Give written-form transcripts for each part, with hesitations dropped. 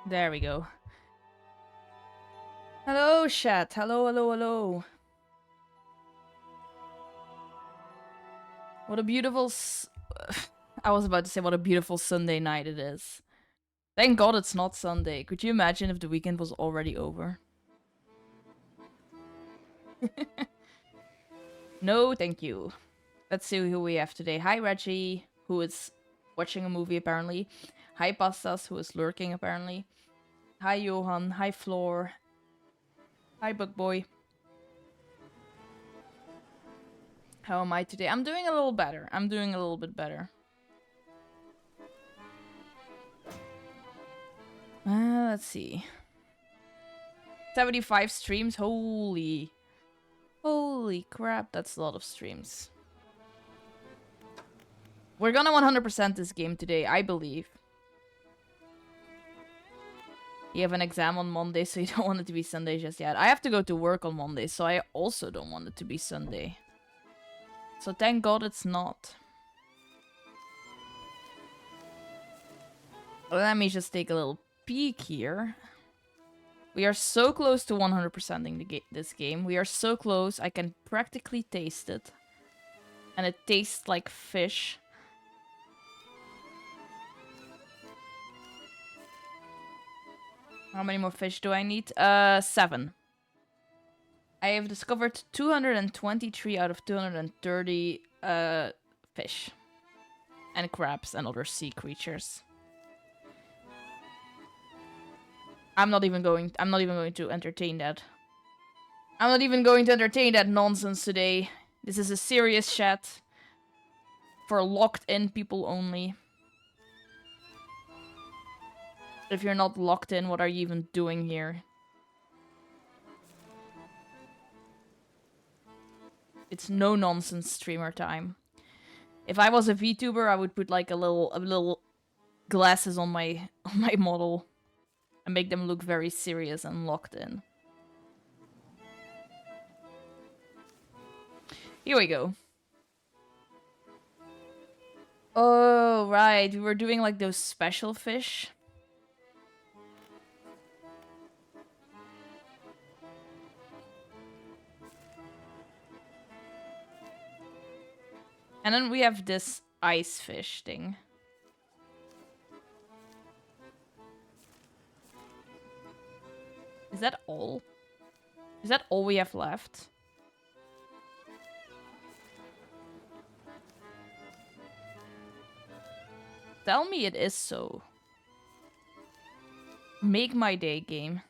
There we go. Hello, chat. Hello, hello, hello. What a beautiful... I was about to say what a beautiful Sunday night it is. Thank God it's not Sunday. Could you imagine if the weekend was already over? No, thank you. Let's see who we have today. Hi, Reggie, who is watching a movie apparently. Hi, Pastas, who is lurking apparently. Hi, Johan. Hi, Floor. Hi, Bugboy. How am I today? I'm doing a little better. I'm doing a little bit better. Let's see. 75 streams. Holy crap, that's a lot of streams. We're gonna 100% this game today, I believe. You have an exam on Monday, so you don't want it to be Sunday just yet. I have to go to work on Monday, so I also don't want it to be Sunday. So thank God it's not. Let me just take a little peek here. We are so close to 100%ing this game. We are so close, I can practically taste it. And it tastes like fish. How many more fish do I need? 7. I have discovered 223 out of 230 fish. And crabs and other sea creatures. I'm not even going to entertain that. I'm not even going to entertain that nonsense today. This is a serious chat. For locked in people only. If you're not locked in, what are you even doing here? It's no nonsense streamer time. If I was a VTuber, I would put like a little glasses on my model and make them look very serious and locked in. Here we go. Oh, right. We were doing like those special fish. And then we have this ice fish thing. Is that all? Is that all we have left? Tell me it is so. Make my day, game.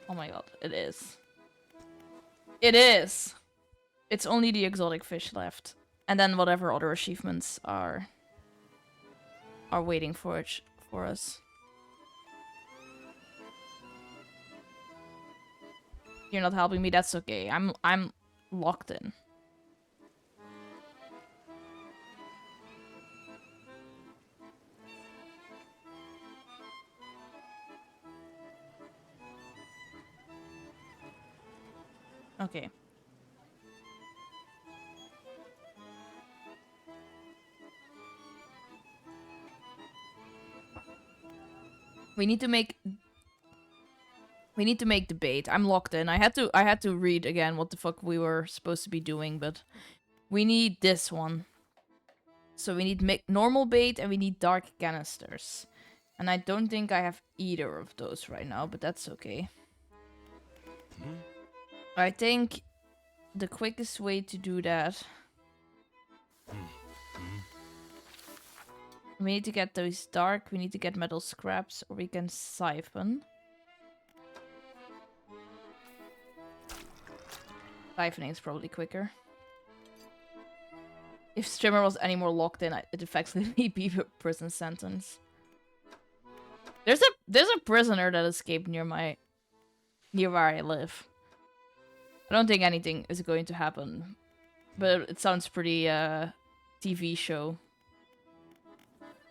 Oh my god, it is. It is! It's only the exotic fish left. And then whatever other achievements are waiting for us. You're not helping me, that's okay. I'm locked in. Okay. We need to make the bait. I'm locked in. I had to read again what the fuck we were supposed to be doing, but we need this one. So we need normal bait and we need dark canisters. And I don't think I have either of those right now, but that's okay. I think the quickest way to do that... We need to get those dark, we need to get metal scraps, or we can siphon. Siphoning is probably quicker. If streamer was any more locked in, it'd effectively be a prison sentence. There's a prisoner that escaped near where I live. I don't think anything is going to happen, but it sounds pretty TV show.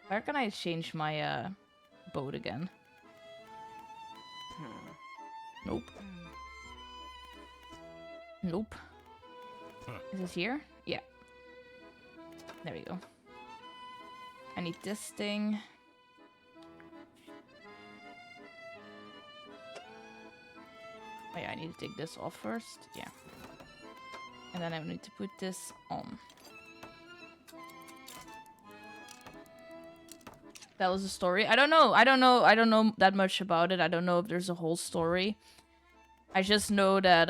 Where can I change my boat again? Nope. Nope. Is this here? Yeah. There we go. I need this thing. Oh yeah, I need to take this off first. Yeah. And then I need to put this on. That was a story. I don't know that much about it. I don't know if there's a whole story. I just know that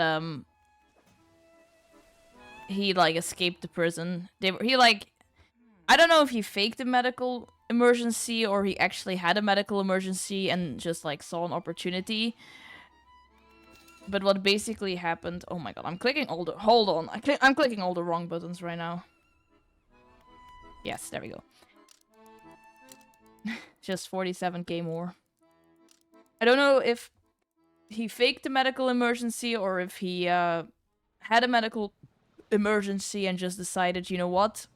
he like escaped the prison. I don't know if he faked a medical emergency or he actually had a medical emergency and just like saw an opportunity. But what basically happened... Oh my god, I'm clicking all the... Hold on. I'm clicking all the wrong buttons right now. Yes, there we go. Just 47k more. I don't know if he faked a medical emergency or if he had a medical emergency and just decided, you know what?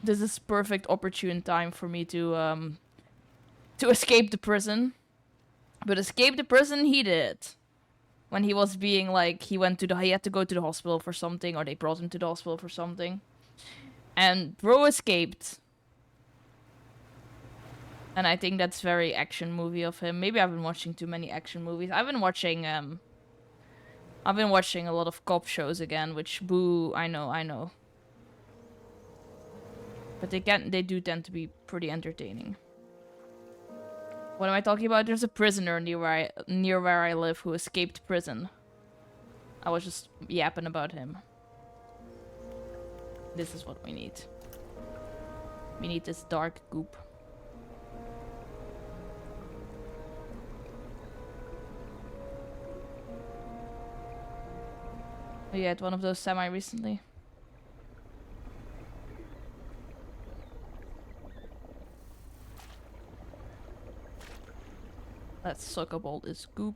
This is perfect opportune time for me to escape the prison. But escape the prison he did. When he was being like, he had to go to the hospital for something, or they brought him to the hospital for something. And bro escaped. And I think that's very action movie of him. Maybe I've been watching too many action movies. I've been watching a lot of cop shows again, which boo, I know. But they do tend to be pretty entertaining. What am I talking about? There's a prisoner near where I live who escaped prison. I was just yapping about him. This is what we need. We need this dark goop. You had one of those semi-recently? Let's suck up all this goop.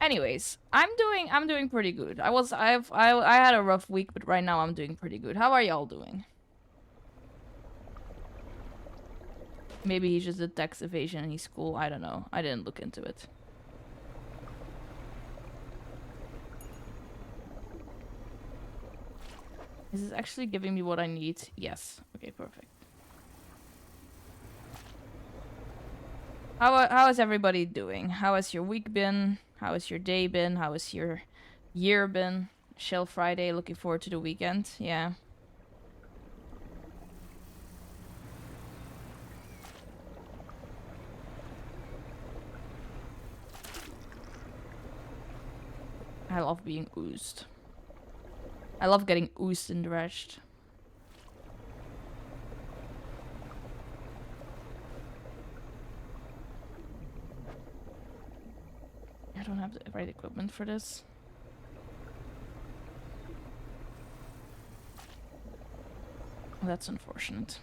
Anyways, I'm doing pretty good. I had a rough week, but right now I'm doing pretty good. How are y'all doing? Maybe he's just a tax evasion and he's cool. I don't know. I didn't look into it. Is this actually giving me what I need? Yes. Okay, perfect. How is everybody doing? How has your week been? How has your day been? How has your year been? Shell Friday, looking forward to the weekend. Yeah. I love being oozed. I love getting oozed and dredged. I don't have the right equipment for this. Well, that's unfortunate.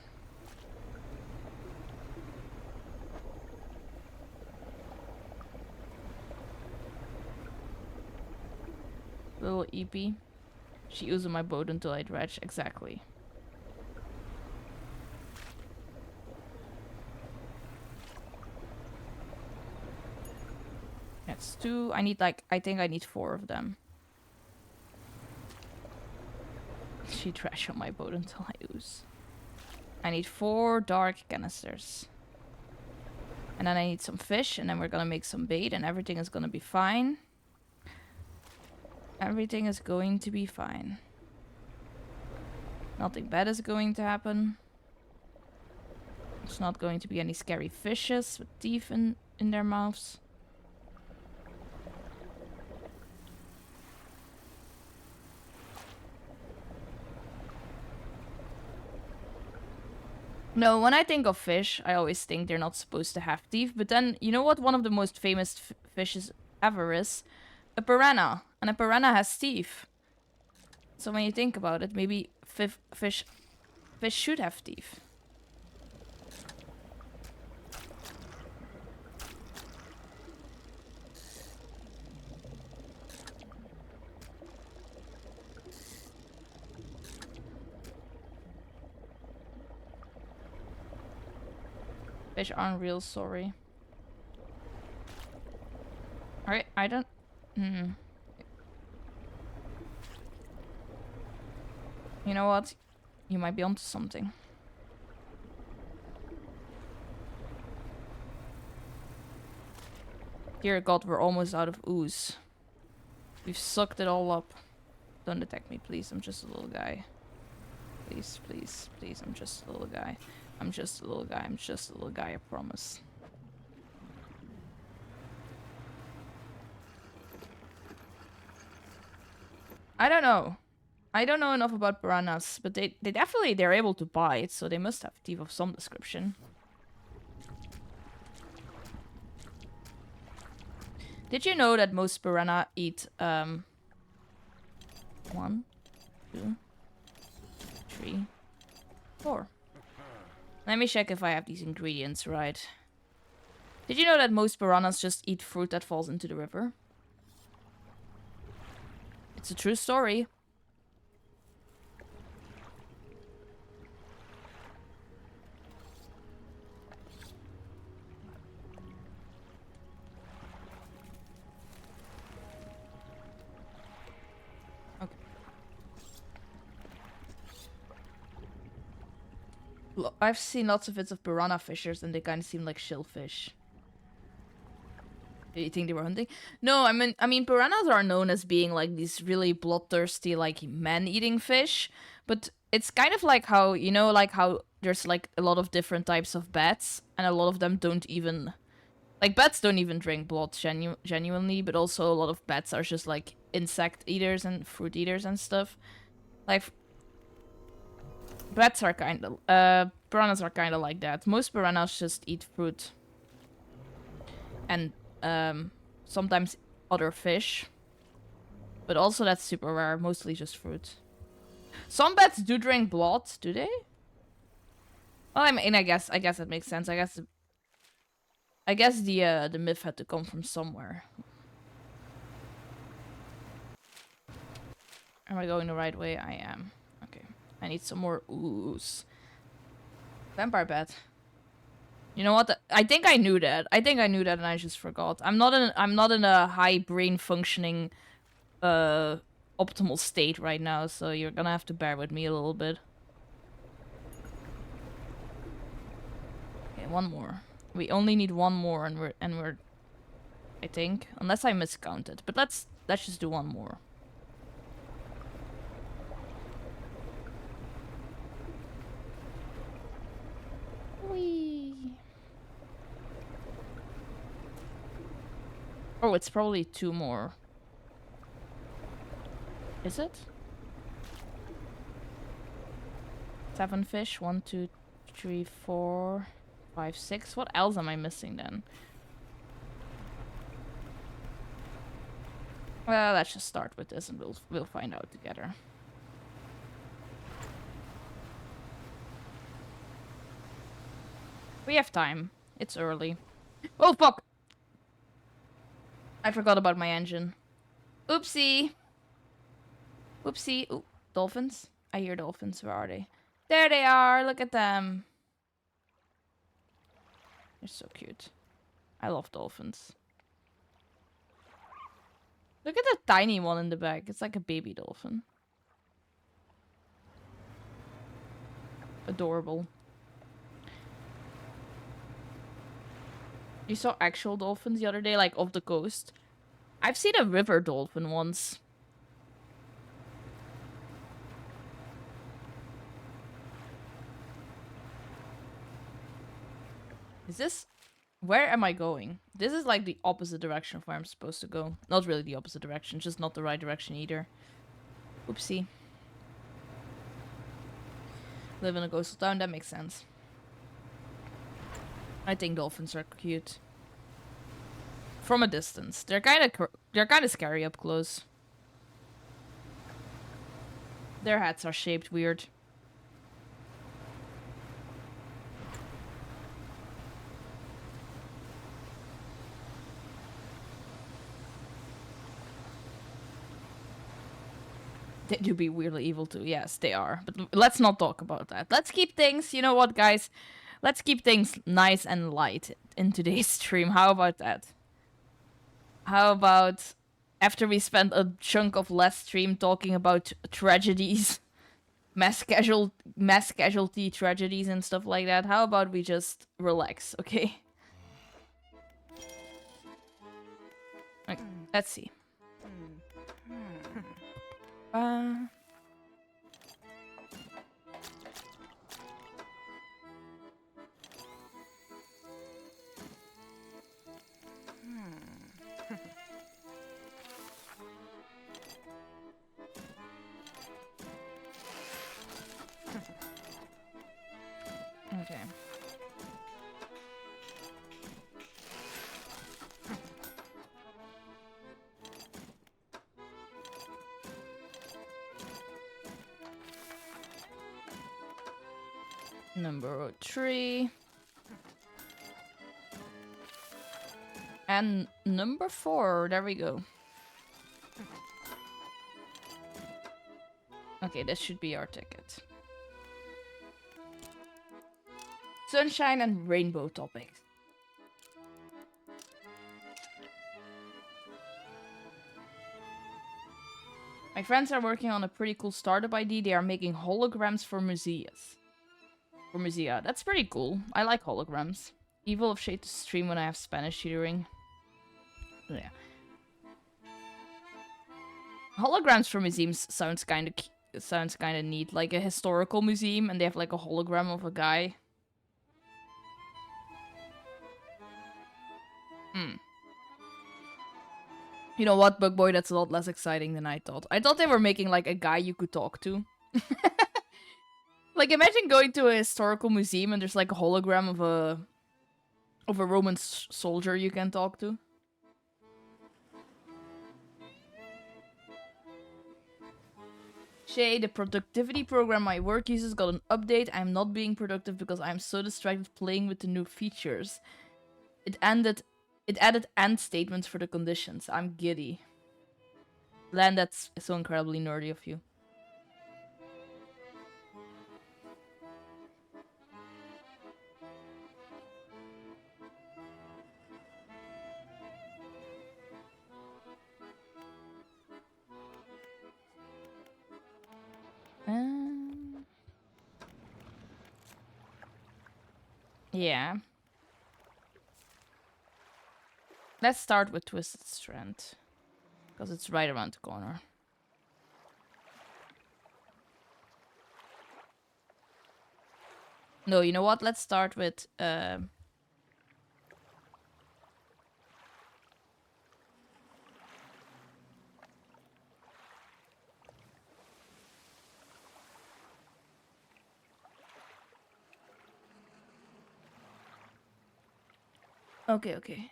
Little EP. She used my boat until I dredge. Exactly. That's 2. I think I need 4 of them. She trash on my boat until I ooze. I need 4 dark canisters. And then I need some fish, and then we're gonna make some bait, and everything is gonna be fine. Everything is going to be fine. Nothing bad is going to happen. There's not going to be any scary fishes with teeth in their mouths. No, when I think of fish, I always think they're not supposed to have teeth. But then, you know what one of the most famous fishes ever is? A piranha. And a piranha has teeth. So when you think about it, maybe fish should have teeth. Fish aren't real, sorry. Alright, I don't... You know what? You might be onto something. Dear God, we're almost out of ooze. We've sucked it all up. Don't attack me, please. I'm just a little guy. Please, please, please. I'm just a little guy. I'm just a little guy. I'm just a little guy, I promise. I don't know. I don't know enough about piranhas, but they're able to bite, so they must have teeth of some description. Did you know that most piranha eat 1, 2, 3, 4? Let me check if I have these ingredients right. Did you know that most piranhas just eat fruit that falls into the river? It's a true story. I've seen lots of bits of piranha fishers and they kind of seem like shellfish. Do you think they were hunting? No, I mean piranhas are known as being like these really bloodthirsty, like man-eating fish, but it's kind of like how, you know, like how there's like a lot of different types of bats and a lot of them don't even, like bats don't even drink blood genuinely, but also a lot of bats are just like insect eaters and fruit eaters and stuff. Like bats are kind of, piranhas are kind of like that. Most piranhas just eat fruit. And, sometimes other fish. But also that's super rare, mostly just fruit. Some bats do drink blood, do they? Well, I mean, I guess that makes sense. I guess the myth had to come from somewhere. Am I going the right way? I am. Okay. I need some more ooze. Vampire bat. You know what? I think I knew that. I think I knew that and I just forgot. I'm not in a high brain functioning optimal state right now, so you're gonna have to bear with me a little bit. Okay, one more. We only need one more and we're I think, unless I miscounted. But let's just do one more. Whee. Oh, it's probably 2 more. Is it? 7 fish. 1, 2, 3, 4, 5, 6. What else am I missing then? Well, let's just start with this and we'll find out together. We have time. It's early. Oh, fuck! I forgot about my engine. Oopsie! Oopsie. Ooh, dolphins? I hear dolphins. Where are they? There they are! Look at them! They're so cute. I love dolphins. Look at the tiny one in the back. It's like a baby dolphin. Adorable. You saw actual dolphins the other day, like off the coast? I've seen a river dolphin once. Is this... Where am I going? This is like the opposite direction of where I'm supposed to go. Not really the opposite direction, just not the right direction either. Oopsie. Live in a coastal town, that makes sense. I think dolphins are cute. From a distance. They're kind of scary up close. Their heads are shaped weird. They do be weirdly evil too. Yes, they are. But let's not talk about that. Let's keep things, you know what, guys? Let's keep things nice and light in today's stream. How about that? How about after we spend a chunk of last stream talking about tragedies, mass casualty tragedies and stuff like that, how about we just relax, okay? Okay, let's see. Uh... Okay. Number 3. And number 4. There we go. Okay, this should be our ticket. Sunshine and rainbow topics. My friends are working on a pretty cool startup idea. They are making holograms for museums. For musea. That's pretty cool. I like holograms. Evil of Shade to stream when I have Spanish tutoring. Yeah. Holograms for museums sounds kind of neat. Like a historical museum, and they have like a hologram of a guy. You know what, Bug Boy? That's a lot less exciting than I thought. I thought they were making like a guy you could talk to. Like, imagine going to a historical museum and there's like a hologram of a Roman soldier you can talk to. Shay, the productivity program my work uses got an update. I'm not being productive because I'm so distracted playing with the new features. It added and statements for the conditions. I'm giddy. Len, that's so incredibly nerdy of you. Yeah. Let's start with Twisted Strand. Because it's right around the corner. No, you know what? Let's start with... Okay.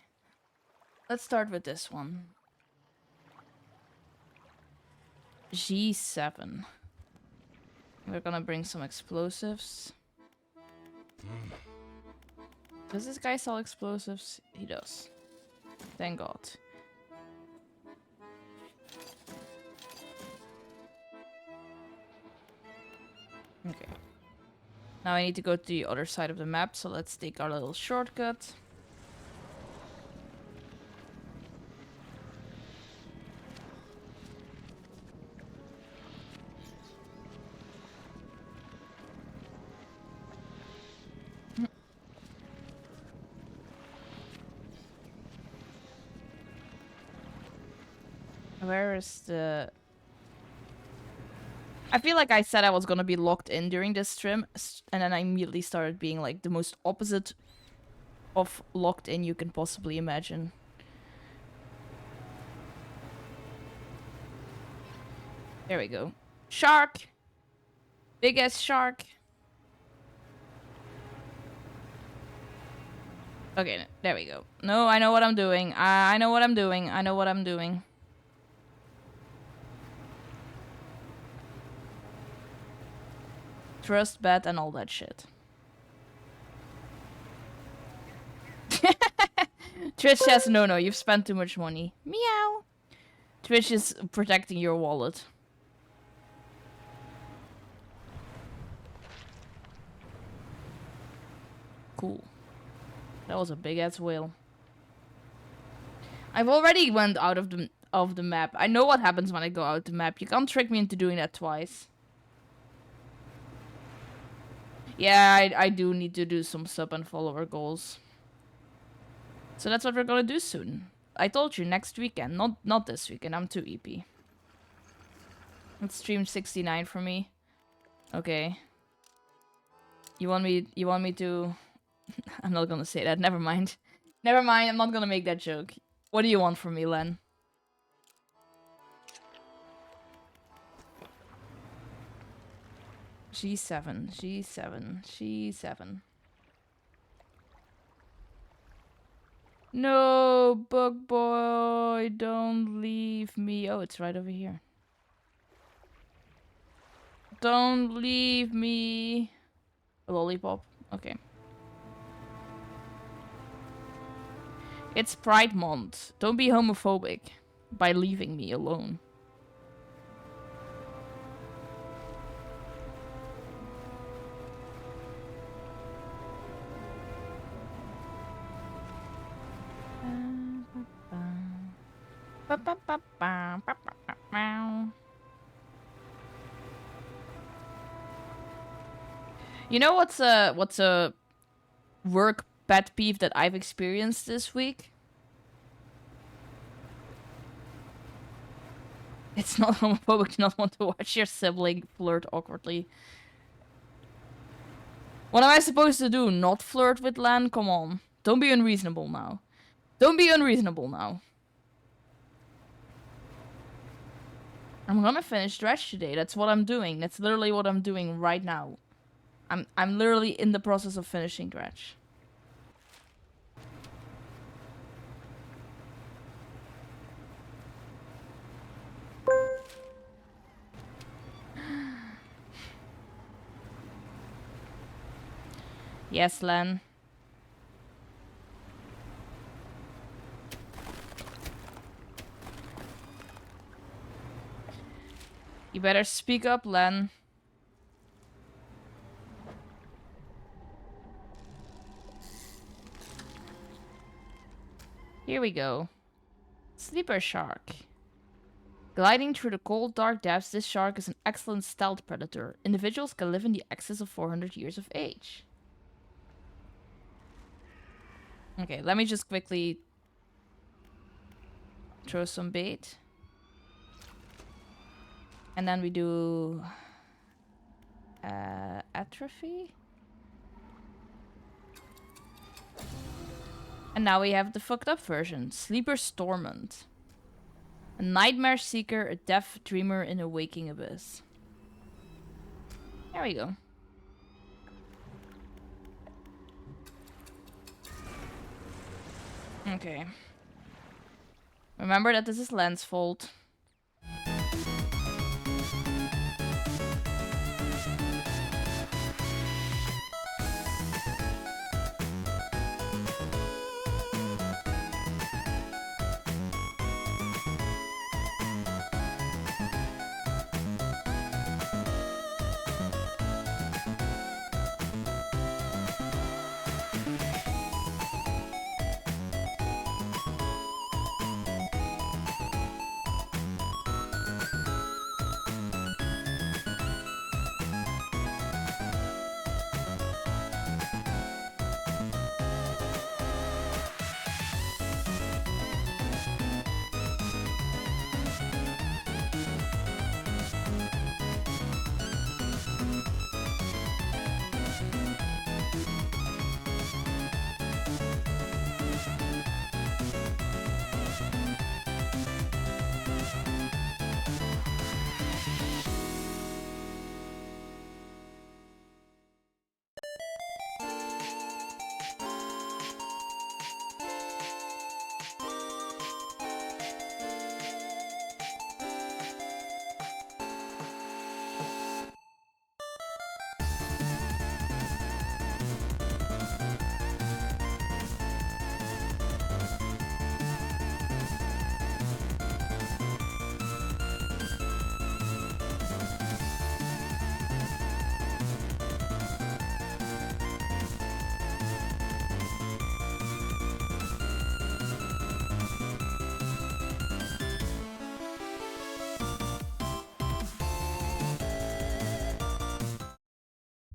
Let's start with this one. G7. We're gonna bring some explosives. Does this guy sell explosives? He does. Thank God. Okay. Now I need to go to the other side of the map, so let's take our little shortcut. Where is the... I feel like I said I was gonna be locked in during this stream, and then I immediately started being like the most opposite of locked in you can possibly imagine. There we go. Shark! Big ass shark. Okay, there we go. No, I know what I'm doing. I know what I'm doing. I know what I'm doing. Trust, bet, and all that shit. Twitch says, no, you've spent too much money. Meow. Twitch is protecting your wallet. Cool. That was a big ass whale. I've already went out of the map. I know what happens when I go out the map. You can't trick me into doing that twice. Yeah, I do need to do some sub and follower goals. So that's what we're gonna do soon. I told you, next weekend. Not this weekend. I'm too EP. It's stream 69 for me. Okay. You want me to... I'm not gonna say that. Never mind. Never mind. I'm not gonna make that joke. What do you want from me, Len? G7. G7. G7. No, bug boy, don't leave me. Oh, it's right over here. Don't leave me. A lollipop. Okay. It's Pride Month. Don't be homophobic by leaving me alone. You know what's a work pet peeve that I've experienced this week? It's not homophobic to not want to watch your sibling flirt awkwardly. What am I supposed to do? Not flirt with Lan? Come on. Don't be unreasonable now. Don't be unreasonable now. I'm gonna finish Dredge today. That's what I'm doing. That's literally what I'm doing right now. I'm literally in the process of finishing Dredge. Yes, Len. You better speak up, Len. Here we go. Sleeper shark. Gliding through the cold, dark depths, this shark is an excellent stealth predator. Individuals can live in the excess of 400 years of age. Okay, let me just quickly throw some bait. And then we do... atrophy? And now we have the fucked up version. Sleeper Stormont. A nightmare seeker, a deaf dreamer in a waking abyss. There we go. Okay. Remember that this is Len's fault.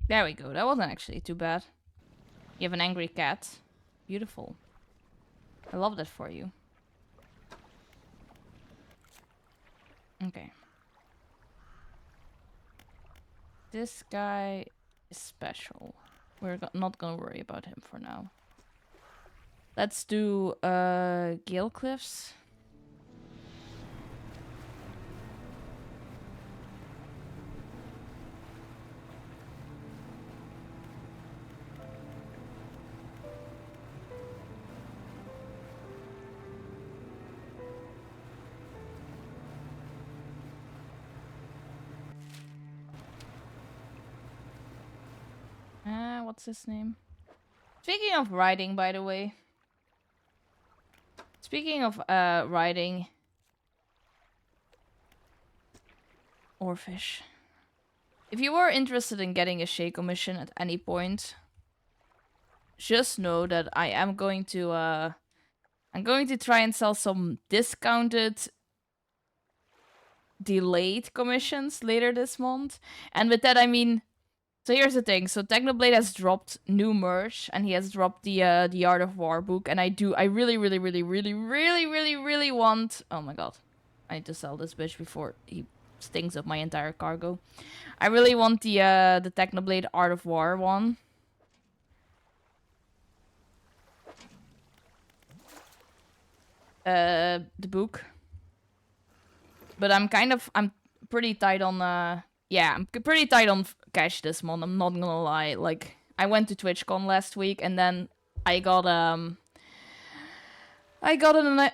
There we go. That wasn't actually too bad. You have an angry cat. Beautiful. I love that for you. Okay. This guy is special. We're not gonna worry about him for now. Let's do Gale Cliffs. What's his name? Speaking of riding, by the way. Speaking of riding. Oarfish. If you are interested in getting a Shay commission at any point, just know that I am going to I'm going to try and sell some discounted delayed commissions later this month. And with that I mean, so here's the thing. So Technoblade has dropped new merch and he has dropped the Art of War book, and I really want, oh my god. I need to sell this bitch before he stings up my entire cargo. I really want the Technoblade Art of War one. The book. But I'm pretty tight on yeah, I'm pretty tight on cash this month, I'm not gonna lie. Like, I went to TwitchCon last week and then I got an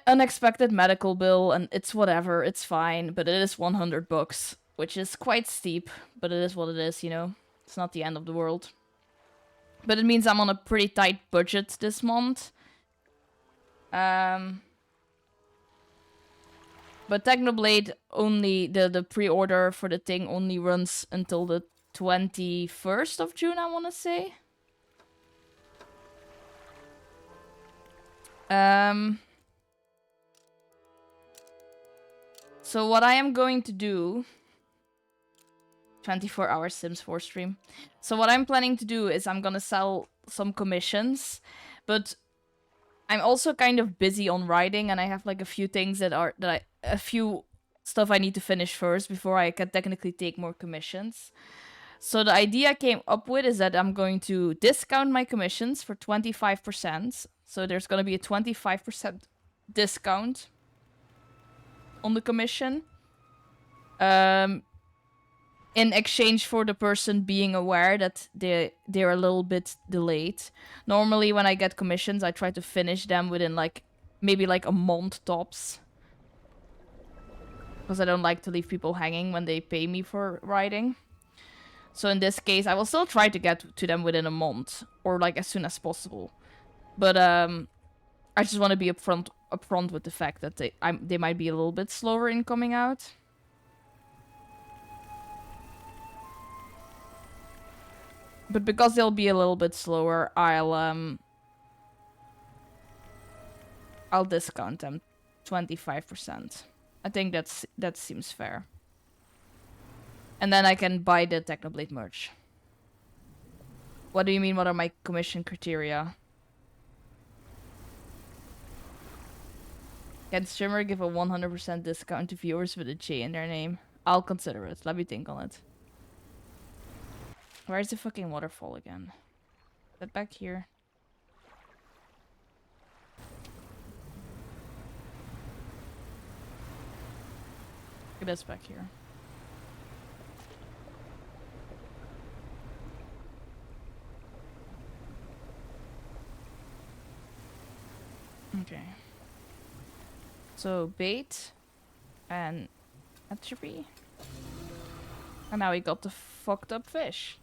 unexpected medical bill, and it's whatever, it's fine, but it is $100, which is quite steep, but it is what it is, you know? It's not the end of the world. But it means I'm on a pretty tight budget this month. But Technoblade only, the pre-order for the thing only runs until the 21st of June, I want to say. So what I am going to do... 24-hour Sims 4 stream. So what I'm planning to do is I'm gonna sell some commissions, but I'm also kind of busy on writing, and I have like a few things a few stuff I need to finish first before I can technically take more commissions. So the idea I came up with is that I'm going to discount my commissions for 25%. So there's gonna be a 25% discount on the commission. In exchange for the person being aware that they're a little bit delayed. Normally when I get commissions, I try to finish them within like maybe like a month tops. Because I don't like to leave people hanging when they pay me for writing. So in this case, I will still try to get to them within a month, or like as soon as possible. But I just want to be upfront with the fact that they might be a little bit slower in coming out. But because they'll be a little bit slower, I'll discount them 25%. I think that seems fair. And then I can buy the Technoblade merch. What do you mean? What are my commission criteria? Can streamer give a 100% discount to viewers with a J in their name? I'll consider it. Let me think on it. Where's the fucking waterfall again? Is that back here? It is back here. Okay. So bait and atrophy. And now we got the fucked up fish.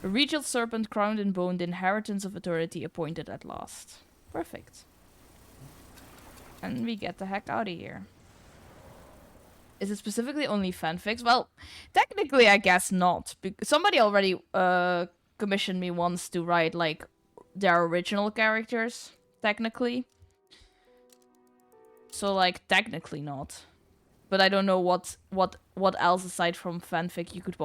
A regal serpent crowned and boned, inheritance of authority appointed at last. Perfect. And we get the heck out of here. Is it specifically only fanfics? Well, technically I guess not. Somebody already commissioned me once to write like their original characters, technically. So like technically not. But I don't know what else aside from fanfic you could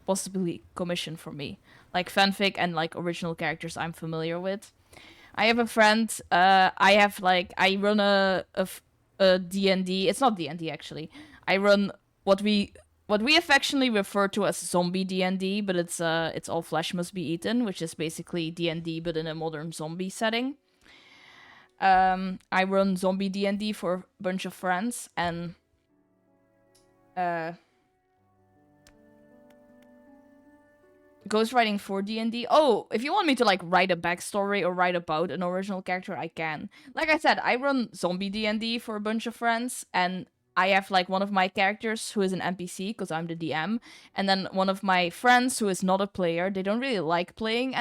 possibly commission for me. Like fanfic and like original characters I'm familiar with. I have a friend, I run a D&D, it's not D&D actually. I run what we what we affectionately refer to as zombie D&D, but it's all flesh must be eaten, which is basically D&D but in a modern zombie setting. I run zombie D&D for a bunch of friends, and ghostwriting for D&D. Oh, if you want me to like write a backstory or write about an original character, I can. Like I said, I run zombie D&D for a bunch of friends, and I have like one of my characters who is an NPC because I'm the DM, and then one of my friends who is not a player. They don't really like playing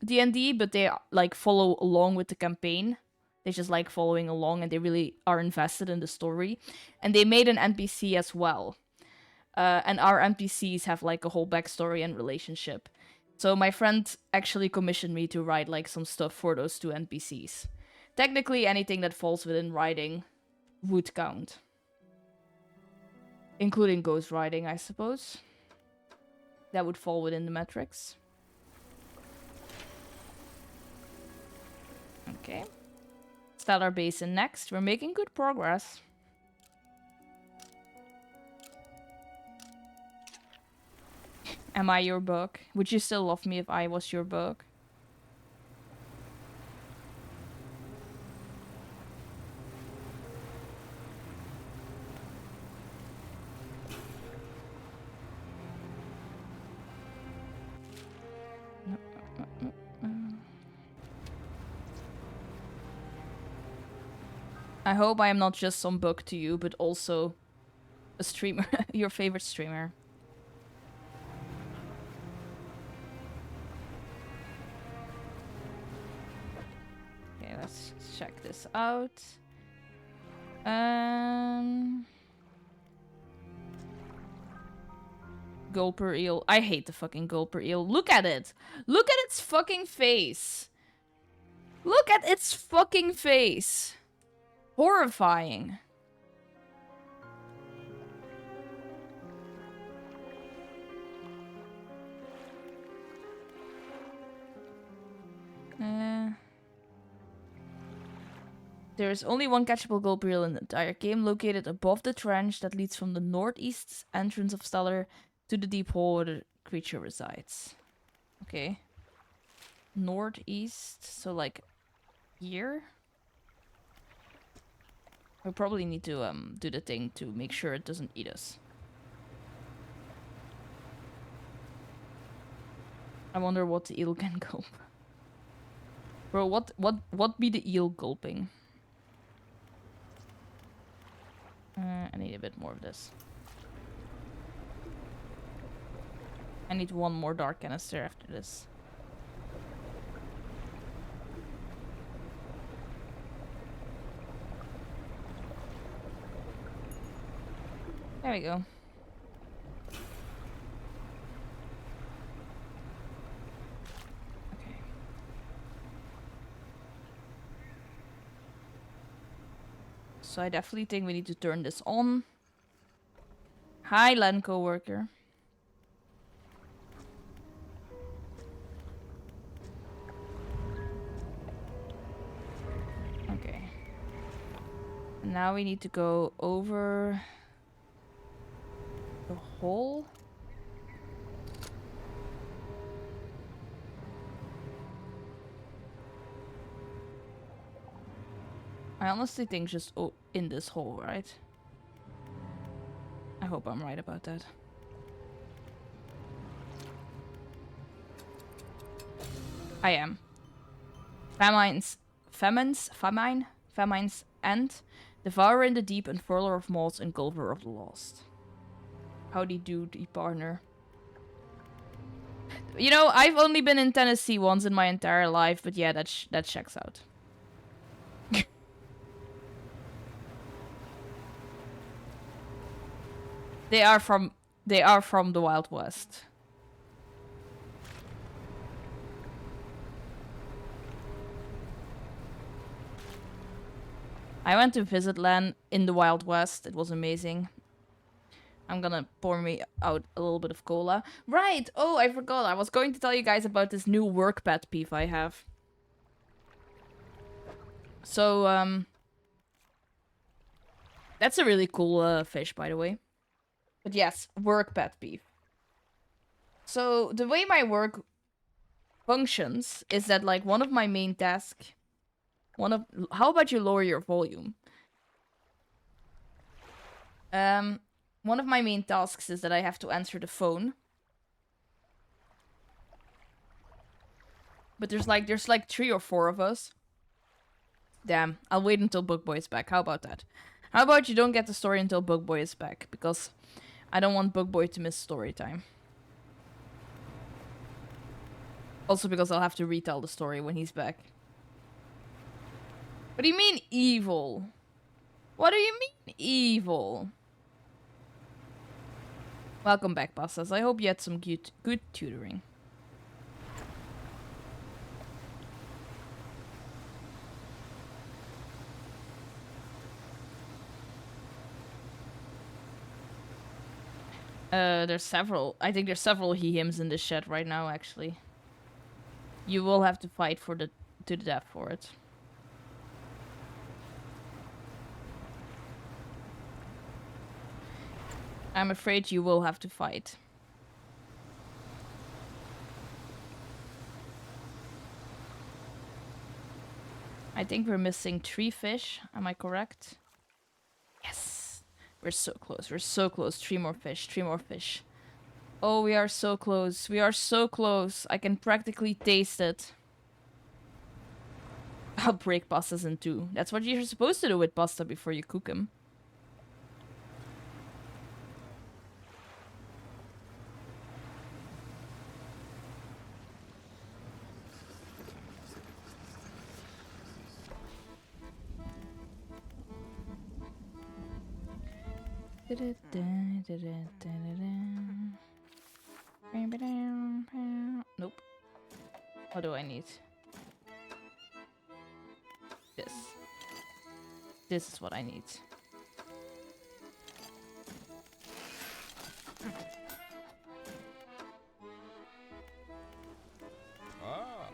D&D, but they like follow along with the campaign. They just like following along, and they really are invested in the story. And they made an NPC as well. And our NPCs have like a whole backstory and relationship. So my friend actually commissioned me to write like some stuff for those two NPCs. Technically, anything that falls within writing would count. Including ghostwriting, I suppose. That would fall within the metrics. Okay. Stellar Basin next. We're making good progress. Am I your book? Would you still love me if I was your book? I hope I am not just some book to you, but also a streamer, your favorite streamer. Okay, let's check this out. Gulper eel. I hate the fucking gulper eel. Look at it. Look at its fucking face. Look at its fucking face. Horrifying. There is only one catchable gulper eel in the entire game, located above the trench that leads from the northeast entrance of Stellar to the deep hole where the creature resides. Okay. Northeast, so like here? We probably need to do the thing to make sure it doesn't eat us. I wonder what the eel can gulp. Bro, what be the eel gulping? I need a bit more of this. I need one more dark canister after this. There we go. Okay. So I definitely think we need to turn this on. Hi, land coworker. Okay. And now we need to go over the hole. I honestly think just in this hole, right? I hope I'm right about that. I am. Famine's end. Devourer in the deep, unfurler of moths, and gulper of the lost. Howdy do, deep partner. You know, I've only been in Tennessee once in my entire life, but yeah, that checks out. They are from the Wild West. I went to visit Len in the Wild West. It was amazing. I'm gonna pour me out a little bit of cola. Right! Oh, I forgot. I was going to tell you guys about this new work pet peeve I have. So, that's a really cool fish, by the way. But yes, work pet peeve. So the way my work functions is that like one of my main tasks, how about you lower your volume? One of my main tasks is that I have to answer the phone. But there's like 3 or 4 of us. Damn, I'll wait until Bug Boy is back. How about that? How about you don't get the story until Bug Boy is back? Because I don't want Bug Boy to miss story time. Also because I'll have to retell the story when he's back. What do you mean evil? What do you mean evil? Welcome back, Pastas. I hope you had some good tutoring. There's several. I think there's several he/hims in this chat right now, actually. You will have to fight to the death for it. I'm afraid you will have to fight. I think we're missing 3 fish. Am I correct? Yes. We're so close. We're so close. 3 more fish. 3 more fish. Oh, we are so close. We are so close. I can practically taste it. I'll break pastas in 2. That's what you're supposed to do with pasta before you cook them. Nope. What do I need? This. This is what I need. Ah.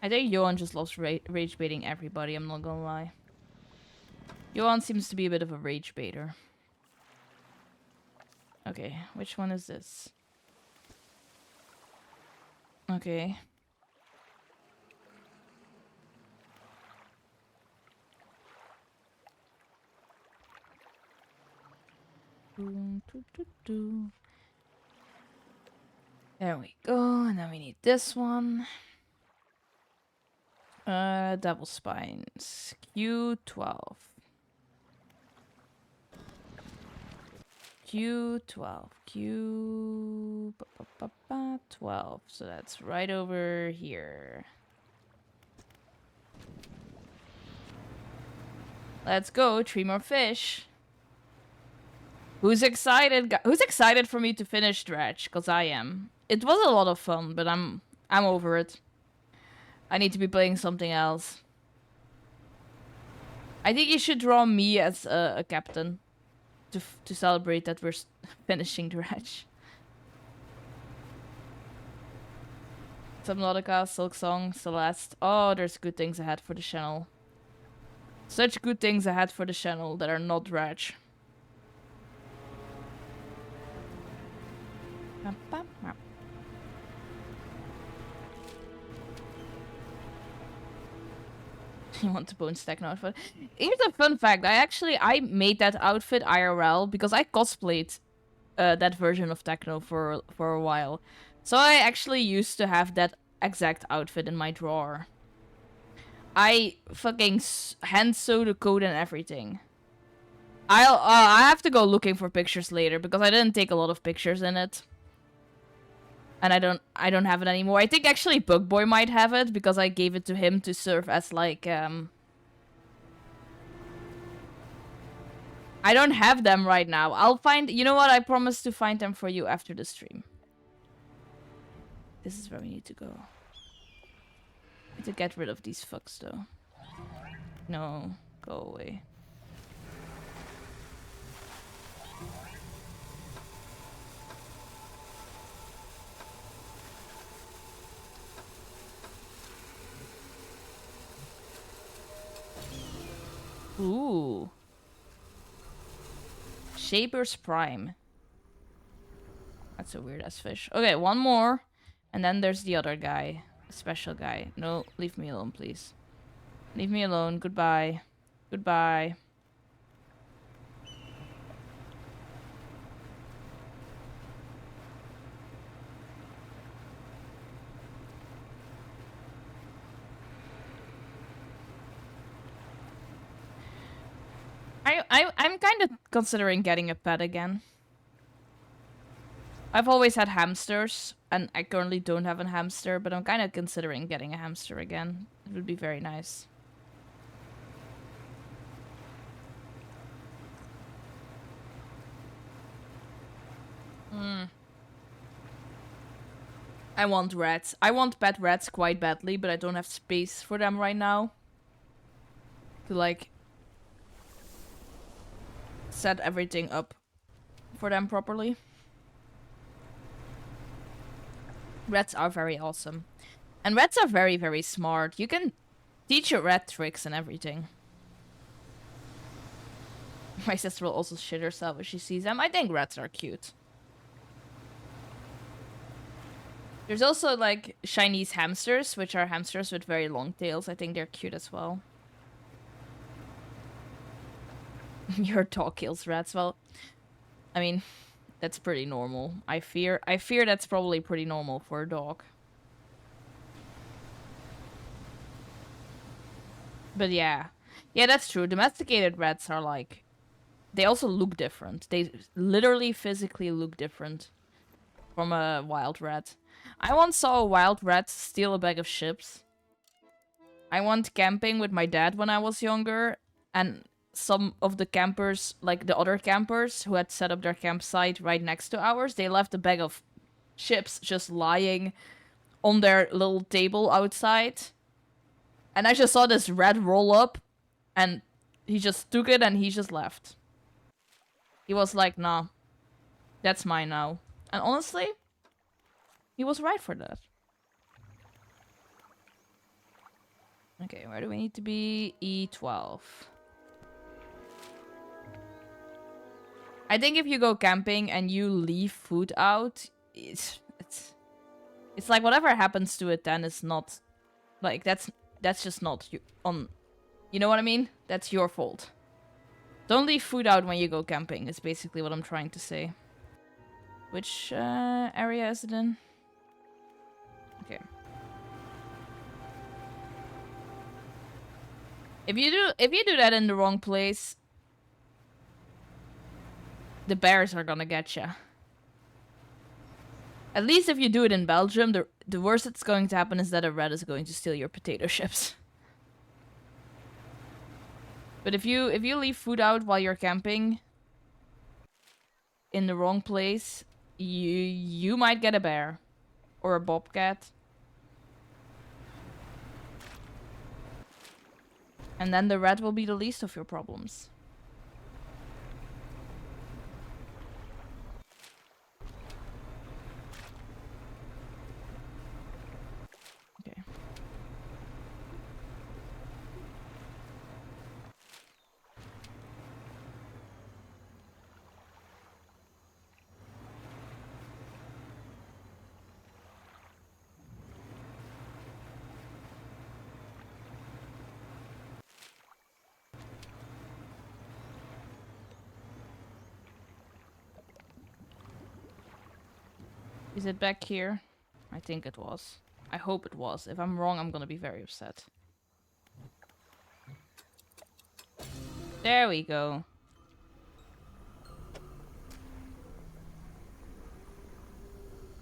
I think Johan just loves rage baiting everybody, I'm not gonna lie. Johan seems to be a bit of a rage baiter. Okay, which one is this? Okay. There we go, and then we need this one. Devil Spines. Q12. Q12. Q12. So that's right over here. Let's go. 3 more fish. Who's excited? Who's excited for me to finish Dredge? Because I am. It was a lot of fun, but I'm over it. I need to be playing something else. I think you should draw me as a captain to celebrate that we're finishing Dredge. Subnautica, Silk Song, Celeste. Oh, there's good things ahead for the channel. Such good things ahead for the channel that are not Dredge. You want the bone stack outfit? Here's a fun fact. I made that outfit IRL because I cosplayed that version of Techno for a while. So I actually used to have that exact outfit in my drawer. I fucking hand sew the code and everything. I have to go looking for pictures later because I didn't take a lot of pictures in it. And I don't have it anymore. I think actually Bug Boy might have it because I gave it to him to serve as like I don't have them right now. I'll find, you know what? I promise to find them for you after the stream. This is where we need to go. Need to get rid of these fucks though. No, go away. Shaper's Prime. That's a weird ass fish. Okay, one more. And then there's the other guy. A special guy. No, leave me alone, please. Leave me alone. Goodbye. Goodbye. I'm kind of considering getting a pet again. I've always had hamsters, and I currently don't have a hamster, but I'm kind of considering getting a hamster again. It would be very nice. I want rats. I want pet rats quite badly, but I don't have space for them right now. To, like, set everything up for them properly. Rats are very awesome. And rats are very, very smart. You can teach a rat tricks and everything. My sister will also shit herself when she sees them. I think rats are cute. There's also, like, Chinese hamsters, which are hamsters with very long tails. I think they're cute as well. Your dog kills rats. Well, I mean, that's pretty normal. I fear that's probably pretty normal for a dog. But yeah. Yeah, that's true. Domesticated rats are like... They also look different. They literally physically look different from a wild rat. I once saw a wild rat steal a bag of chips. I went camping with my dad when I was younger, and some of the campers, like the other campers who had set up their campsite right next to ours, they left a bag of chips just lying on their little table outside. And I just saw this rat roll up, and he just took it and he just left. He was like, nah, that's mine now. And honestly, he was right for that. Okay, where do we need to be? E12. I think if you go camping and you leave food out, it's like whatever happens to it then is not... Like, that's just not on... You know what I mean? That's your fault. Don't leave food out when you go camping, is basically what I'm trying to say. Which area is it in? Okay. If you do that in the wrong place, the bears are gonna get you. At least if you do it in Belgium, the worst that's going to happen is that a rat is going to steal your potato chips. But if you leave food out while you're camping in the wrong place, you might get a bear or a bobcat. And then the rat will be the least of your problems. Okay. Is it back here? I think it was. I hope it was. If I'm wrong, I'm gonna be very upset. There we go.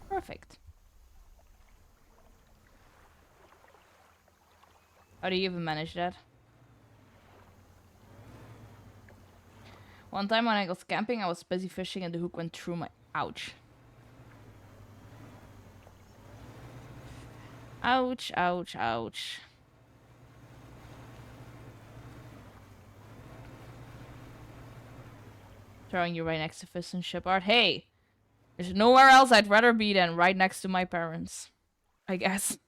Perfect. How do you even manage that? One time when I was camping, I was busy fishing and the hook went through my... Ouch. Ouch, ouch, ouch. Throwing you right next to Fist and Shepard. Hey! There's nowhere else I'd rather be than right next to my parents. I guess.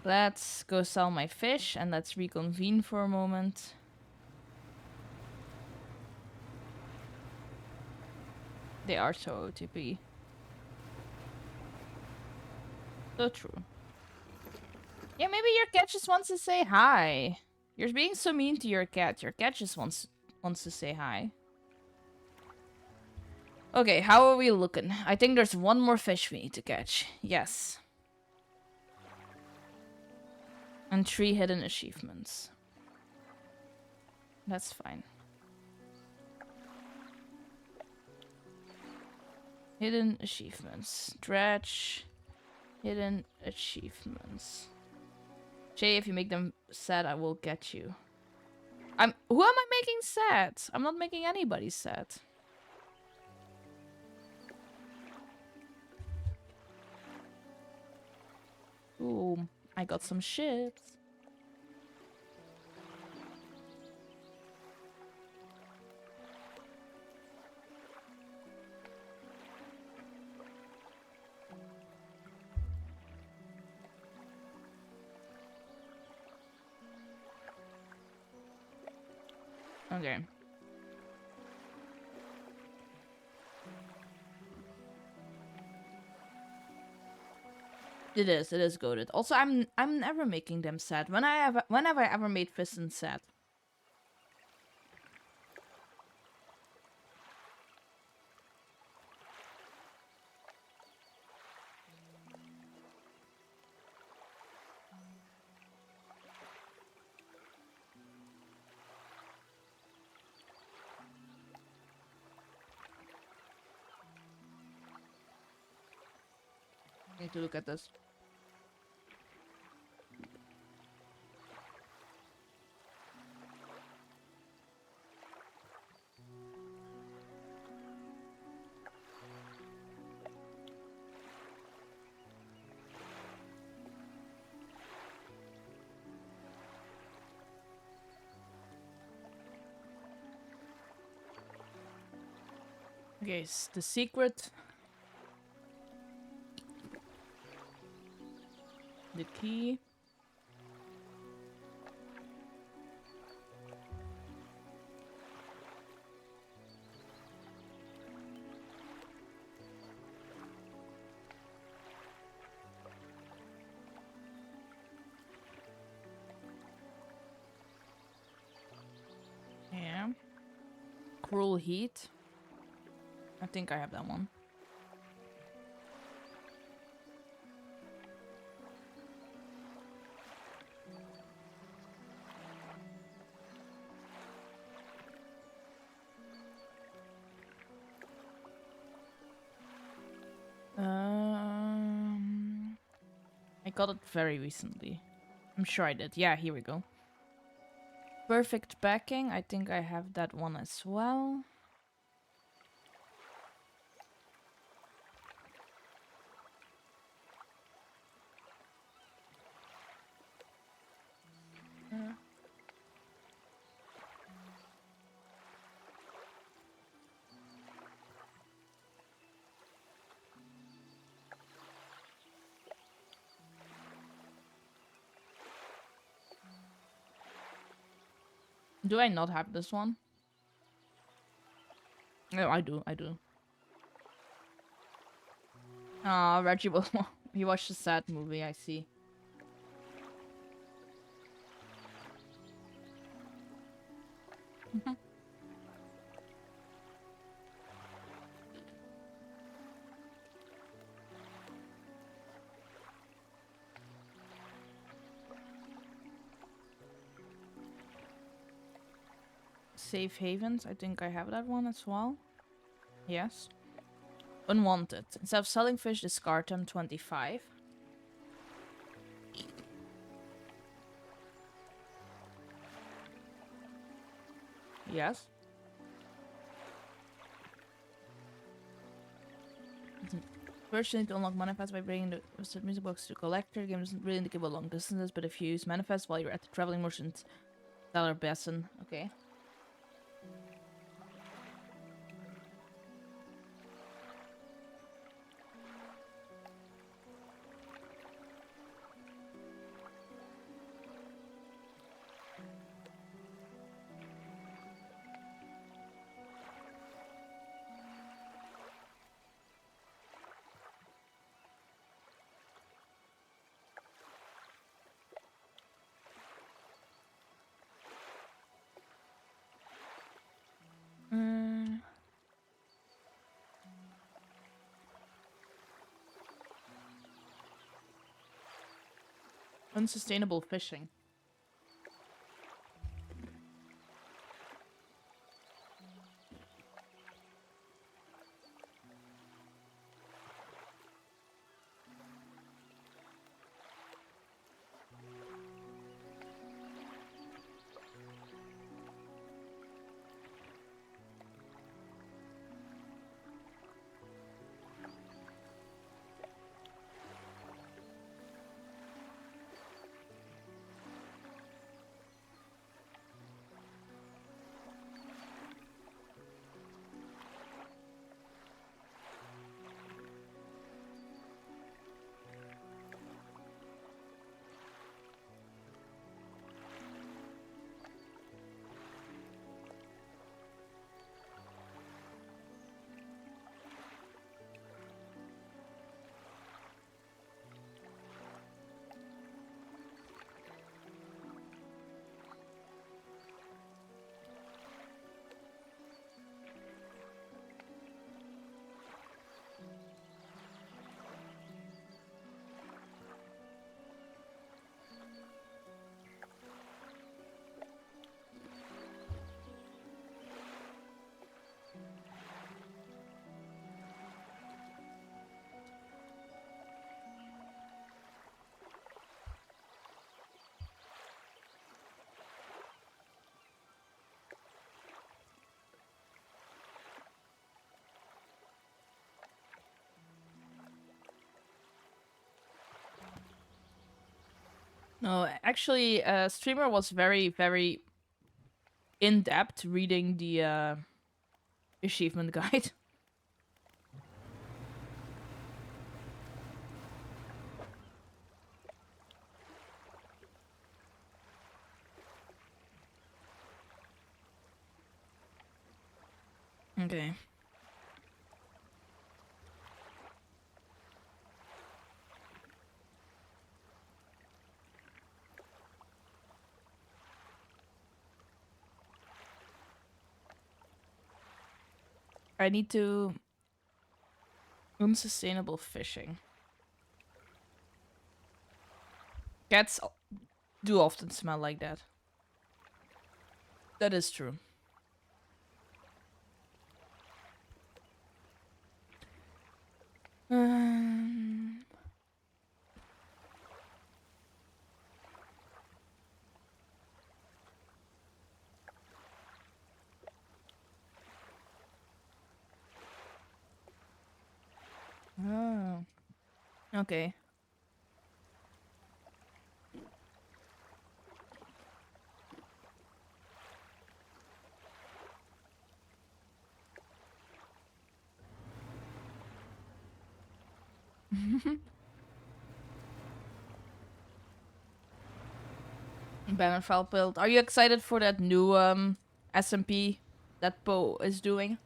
Let's go sell my fish and let's reconvene for a moment. They are so OTP. So true. Yeah, maybe your cat just wants to say hi. You're being so mean to your cat. Your cat just wants to say hi. Okay, how are we looking? I think there's one more fish we need to catch. Yes. And 3 hidden achievements. That's fine. Hidden achievements. Dredge. Hidden achievements. Jay, if you make them sad, I will get you. Who am I making sad? I'm not making anybody sad. Ooh, I got some ships. Okay. It is goaded. Also, I'm never making them sad. When have I ever made Fiston sad? I need to look at this. Okay, the secret. The key. Yeah. Cruel heat. I think I have that one. I got it very recently. I'm sure I did. Yeah, here we go. Perfect backing. I think I have that one as well. Do I not have this one? No, I do. I do. Ah, Reggie will. He watched a sad movie. I see. Safe havens. I think I have that one as well. Yes. Unwanted. Instead of selling fish, discard them. 25. Yes. First, you need to unlock manifest by bringing the music box to collector. The game doesn't really indicate what long distances, but if you use manifest while you're at the traveling merchant seller basin. Okay. Unsustainable fishing. No, actually, streamer was very, very in depth reading the achievement guide. Okay. I need to unsustainable fishing. Cats do often smell like that. That is true. Um, oh. Okay. Bannerfell build. Are you excited for that new SMP that Poe is doing?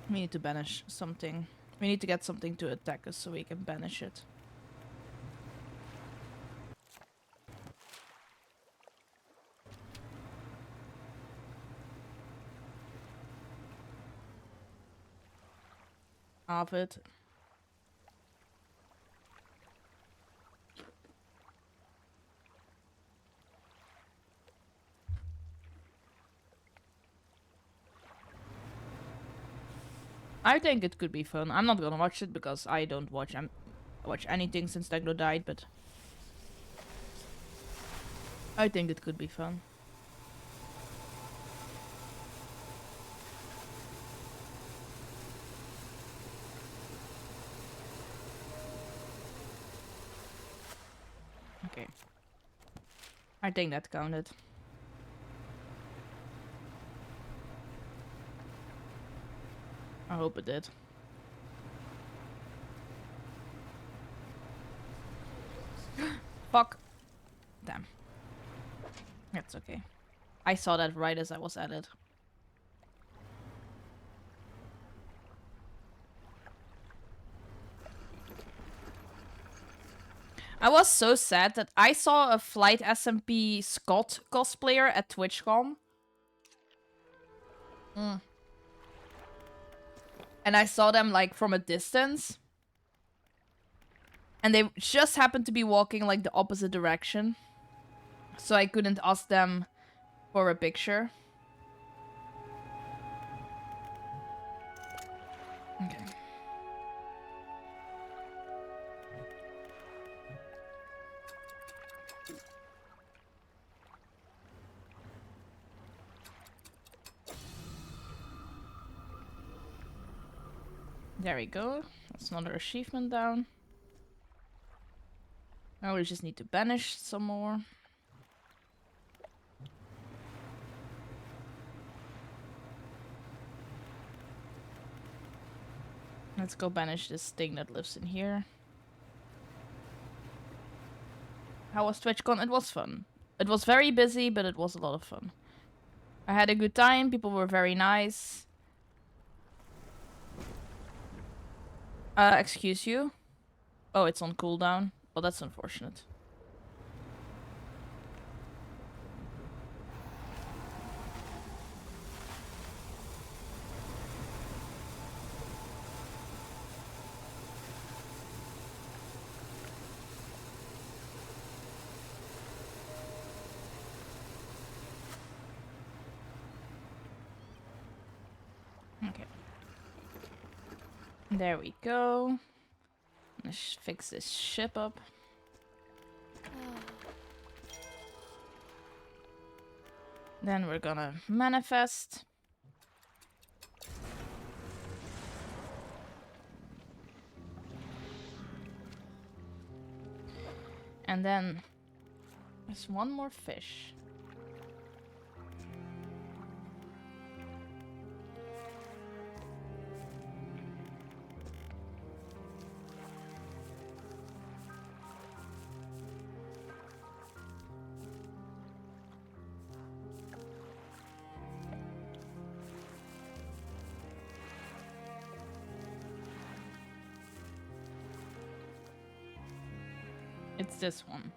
We need to banish something. We need to get something to attack us so we can banish it. Of it. I think it could be fun. I'm not gonna watch it because I don't watch anything since Deglo died, but I think it could be fun. Okay. I think that counted. I hope it did. Fuck. Damn. That's okay. I saw that right as I was at it. I was so sad that I saw a Flight SMP Scott cosplayer at TwitchCon. And I saw them like from a distance. And they just happened to be walking like the opposite direction. So I couldn't ask them for a picture. Okay. There we go. That's another achievement down. Now we just need to banish some more. Let's go banish this thing that lives in here. How was TwitchCon? It was fun. It was very busy, but it was a lot of fun. I had a good time. People were very nice. Excuse you? Oh, it's on cooldown. Well, that's unfortunate. Okay. There we go. Let's fix this ship up. Then we're gonna manifest. And then there's one more fish. It's this one.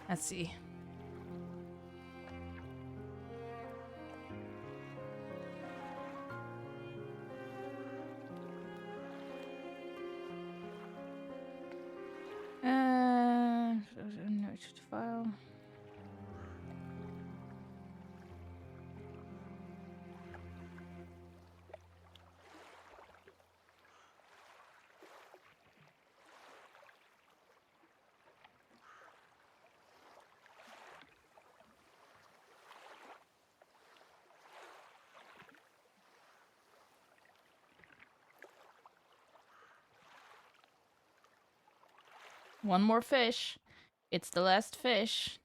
Let's see. No file. One more fish. It's the last fish.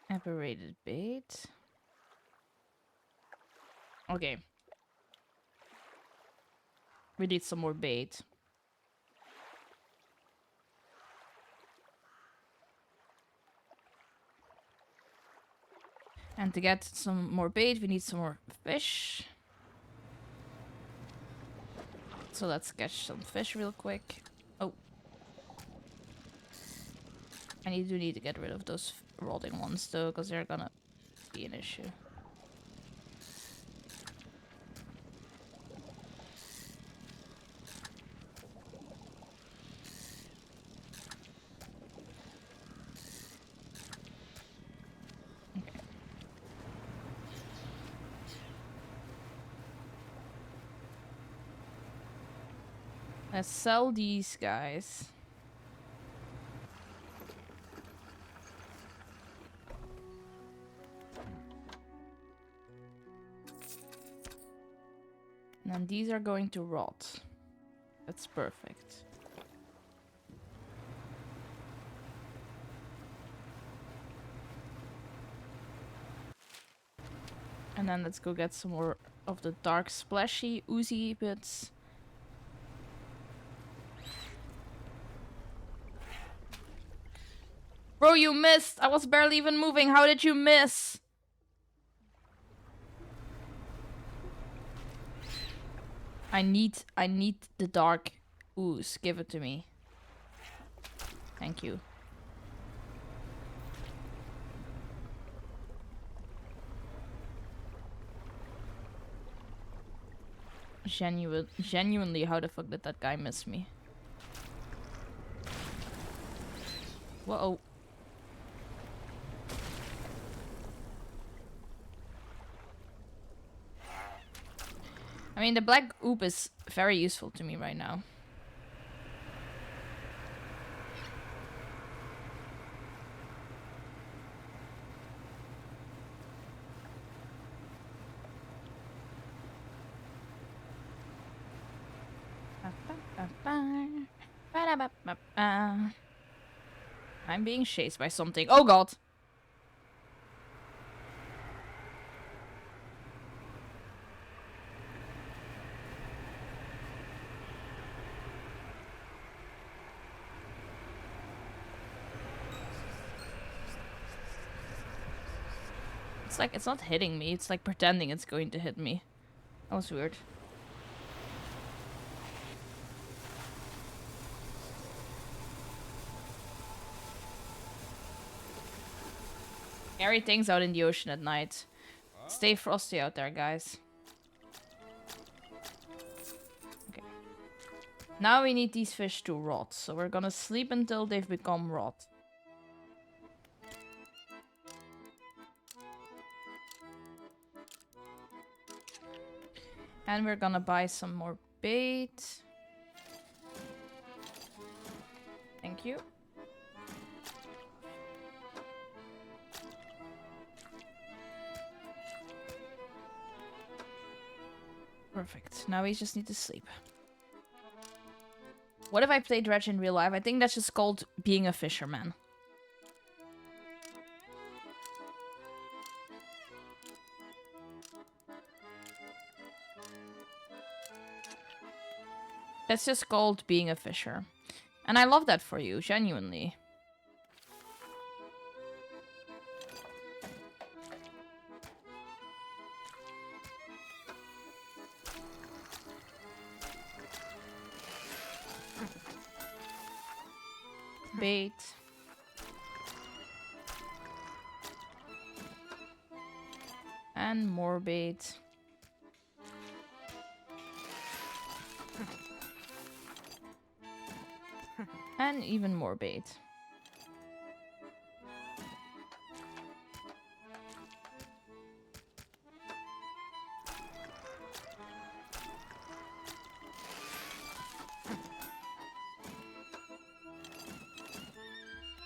Aberrated bait. Okay. We need some more bait. And to get some more bait, we need some more fish. So let's catch some fish real quick. Oh. I do need to get rid of those rotting ones though, because they're gonna be an issue. Okay. Let's sell these guys. And these are going to rot. That's perfect. And then let's go get some more of the dark splashy oozy bits. Bro, you missed! I was barely even moving. How did you miss? I need the dark ooze. Give it to me. Thank you. Genuinely, how the fuck did that guy miss me? Whoa. I mean, the black oop is very useful to me right now. I'm being chased by something. Oh god! It's like, it's not hitting me, it's like pretending it's going to hit me. That was weird. Scary things out in the ocean at night. Stay frosty out there, guys. Okay. Now we need these fish to rot, so we're gonna sleep until they've become rot. And we're gonna buy some more bait. Thank you. Perfect. Now we just need to sleep. What if I play Dredge in real life? I think that's just called being a fisherman. That's just called being a fisher. And I love that for you, genuinely. Bait. And more bait. And even more bait.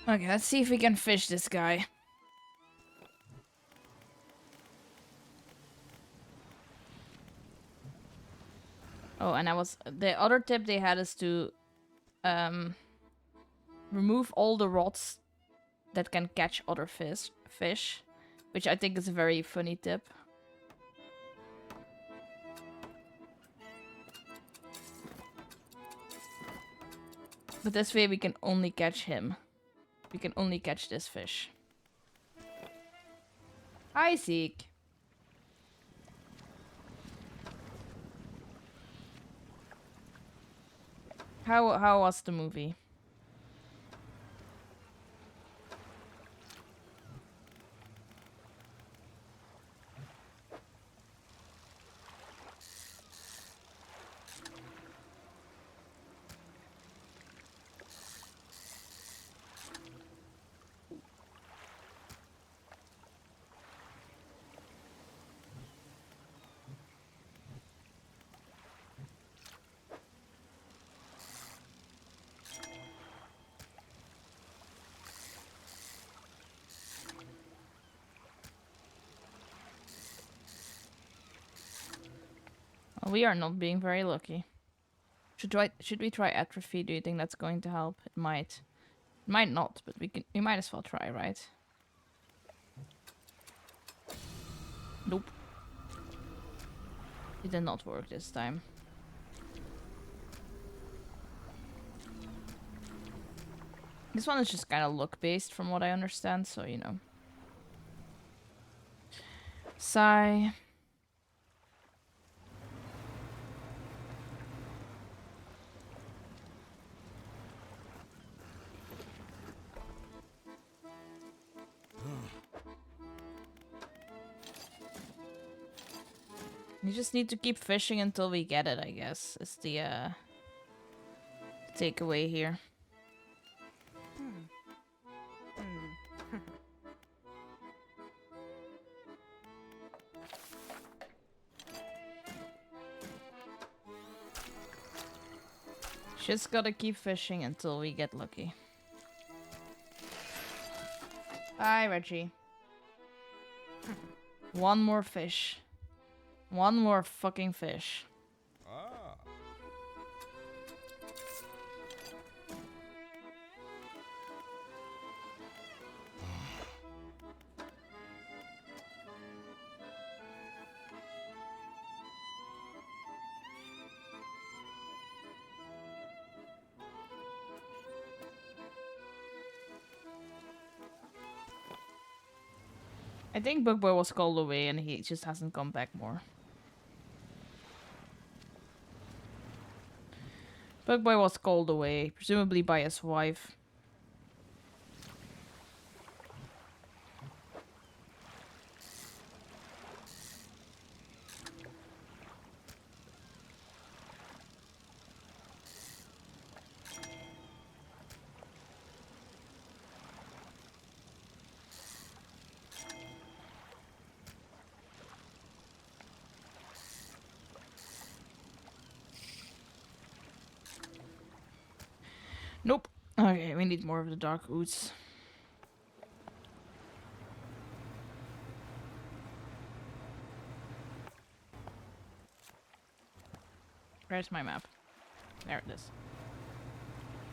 Okay, let's see if we can fish this guy. Oh, and the other tip they had is to remove all the rods that can catch other fish, which I think is a very funny tip. But this way we can only catch him. We can only catch this fish. Hi, Zeke. How was the movie? We are not being very lucky. Should we try atrophy? Do you think that's going to help? It might. It might not, but we might as well try, right? Nope. It did not work this time. This one is just kind of luck-based from what I understand, so you know. Sigh. You just need to keep fishing until we get it, I guess, is the takeaway here. Just gotta keep fishing until we get lucky. Bye, Reggie. One more fish. One more fucking fish. I think Bug Boy was called away and he just hasn't come back more. Bug Boy was called away, presumably by his wife. Nope. Okay, we need more of the dark ooze. Where's my map? There it is.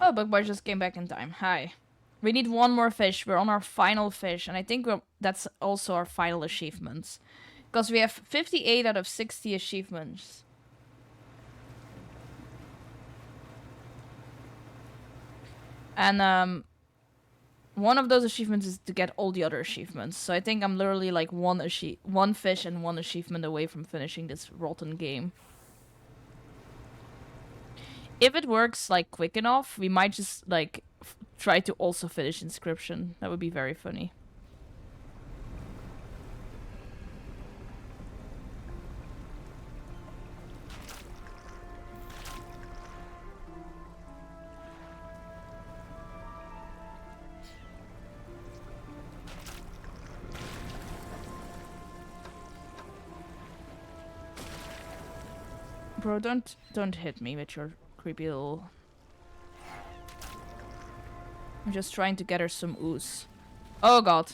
Oh, Bug Boy just came back in time. Hi. We need one more fish. We're on our final fish, and I think that's also our final achievements. Because we have 58 out of 60 achievements. And one of those achievements is to get all the other achievements. So I think I'm literally like one fish and one achievement away from finishing this rotten game. If it works like quick enough, we might just like try to also finish Inscription. That would be very funny. Bro, don't hit me with your creepy little... I'm just trying to get her some ooze. Oh god.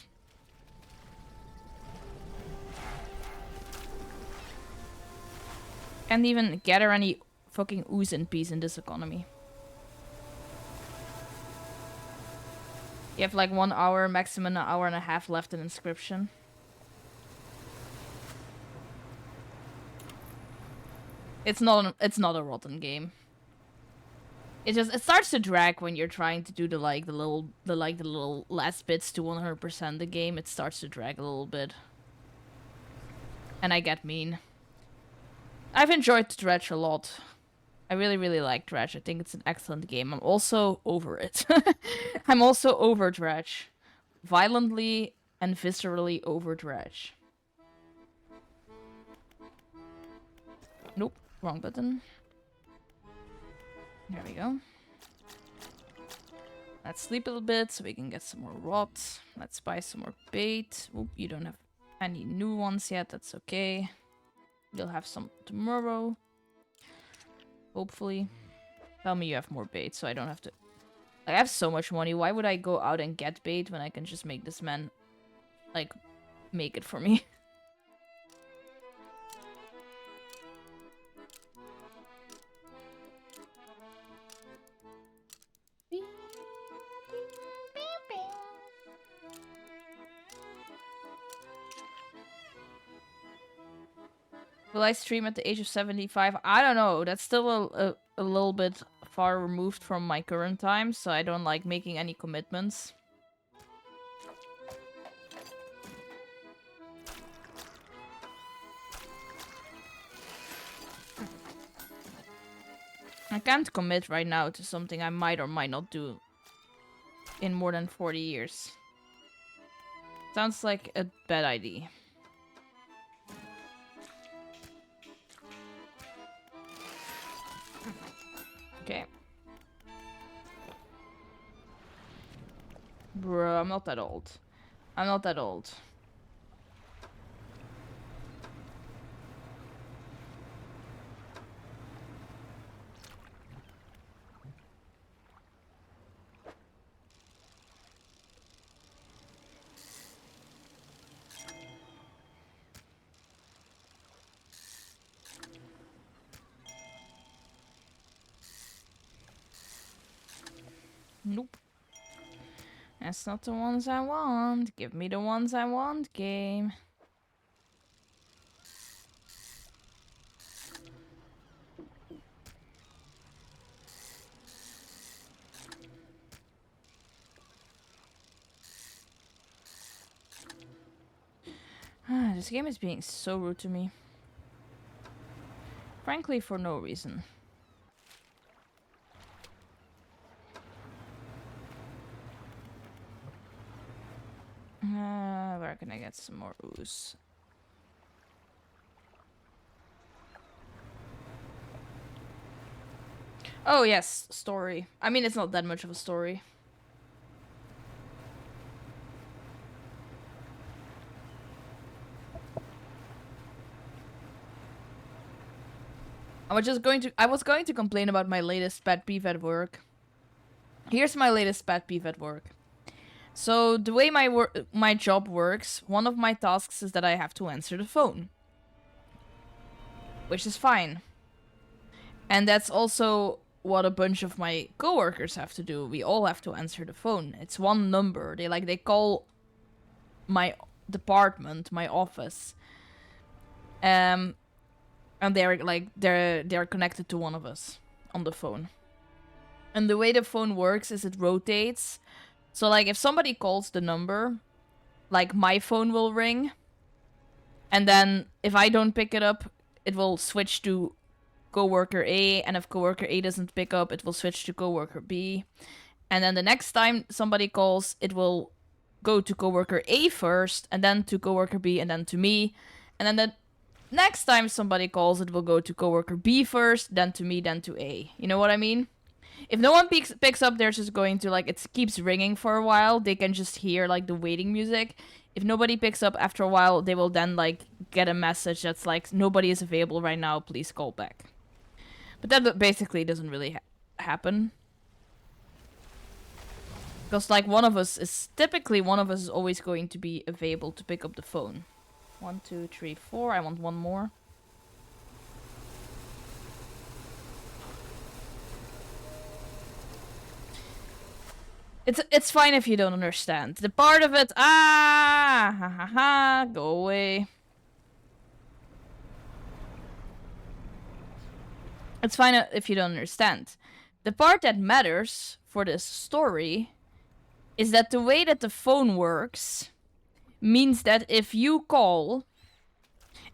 Can't even get her any fucking ooze in peace in this economy. You have like 1 hour, maximum an hour and a half left in Inscription. It's not a rotten game. It starts to drag when you're trying to do the little last bits to 100% the game. It starts to drag a little bit. And I get mean. I've enjoyed Dredge a lot. I really, really like Dredge. I think it's an excellent game. I'm also over it. I'm also over Dredge. Violently and viscerally over Dredge. Nope. Wrong button. There we go. Let's sleep a little bit so we can get some more rot. Let's buy some more bait. Oop, you don't have any new ones yet. That's okay. You'll have some tomorrow. Hopefully. Tell me you have more bait so I don't have to... I have so much money. Why would I go out and get bait when I can just make this man, like, make it for me? Will I stream at the age of 75? I don't know. That's still a little bit far removed from my current time, so I don't like making any commitments. I can't commit right now to something I might or might not do in more than 40 years. Sounds like a bad idea. Okay. Bro, I'm not that old. I'm not that old. Nope. That's not the ones I want. Give me the ones I want, game. This game is being so rude to me. Frankly, for no reason. Where can I get some more ooze? Oh yes, story. I mean, it's not that much of a story. I was going to complain about my latest pet peeve at work. Here's my latest pet peeve at work. So the way my job works, one of my tasks is that I have to answer the phone. Which is fine. And that's also what a bunch of my coworkers have to do. We all have to answer the phone. It's one number. They call my department, my office. And they're connected to one of us on the phone. And the way the phone works is it rotates. So like if somebody calls the number, like my phone will ring. And then if I don't pick it up, it will switch to coworker A, and if coworker A doesn't pick up, it will switch to coworker B. And then the next time somebody calls, it will go to coworker A first, and then to coworker B, and then to me. And then the next time somebody calls, it will go to coworker B first, then to me, then to A. You know what I mean? If no one picks up, they're just going to, like, it keeps ringing for a while. They can just hear, like, the waiting music. If nobody picks up after a while, they will then, like, get a message that's like, nobody is available right now, please call back. But that basically doesn't really happen. Because, like, one of us is always going to be available to pick up the phone. 1, 2, 3, 4. I want one more. It's fine if you don't understand. The part of it, ha ha ha, go away. It's fine if you don't understand. The part that matters for this story is that the way that the phone works means that if you call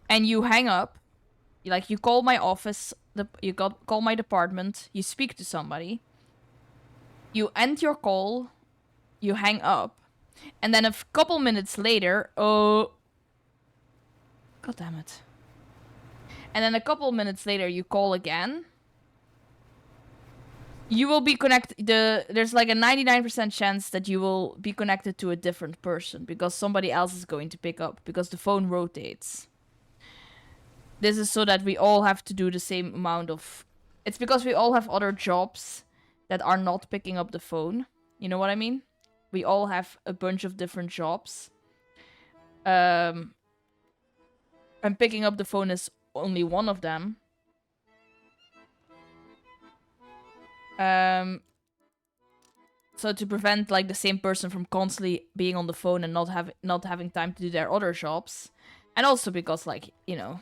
and you hang up, like you call my office, call my department, you speak to somebody, you end your call, you hang up, and then a couple minutes later, God damn it. And then a couple minutes later, you call again. You will be connected. There's like a 99% chance that you will be connected to a different person because somebody else is going to pick up because the phone rotates. This is so that we all have to do the same amount of... It's because we all have other jobs that are not picking up the phone. You know what I mean? We all have a bunch of different jobs. And picking up the phone is only one of them. So to prevent like the same person from constantly being on the phone and not having time to do their other jobs, and also because like, you know,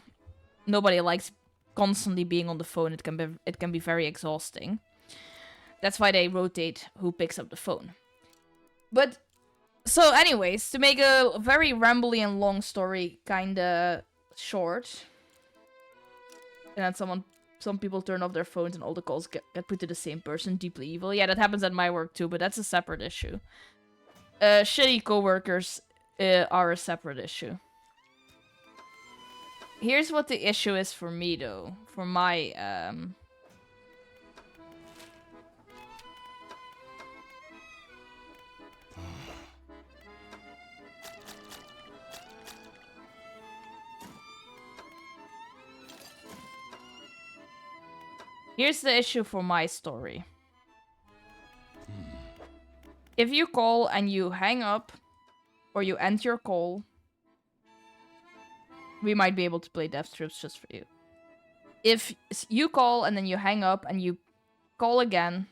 nobody likes constantly being on the phone. It can be very exhausting. That's why they rotate who picks up the phone. But so anyways, to make a very rambly and long story kinda short, and then some people turn off their phones and all the calls get put to the same person, deeply evil. Yeah, that happens at my work too, but that's a separate issue. Shitty coworkers are a separate issue. Here's what the issue is for me, though. For my, Here's the issue for my story. If you call and you hang up, or you end your call, we might be able to play death strips just for you. If you call and then you hang up and you call again,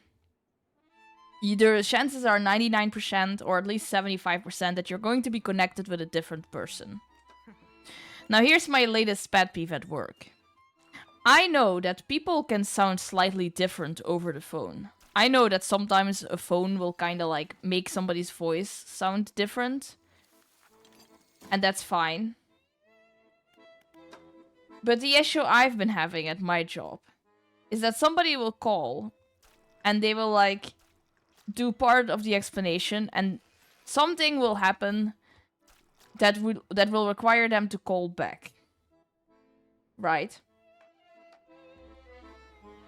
either chances are 99% or at least 75% that you're going to be connected with a different person. Now here's my latest pet peeve at work. I know that people can sound slightly different over the phone. I know that sometimes a phone will kind of like make somebody's voice sound different. And that's fine. But the issue I've been having at my job is that somebody will call and they will like do part of the explanation and something will happen that will require them to call back. Right?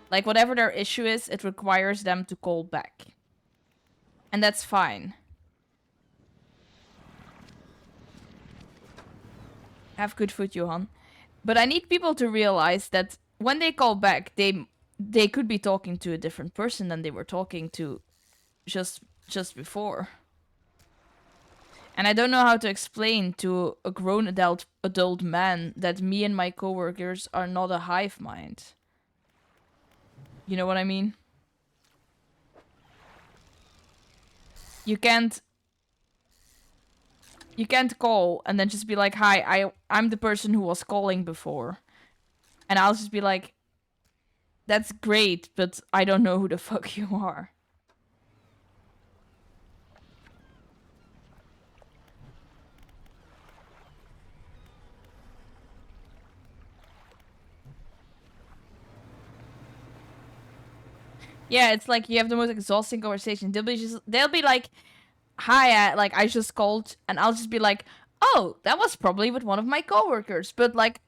Like whatever their issue is, it requires them to call back. And that's fine. Have good food, Johan. But I need people to realize that when they call back, they could be talking to a different person than they were talking to just before. And I don't know how to explain to a grown adult man that me and my coworkers are not a hive mind. You know what I mean? You can't call and then just be like, hi, I'm the person who was calling before. And I'll just be like, that's great, but I don't know who the fuck you are. Yeah, it's like you have the most exhausting conversation. They'll be like, hi, like I just called, and I'll just be like, oh, that was probably with one of my coworkers, but like,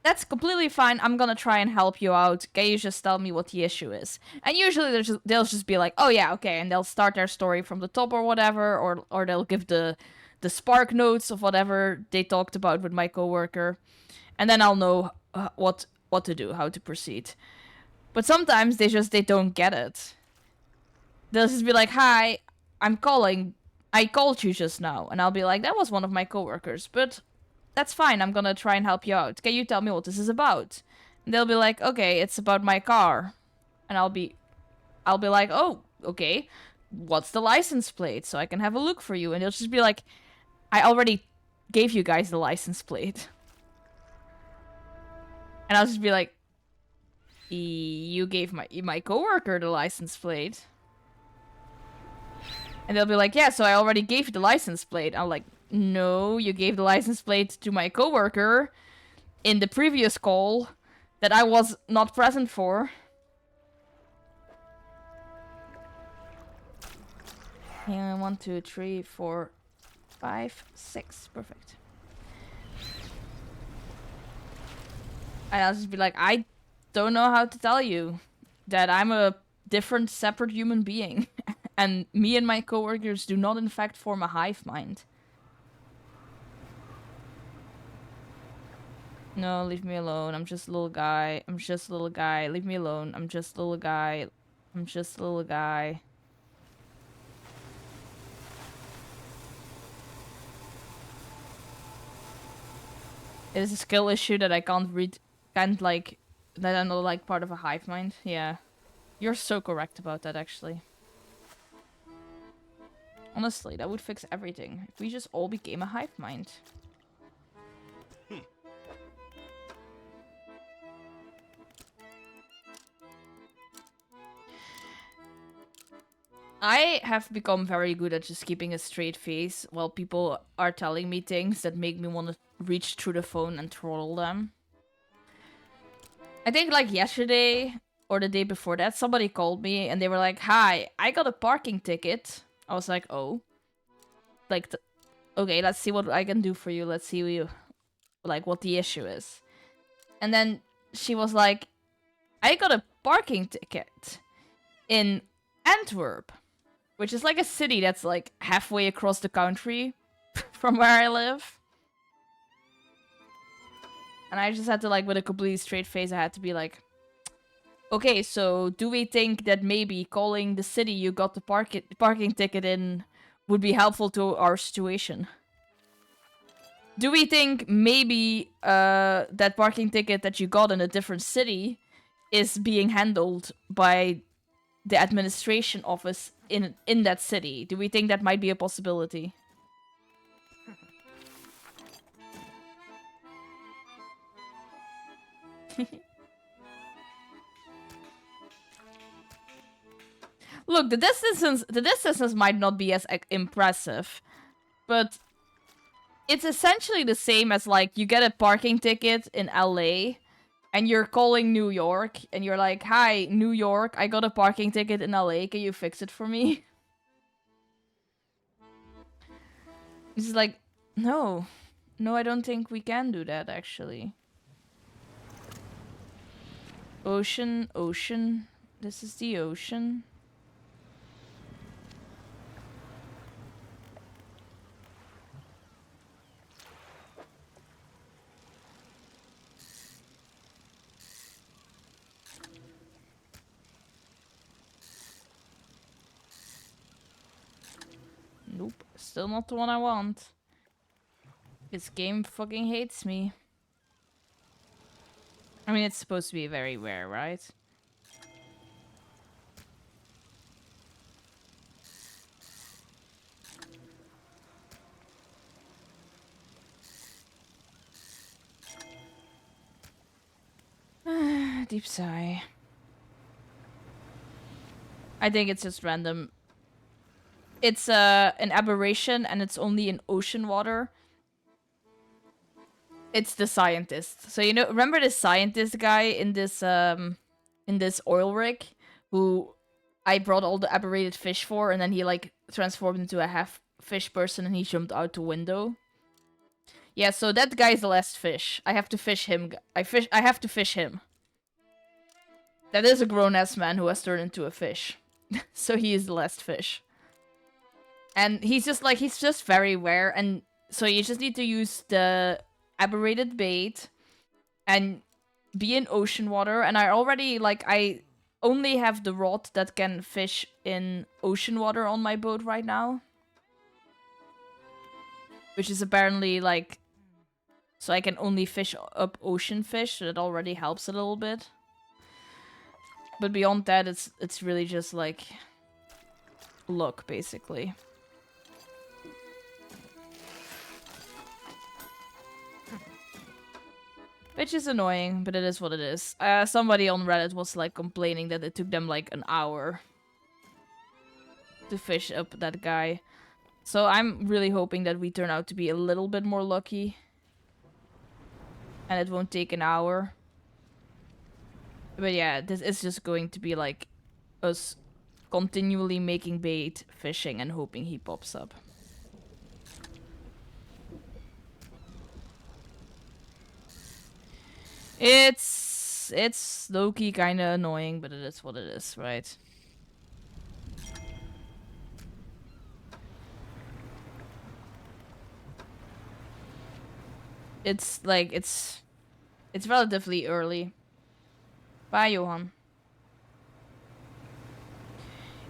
that's completely fine. I'm gonna try and help you out. Can you just tell me what the issue is? And usually they'll just be like, oh yeah, okay, and they'll start their story from the top or whatever, or they'll give the spark notes of whatever they talked about with my coworker, and then I'll know what to do, how to proceed. But sometimes they don't get it. They'll just be like, hi, I'm calling. I called you just now. And I'll be like, that was one of my coworkers. But that's fine. I'm gonna try and help you out. Can you tell me what this is about? And they'll be like, okay, it's about my car. And I'll be like, oh, okay. What's the license plate? So I can have a look for you. And they'll just be like, I already gave you guys the license plate. And I'll just be like, you gave my coworker the license plate. And they'll be like, yeah, so I already gave you the license plate. I'm like, no, you gave the license plate to my coworker in the previous call that I was not present for. Yeah, 1, 2, 3, 4, 5, 6. Perfect. And I'll just be like, I don't know how to tell you that I'm a different, separate human being. And me and my coworkers do not, in fact, form a hive mind. No, leave me alone. I'm just a little guy. I'm just a little guy. Leave me alone. I'm just a little guy. I'm just a little guy. It is a skill issue that I can't read. That I'm not like part of a hive mind. Yeah. You're so correct about that, actually. Honestly, that would fix everything. If we just all became a hive mind. I have become very good at just keeping a straight face while people are telling me things that make me want to reach through the phone and troll them. I think like yesterday or the day before that, somebody called me and they were like, "Hi, I got a parking ticket." I was like, "Oh." Like, okay, let's see what I can do for you. Let's see what the issue is. And then she was like, "I got a parking ticket in Antwerp, which is like a city that's like halfway across the country from where I live." And I just had to, like, with a completely straight face, I had to be like, "Okay, so do we think that maybe calling the city you got the parking ticket in would be helpful to our situation? Do we think maybe that parking ticket that you got in a different city is being handled by the administration office in that city? Do we think that might be a possibility?" Look, the distances might not be as impressive, but it's essentially the same as, like, you get a parking ticket in LA and you're calling New York and you're like, "Hi, New York, I got a parking ticket in LA. Can you fix it for me?" It's like, no. No, I don't think we can do that, actually. Ocean, ocean. This is the ocean. Nope, still not the one I want. This game fucking hates me. I mean, it's supposed to be very rare, right? Deep sigh. I think it's just random. It's an aberration and it's only in ocean water. It's the scientist. So, you know, remember the scientist guy in this oil rig who I brought all the aberrated fish for, and then he, like, transformed into a half fish person and he jumped out the window? Yeah, so that guy's the last fish. I have to fish him. I have to fish him. That is a grown-ass man who has turned into a fish. So he is the last fish. And he's just very rare, and so you just need to use the aberrated bait and be in ocean water. And I only have the rod that can fish in ocean water on my boat right now. Which is apparently, like, so I can only fish up ocean fish, so that already helps a little bit. But beyond that, it's really just, like, luck, basically. Which is annoying, but it is what it is. Somebody on Reddit was, like, complaining that it took them, like, an hour to fish up that guy. So I'm really hoping that we turn out to be a little bit more lucky. And it won't take an hour. But yeah, this is just going to be, like, us continually making bait, fishing, and hoping he pops up. It's low-key kind of annoying, but it is what it is, right? It's like it's relatively early. Bye, Johan.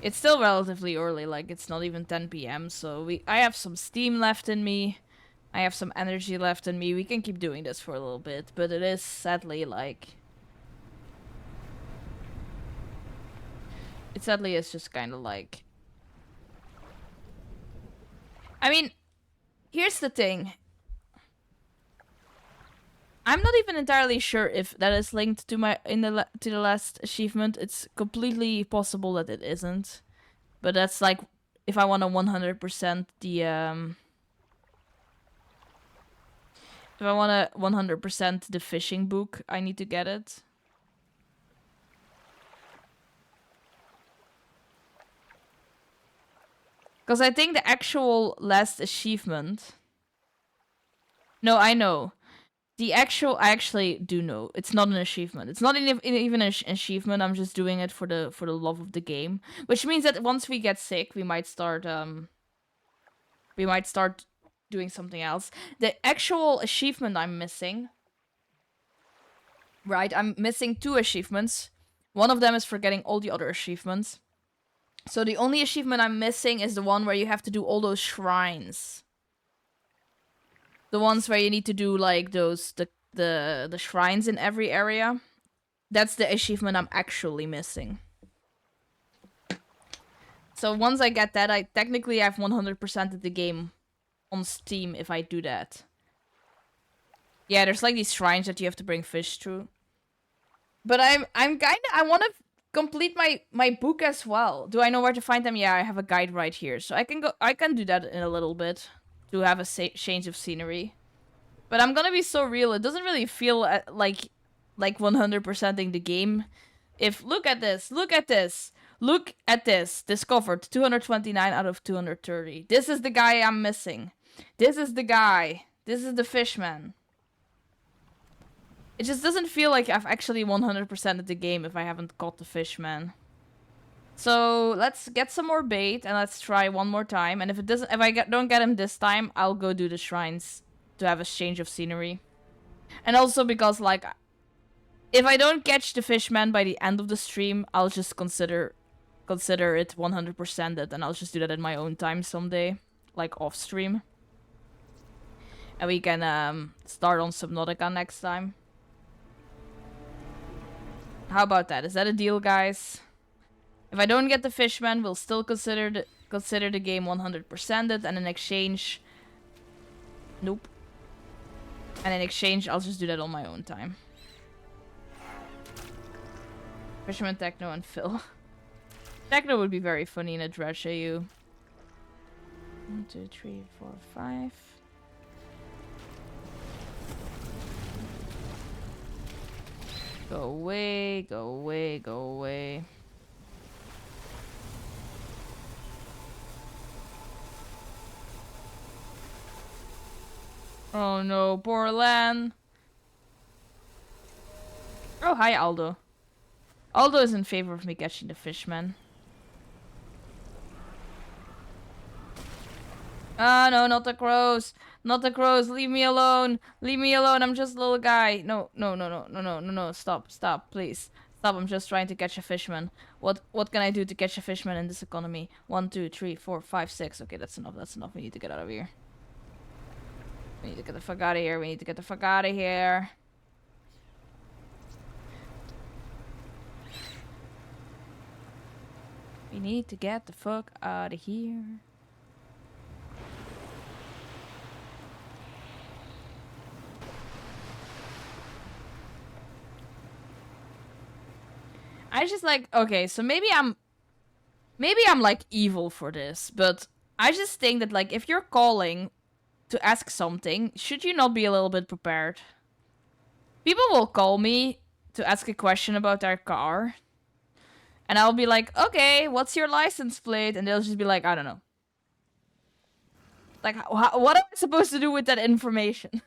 It's still relatively early, like it's not even 10 p.m. So I have some steam left in me. I have some energy left in me. We can keep doing this for a little bit, but it is sadly like it sadly is just kind of like, I mean, here's the thing. I'm not even entirely sure if that is linked to to the last achievement. It's completely possible that it isn't. But that's like if I want to 100% the if I want to 100% the fishing book, I need to get it. Because I think the actual last achievement... No, I know. The actual... I actually do know. It's not an achievement. It's not even an achievement. I'm just doing it for the love of the game. Which means that once we get sick, we might start... we might start doing something else. The actual achievement I'm missing... Right, I'm missing 2 achievements. One of them is for getting all the other achievements. So the only achievement I'm missing is the one where you have to do all those shrines. The ones where you need to do like those the shrines in every area. That's the achievement I'm actually missing. So once I get that, I technically have 100%ed the game on Steam if I do that. Yeah, there's like these shrines that you have to bring fish through. But I want to complete my book as well. Do I know where to find them? Yeah, I have a guide right here. So I can do that in a little bit to have a change of scenery. But I'm gonna be so real. It doesn't really feel like 100%ing the game. Look at this. Look at this. Look at this. Discovered 229 out of 230. This is the guy I'm missing. This is the guy. This is the fishman. It just doesn't feel like I've actually 100%ed the game if I haven't caught the fishman. So let's get some more bait and let's try one more time. And if I don't get him this time, I'll go do the shrines to have a change of scenery. And also because like, if I don't catch the fishman by the end of the stream, I'll just consider it 100%ed, and I'll just do that in my own time someday, like off stream. And we can start on Subnautica next time. How about that? Is that a deal, guys? If I don't get the fishman, we'll still consider the game 100%ed, and in exchange... Nope. And in exchange, I'll just do that on my own time. Fisherman, Techno, and Phil. Techno would be very funny in a Dredge AU. 1, 2, 3, 4, 5... Go away, go away, go away. Oh no, poor Lan. Oh, hi Aldo. Aldo is in favor of me catching the fishman. Ah, no, not the crows. Not the crows. Leave me alone. Leave me alone. I'm just a little guy. No, no, no, no, no, no, no, no. Stop, stop, please. Stop. I'm just trying to catch a fishman. What can I do to catch a fishman in this economy? 1, 2, 3, 4, 5, 6. Okay, that's enough. That's enough. We need to get out of here. We need to get the fuck out of here. We need to get the fuck out of here. We need to get the fuck out of here. I just like, okay, so maybe I'm like evil for this, but I just think that like if you're calling to ask something, should you not be a little bit prepared? People will call me to ask a question about their car, and I'll be like, okay, what's your license plate? And they'll just be like, I don't know. Like, what am I supposed to do with that information?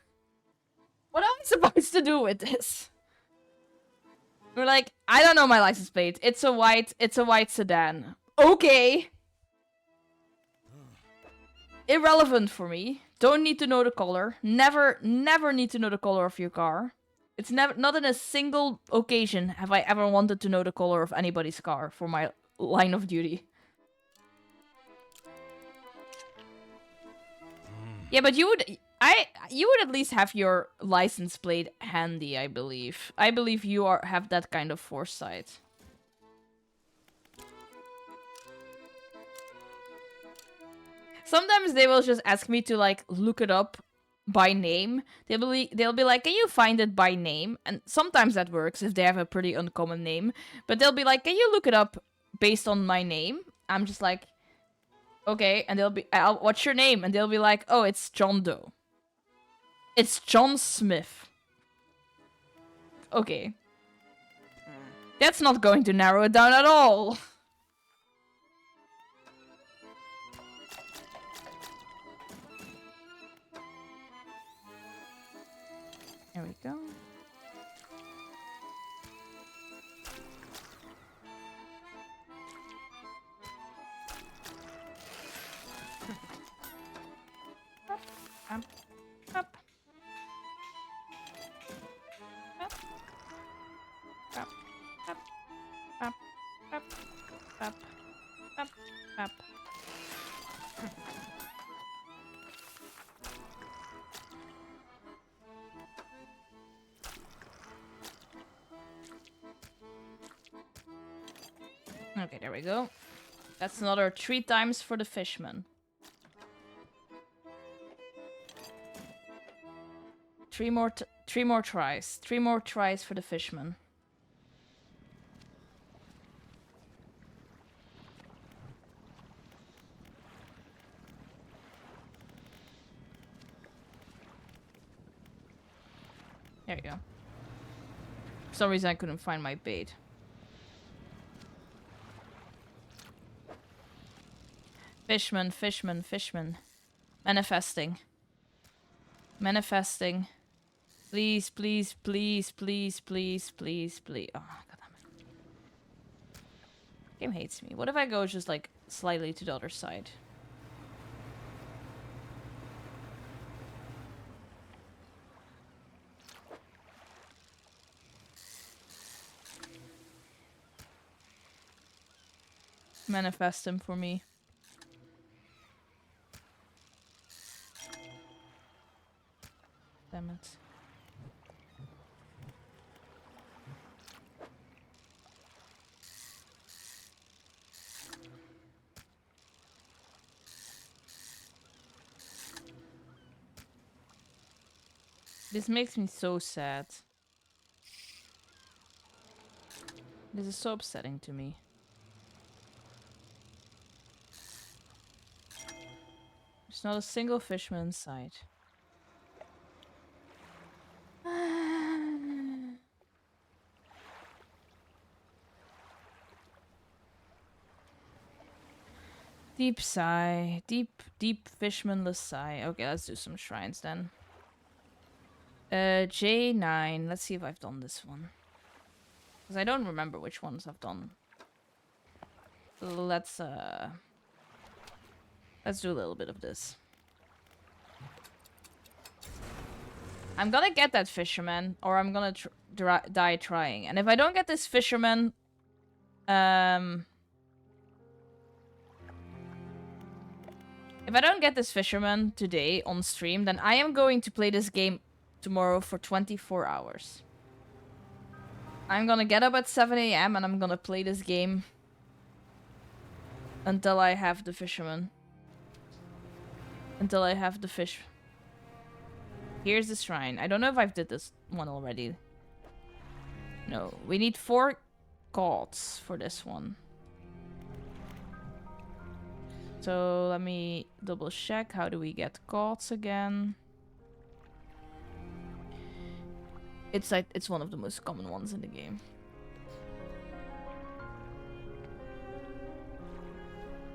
What am I supposed to do with this? We're like, I don't know my license plate. It's a white sedan. Okay. Irrelevant for me. Don't need to know the color. Never need to know the color of your car. It's not in a single occasion have I ever wanted to know the color of anybody's car for my line of duty. Yeah, but you would at least have your license plate handy, I believe. I believe you have that kind of foresight. Sometimes they will just ask me to like look it up by name. They'll be like, "Can you find it by name?" And sometimes that works if they have a pretty uncommon name. But they'll be like, "Can you look it up based on my name?" I'm just like, okay, and they'll be, what's your name? And they'll be like, oh, it's John Doe. It's John Smith. Okay. That's not going to narrow it down at all. There we go. Up, up, up. Up, up, up, up, up, up, up, up. Okay, there we go. That's another 3 times for the fishman. 3 more tries. 3 more tries for the fishman. There you go. For some reason I couldn't find my bait. Fishman, fishman, fishman. Manifesting. Manifesting. Please, please, please, please, please, please, please. Oh, goddammit. Game hates me. What if I go just like slightly to the other side? Manifest him for me. Damn it. This makes me so sad. This is so upsetting to me. There's not a single fishman in sight. Deep sigh. Deep, deep fishmanless sigh. Okay, let's do some shrines then. J9. Let's see if I've done this one. Because I don't remember which ones I've done. Let's do a little bit of this. I'm gonna get that fisherman, or I'm gonna die trying. And if I don't get this fisherman, if I don't get this fisherman today on stream, then I am going to play this game tomorrow for 24 hours. I'm gonna get up at 7 AM and I'm gonna play this game until I have the fisherman. Until I have the fish. Here's the shrine. I don't know if I've did this one already. No, we need 4 gods for this one. So let me double check. How do we get gods again? It's like it's one of the most common ones in the game.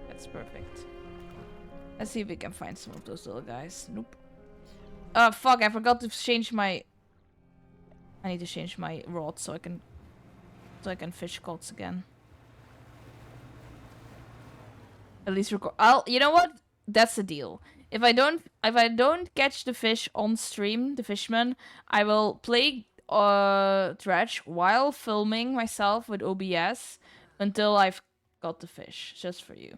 That's perfect. Let's see if we can find some of those little guys. Nope. Oh fuck, I forgot to change my... I need to change my rod so I can fish gods again. At least record. You know what? That's the deal. If I don't catch the fish on stream, the fishman, I will play Dredge while filming myself with OBS until I've got the fish, just for you.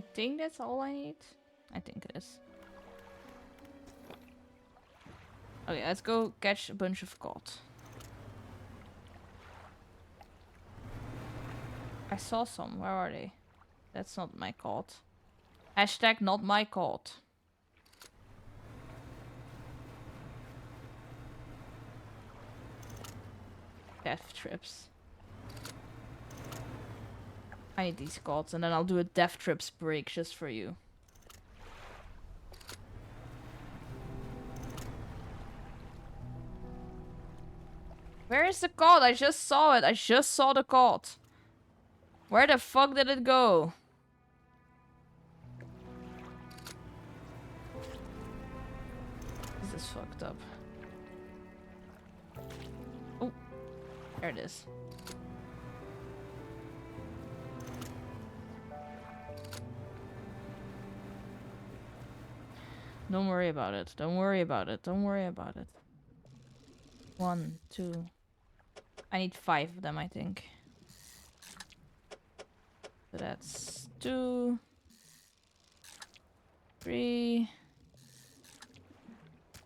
I think that's all I need. I think it is. Okay, let's go catch a bunch of cod. I saw some. Where are they? That's not my cod. Hashtag not my cod. Death trips. I need these cods, and then I'll do a death trips break just for you. Where is the cod? I just saw it. I just saw the cod. Where the fuck did it go? This is fucked up. Oh, there it is. Don't worry about it. Don't worry about it. Don't worry about it. 1, 2. I need 5 of them, I think. So that's 2, 3,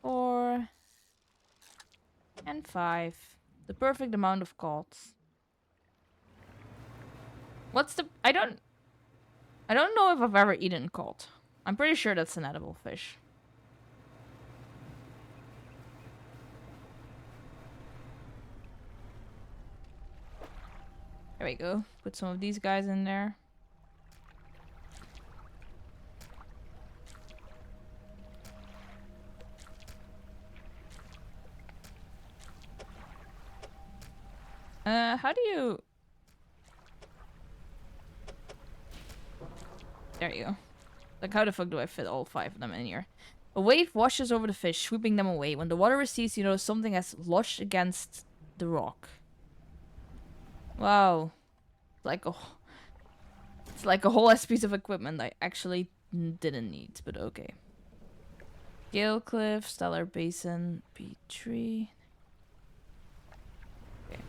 4, and 5. The perfect amount of cods. What's the... I don't know if I've ever eaten cod. I'm pretty sure that's an edible fish. There we go. Put some of these guys in there. How do you... There you go. Like, how the fuck do I fit all 5 of them in here? A wave washes over the fish, sweeping them away. When the water recedes, you notice something has lodged against the rock. Wow. It's like a whole ass piece of equipment I actually didn't need, but okay. Gale Cliff, Stellar Basin, B3. Okay.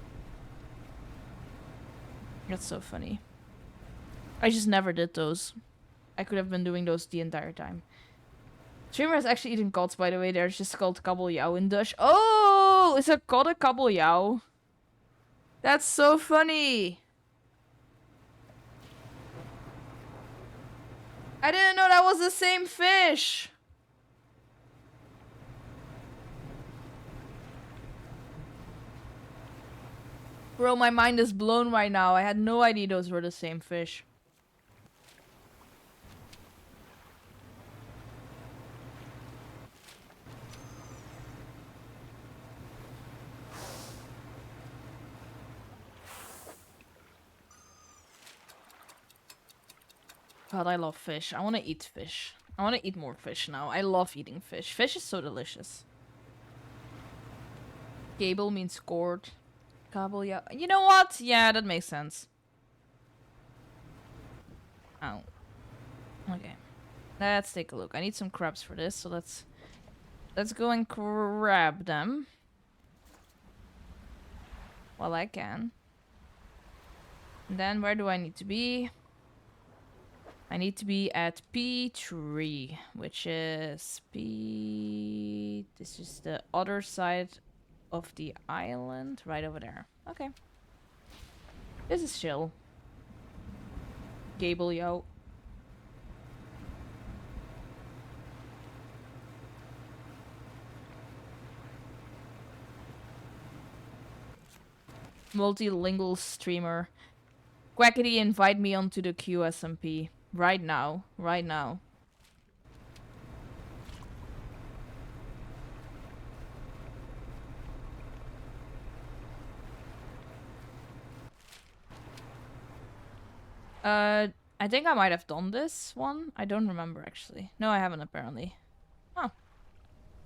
That's so funny. I just never did those. I could have been doing those the entire time. Streamer has actually eaten cods, by the way. They're just called kabeljauw in Dutch. Oh! Is a cod a kabeljauw? That's so funny! I didn't know that was the same fish! Bro, my mind is blown right now. I had no idea those were the same fish. God, I love fish. I want to eat fish. I want to eat more fish now. I love eating fish. Fish is so delicious. Gable means gourd. Kabeljauw. You know what? Yeah, that makes sense. Oh. Okay. Let's take a look. I need some crabs for this, so let's go and grab them. While I can. And then where do I need to be? I need to be at P3, which is P... This is the other side of the island, right over there. Okay. This is chill. Kabeljauw. Multilingual streamer. Quackity, invite me onto the QSMP. Right now. Right now. I think I might have done this one. I don't remember, actually. No, I haven't, apparently. Huh.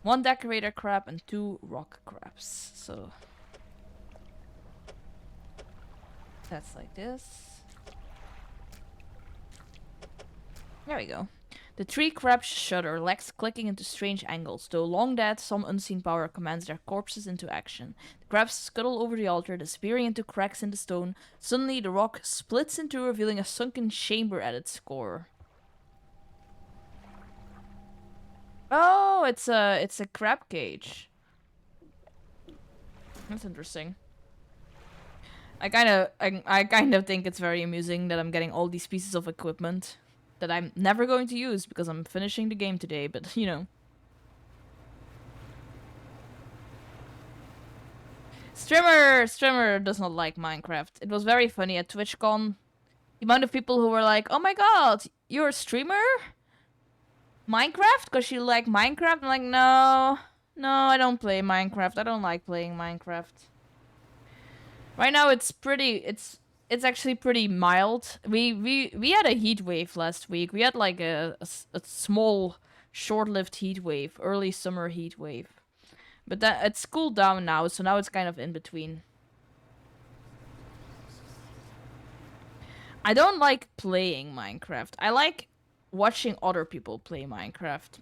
1 decorator crab and 2 rock crabs. So... that's like this. There we go. The 3 crabs shudder, legs clicking into strange angles. Though long dead, some unseen power commands their corpses into action. The crabs scuttle over the altar, disappearing into cracks in the stone. Suddenly, the rock splits in two, revealing a sunken chamber at its core. Oh, it's a crab cage. That's interesting. I kind of think it's very amusing that I'm getting all these pieces of equipment that I'm never going to use because I'm finishing the game today, but you know. Streamer does not like Minecraft. It was very funny at TwitchCon. The amount of people who were like, "Oh my god, you're a streamer? Minecraft? Because you like Minecraft?" I'm like, no, I don't play Minecraft. I don't like playing Minecraft. Right now, it's actually pretty mild. We had a heat wave last week. We had like a small, short-lived heat wave, early summer heat wave. But that it's cooled down now, so now it's kind of in between. I don't like playing Minecraft. I like watching other people play Minecraft.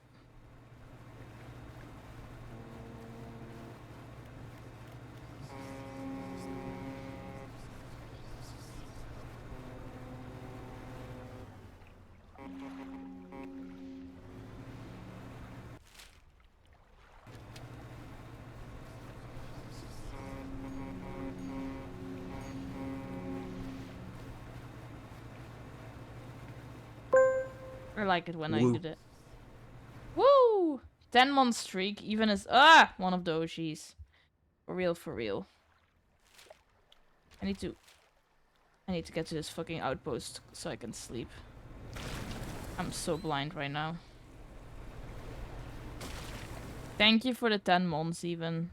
I like it when I did it. Woo! 10-month streak, even as one of those. Jeez, for real, for real. I need to get to this fucking outpost so I can sleep. I'm so blind right now. Thank you for the 10 months, even.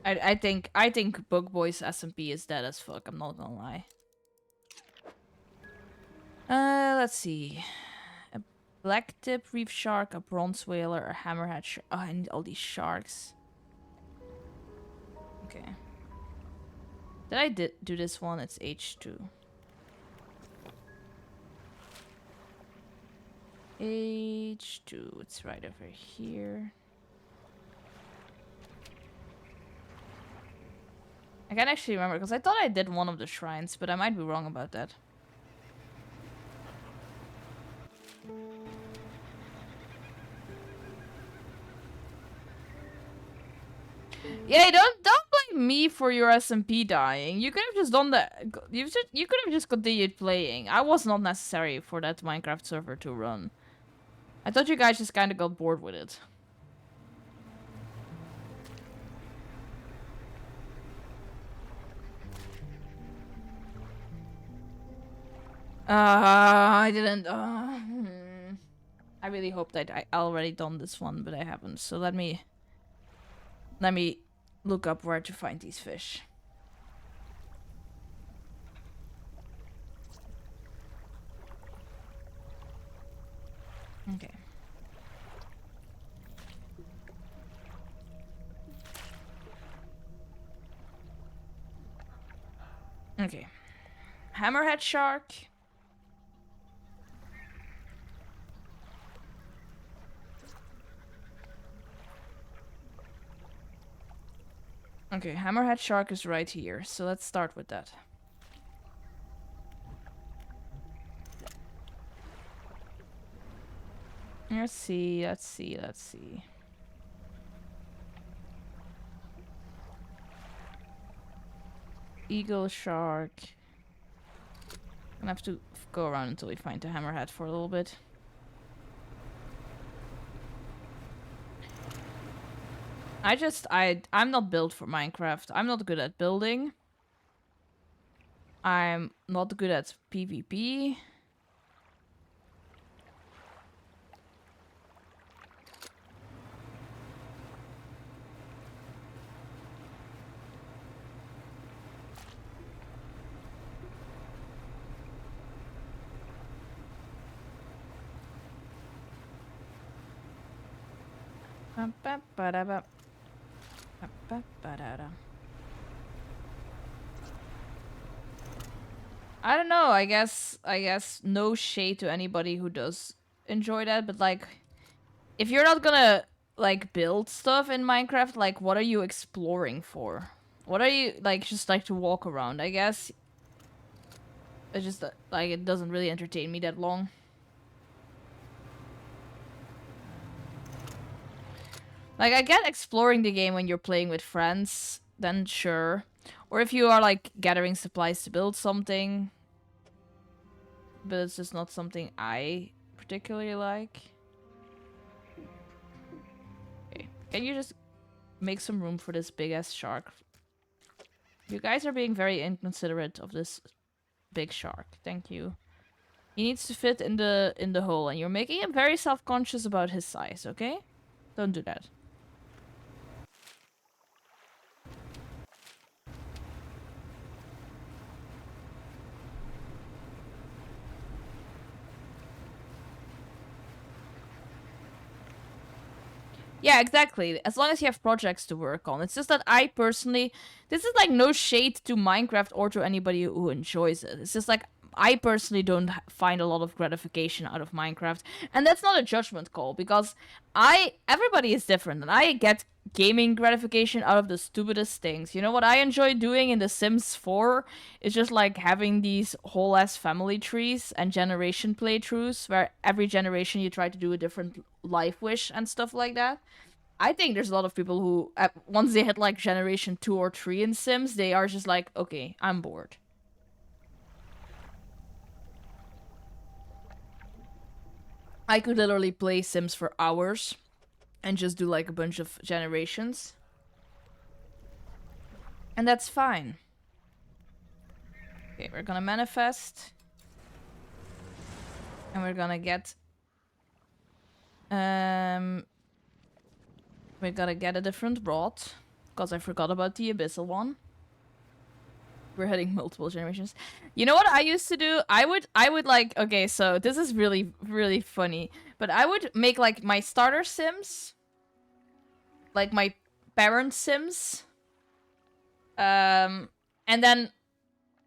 I think Bug Boy's SMP is dead as fuck. I'm not gonna lie. Let's see. A black tip reef shark, a bronze whaler, a hammerhead shark. Oh, I need all these sharks. Okay. Did I do this one? It's H2. H2. It's right over here. I can't actually remember because I thought I did one of the shrines, but I might be wrong about that. Yeah, don't blame me for your SMP dying. You could have just done that. You could have just continued playing. I was not necessary for that Minecraft server to run. I thought you guys just kind of got bored with it. I didn't. I really hoped I already done this one, but I haven't. So let me look up where to find these fish. Okay. Okay. Hammerhead shark. Okay, hammerhead shark is right here, so let's start with that. Let's see. Eagle shark. I'm gonna have to go around until we find the hammerhead for a little bit. I'm not built for Minecraft. I'm not good at building. I'm not good at PvP. I don't know. I guess no shade to anybody who does enjoy that, but like, if you're not gonna like build stuff in Minecraft, like, what are you exploring for? What are you, like, just like to walk around, I guess? It's just, like, it doesn't really entertain me that long. Like, I get exploring the game when you're playing with friends, then sure. Or if you are, like, gathering supplies to build something. But it's just not something I particularly like. Okay. Can you just make some room for this big-ass shark? You guys are being very inconsiderate of this big shark. Thank you. He needs to fit in the hole, and you're making him very self-conscious about his size, okay? Don't do that. Yeah, exactly. As long as you have projects to work on. It's just that I personally... This is like no shade to Minecraft or to anybody who enjoys it. It's just like I personally don't find a lot of gratification out of Minecraft. And that's not a judgment call because everybody is different and I get gaming gratification out of the stupidest things. You know what I enjoy doing in The Sims 4 is just like having these whole ass family trees and generation playthroughs where every generation you try to do a different life wish and stuff like that. I think there's a lot of people who, once they hit like generation 2 or 3 in Sims, they are just like, okay, I'm bored. I could literally play Sims for hours and just do like a bunch of generations. And that's fine. Okay, we're gonna manifest. And we're gonna get... we gotta get a different rod. Because I forgot about the abyssal one. We're hitting multiple generations. You know what I used to do? I would like... Okay, so this is really, really funny. But I would make like my starter Sims. Like my parent Sims. And then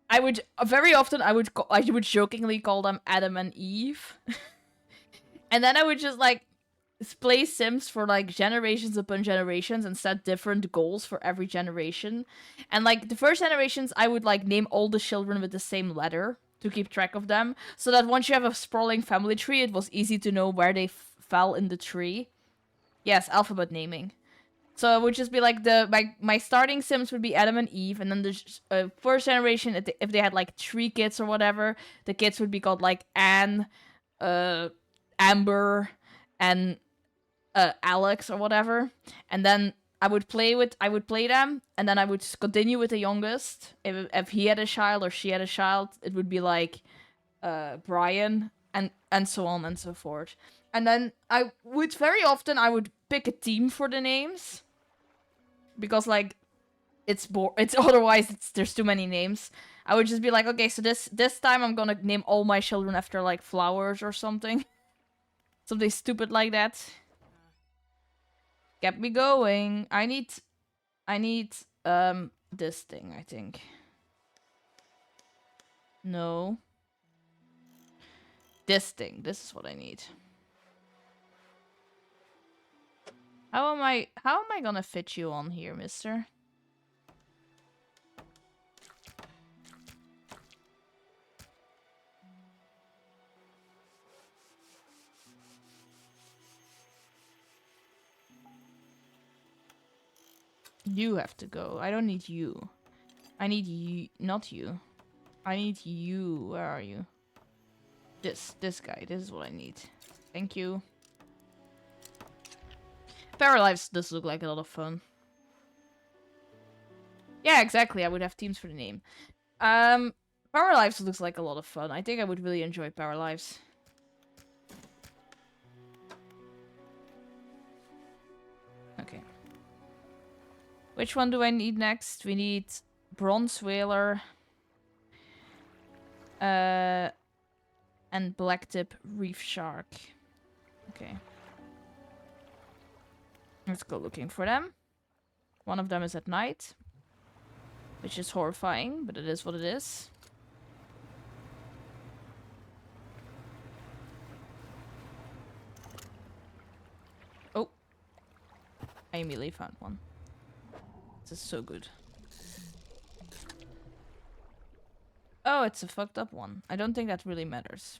I would... Very often I would jokingly call them Adam and Eve. And then I would just like... play Sims for like generations upon generations and set different goals for every generation. And like the first generations, I would like name all the children with the same letter to keep track of them, so that once you have a sprawling family tree, it was easy to know where they fell in the tree. Yes, alphabet naming. So it would just be like my starting Sims would be Adam and Eve, and then the first generation, if they had like 3 kids or whatever, the kids would be called like Anne, Amber, and Alex or whatever, and then I would play them, and then I would continue with the youngest. If he had a child or she had a child, it would be like Brian, and so on and so forth. And then I would very often pick a team for the names because like it's otherwise there's too many names. I would just be like, okay, so this time I'm gonna name all my children after like flowers or something, something stupid like that. Kept me going. I need this thing, I think. No. This thing. This is what I need. How am I gonna fit you on here, mister? You have to go. I don't need you. I need you, not you. I need you. Where are you? This guy. This is what I need. Thank you. Paralives does look like a lot of fun. Yeah, exactly. I would have teams for the name. Paralives looks like a lot of fun. I think I would really enjoy Paralives. Okay. Which one do I need next? We need Bronze Whaler. And Blacktip Reef Shark. Okay. Let's go looking for them. One of them is at night. Which is horrifying, but it is what it is. Oh. I immediately found one. This is so good. Oh, it's a fucked up one. I don't think that really matters.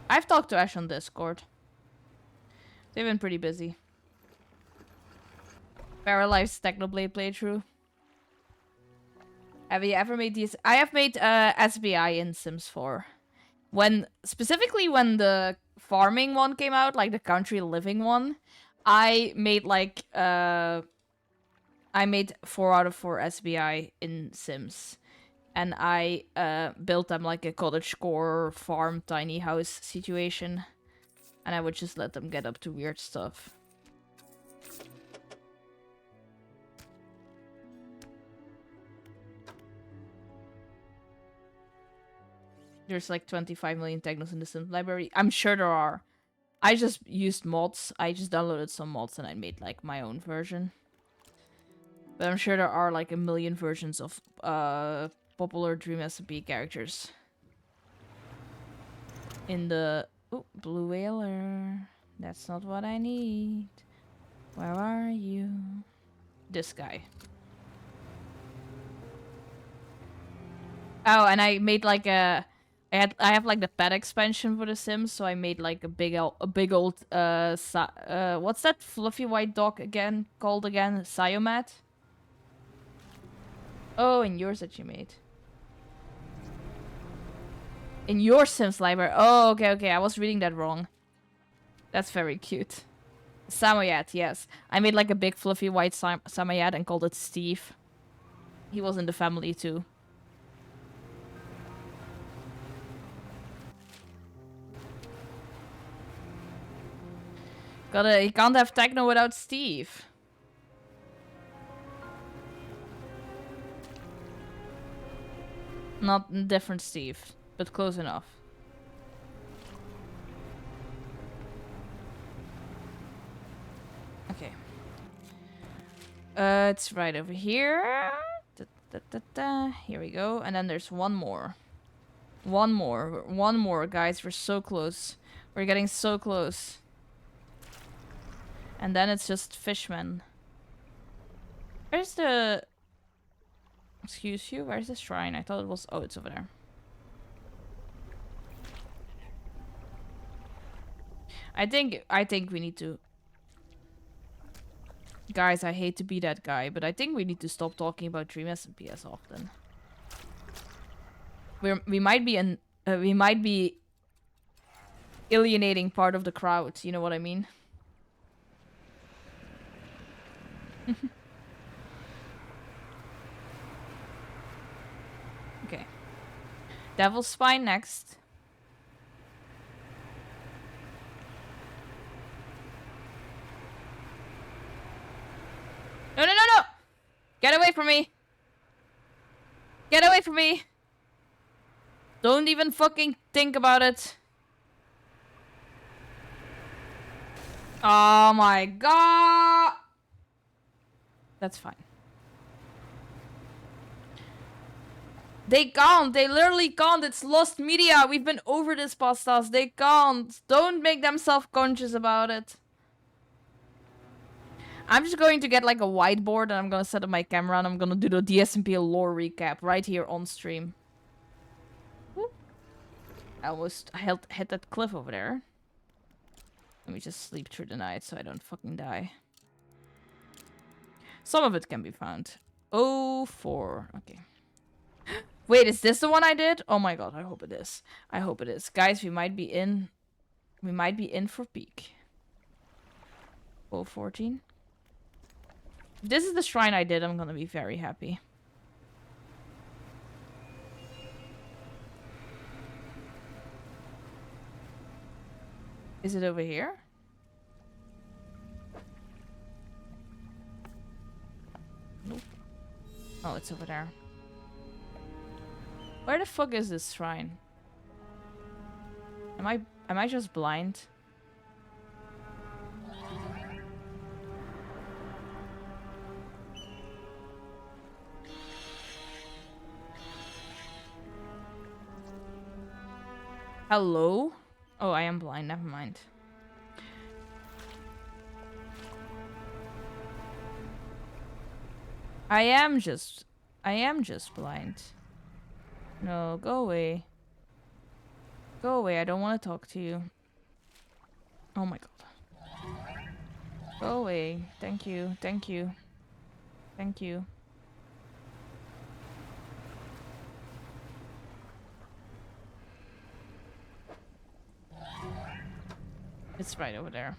I've talked to Ash on Discord. They've been pretty busy. Paralyzed Technoblade playthrough. Have you ever made these? I have made SBI in Sims 4. Specifically when the farming one came out, like the country living one, I made like I made 4 out of 4 SBI in Sims. And I built them like a cottagecore farm tiny house situation. And I would just let them get up to weird stuff. There's like 25 million technos in the Sims library. I'm sure there are. I just used mods. I just downloaded some mods and I made like my own version. But I'm sure there are like a million versions of popular Dream SMP characters. In the... Oh, Blue Whaler. That's not what I need. Where are you? This guy. Oh, and I made like a... I have like the pet expansion for The Sims, so I made like a big old what's that fluffy white dog again called again? Siomat? Oh, and yours that you made. In your Sims library. Oh, okay. I was reading that wrong. That's very cute. Samoyed, yes. I made like a big fluffy white Samoyed and called it Steve. He was in the family too. You can't have techno without Steve. Not different Steve, but close enough. Okay. It's right over here. Here we go. And then there's one more. One more, guys. We're so close. We're getting so close. And then it's just fishmen. Where's the... Excuse you? Where's the shrine? I thought it was... Oh, it's over there. I think we need to... Guys, I hate to be that guy, but I think we need to stop talking about Dream SMP as often. We might be alienating part of the crowd, you know what I mean? Okay. Devil's Spine next. No! Get away from me! Get away from me! Don't even fucking think about it. Oh my god! That's fine. They can't. They literally can't. It's lost media. We've been over this past task. They can't. Don't make them self-conscious about it. I'm just going to get like a whiteboard and I'm gonna set up my camera and I'm gonna do the DSMP lore recap right here on stream. Whoop. I almost hit that cliff over there. Let me just sleep through the night so I don't fucking die. Some of it can be found. 04. Okay. Wait, is this the one I did? Oh my god, I hope it is. I hope it is. Guys, we might be in for peak. 014. If this is the shrine I did, I'm gonna be very happy. Is it over here? Nope. Oh, it's over there. Where the fuck is this shrine? Am I just blind? Hello? Oh, I am blind. Never mind. I am just blind. No, go away. Go away, I don't want to talk to you. Oh my god. Go away. Thank you, thank you. Thank you. It's right over there.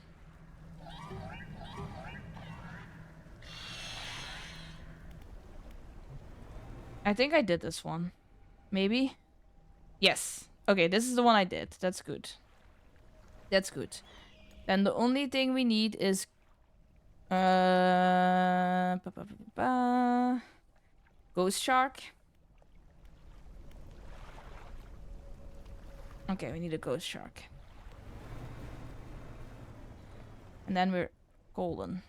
I think I did this one. Maybe? Yes. Okay, this is the one I did. That's good. That's good. Then the only thing we need is... Ghost Shark. Okay, we need a Ghost Shark. And then we're golden.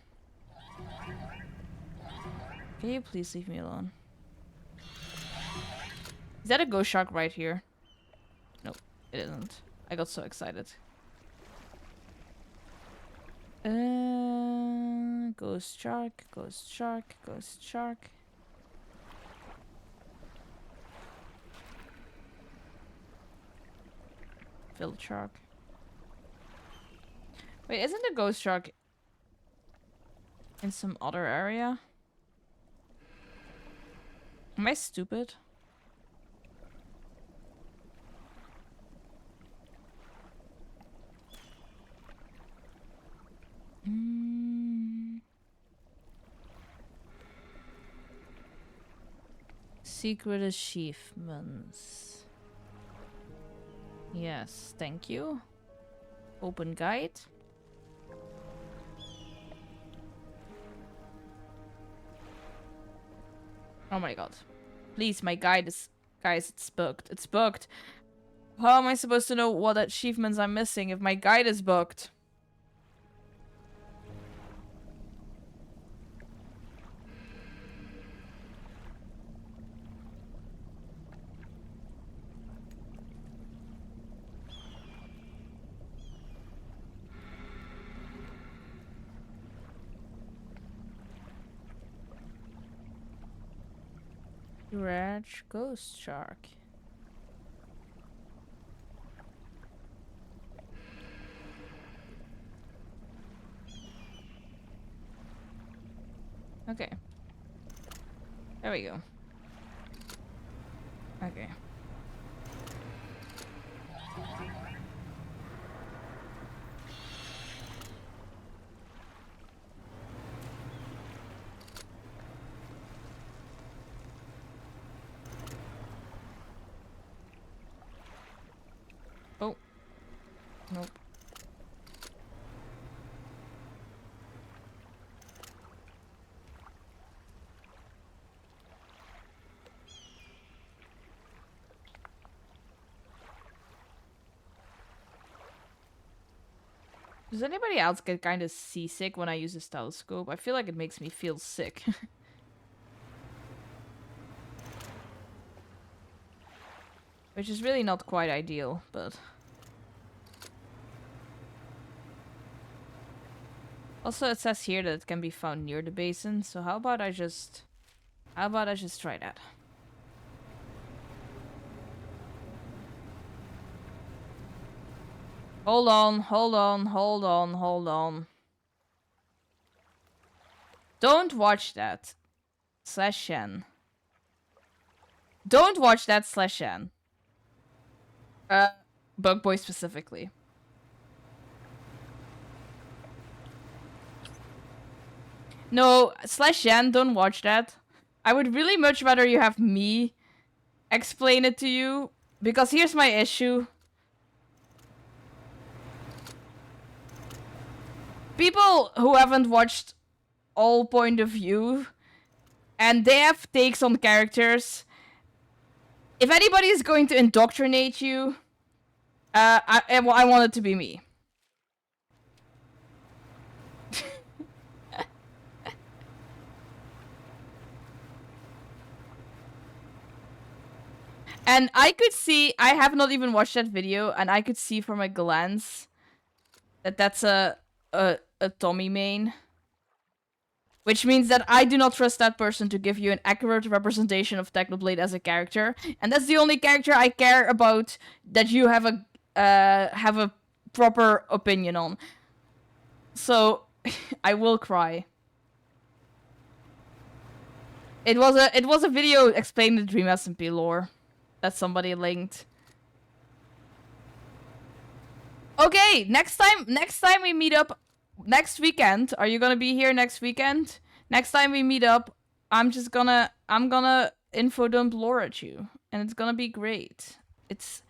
Can you please leave me alone? Is that a Ghost Shark right here? Nope, it isn't. I got so excited. Ghost Shark, Ghost Shark, Ghost Shark. Field Shark. Wait, isn't the Ghost Shark in some other area? Am I stupid? Secret achievements. Yes, thank you. Open guide. Oh my god. Please, my guide is... Guys, it's bugged. It's bugged. How am I supposed to know what achievements I'm missing if my guide is bugged? Dredge Ghost Shark. Okay. There we go. Okay. Oh. Nope. Does anybody else get kind of seasick when I use this telescope? I feel like it makes me feel sick. Which is really not quite ideal, but... Also, it says here that it can be found near the basin, so how about I just try that? Hold on, hold on, hold on, hold on. Don't watch that. /N. Don't watch that /N. Bug Boy specifically. No, /N, don't watch that. I would really much rather you have me explain it to you. Because here's my issue. People who haven't watched all point of view and they have takes on characters. If anybody is going to indoctrinate you, I want it to be me. And I could see, I have not even watched that video, and I could see from a glance that that's a Tommy main. Which means that I do not trust that person to give you an accurate representation of Technoblade as a character. And that's the only character I care about that you have a proper opinion on. So I will cry. It was a video explaining the Dream SMP lore that somebody linked. Okay, next time we meet up next weekend. Are you gonna be here next weekend? Next time we meet up, I'm gonna info dump lore at you, and it's gonna be great. It's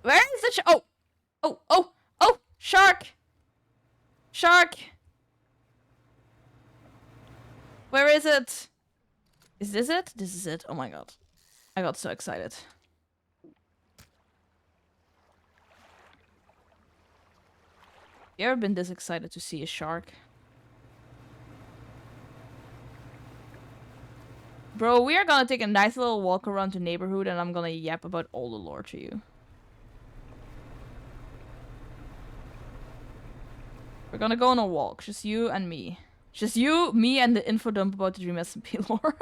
where is the oh shark. Where is it? Is this it? This is it. Oh my god, I got so excited. You ever been this excited to see a shark? Bro, we are gonna take a nice little walk around the neighborhood and I'm gonna yap about all the lore to you. We're gonna go on a walk, just you and me. Just you, me, and the info dump about the Dream SMP lore.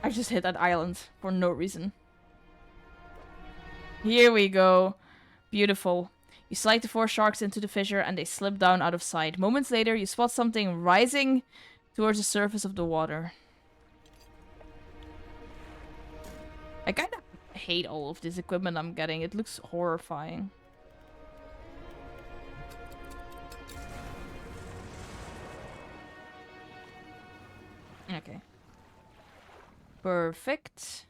I just hit that island for no reason. Here we go. Beautiful. You slide the 4 sharks into the fissure and they slip down out of sight. Moments later, you spot something rising towards the surface of the water. I kind of hate all of this equipment I'm getting. It looks horrifying. Okay. Perfect.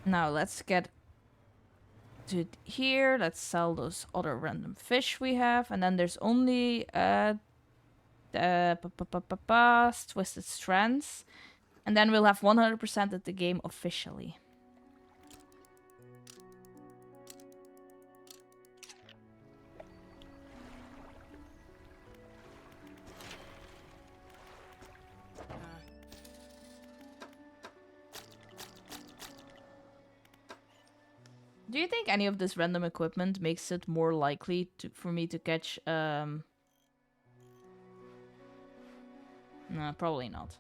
Now let's get to here. Let's sell those other random fish we have. And then there's only Twisted Strands. And then we'll have 100% of the game officially. Do you think any of this random equipment makes it more likely for me to catch, No, probably not.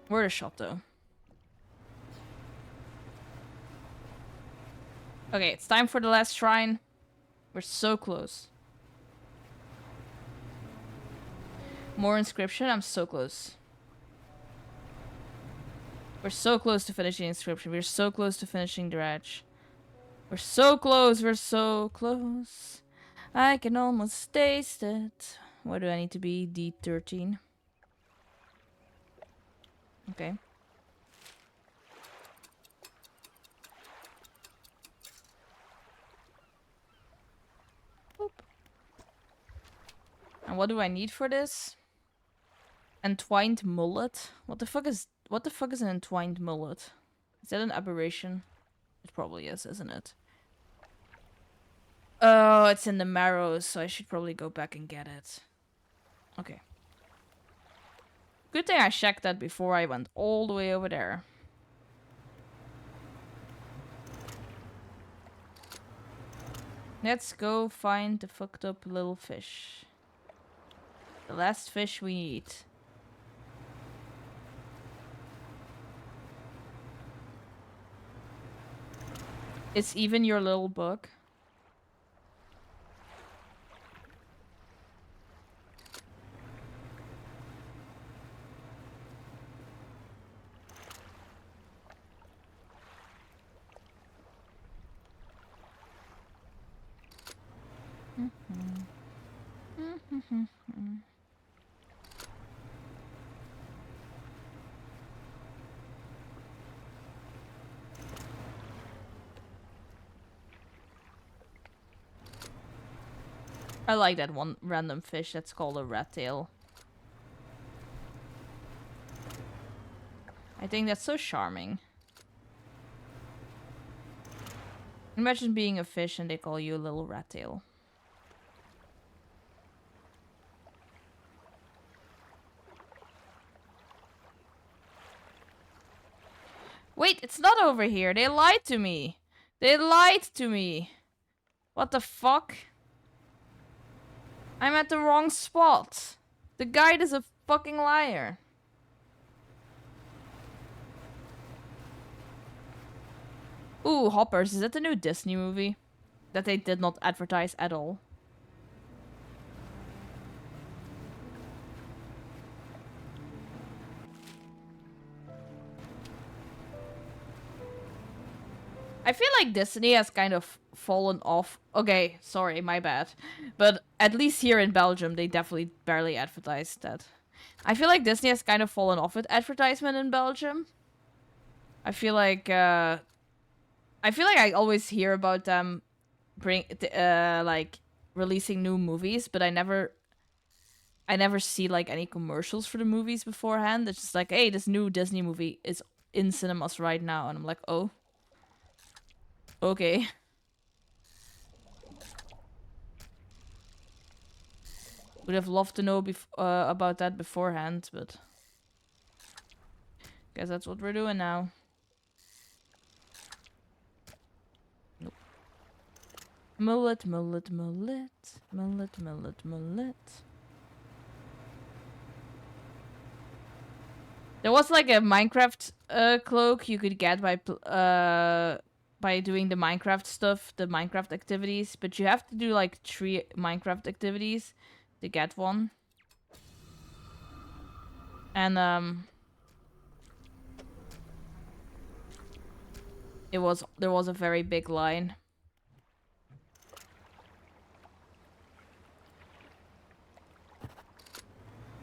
Worth a shot, though. Okay, it's time for the last shrine. We're so close. More inscription? I'm so close. We're so close to finishing inscription. We're so close to finishing Dredge. We're so close, we're so close. I can almost taste it. Where do I need to be? D13. Okay. Boop. And what do I need for this? Entwined mullet? What the fuck is an entwined mullet? Is that an aberration? It probably is, isn't it? Oh, it's in the marrows, so I should probably go back and get it. Okay. Good thing I checked that before I went all the way over there. Let's go find the fucked up little fish. The last fish we eat. It's even your little book. I like that one random fish that's called a rat tail. I think that's so charming. Imagine being a fish and they call you a little rat tail. Wait, it's not over here. They lied to me. They lied to me. What the fuck? I'm at the wrong spot. The guide is a fucking liar. Ooh, Hoppers. Is that the new Disney movie? That they did not advertise at all. I feel like Disney has kind of fallen off. Okay, sorry, my bad. But at least here in Belgium, they definitely barely advertised that. I feel like Disney has kind of fallen off with advertisement in Belgium. I feel like I always hear about them like releasing new movies, but I never see like any commercials for the movies beforehand. It's just like, hey, this new Disney movie is in cinemas right now, and I'm like, oh, okay. Would have loved to know about that beforehand, but guess that's what we're doing now. Nope. Mullet, mullet, mullet, mullet, mullet, mullet. There was like a Minecraft cloak you could get by doing the Minecraft stuff, the Minecraft activities, but you have to do like 3 Minecraft activities to get one. And there was a very big line.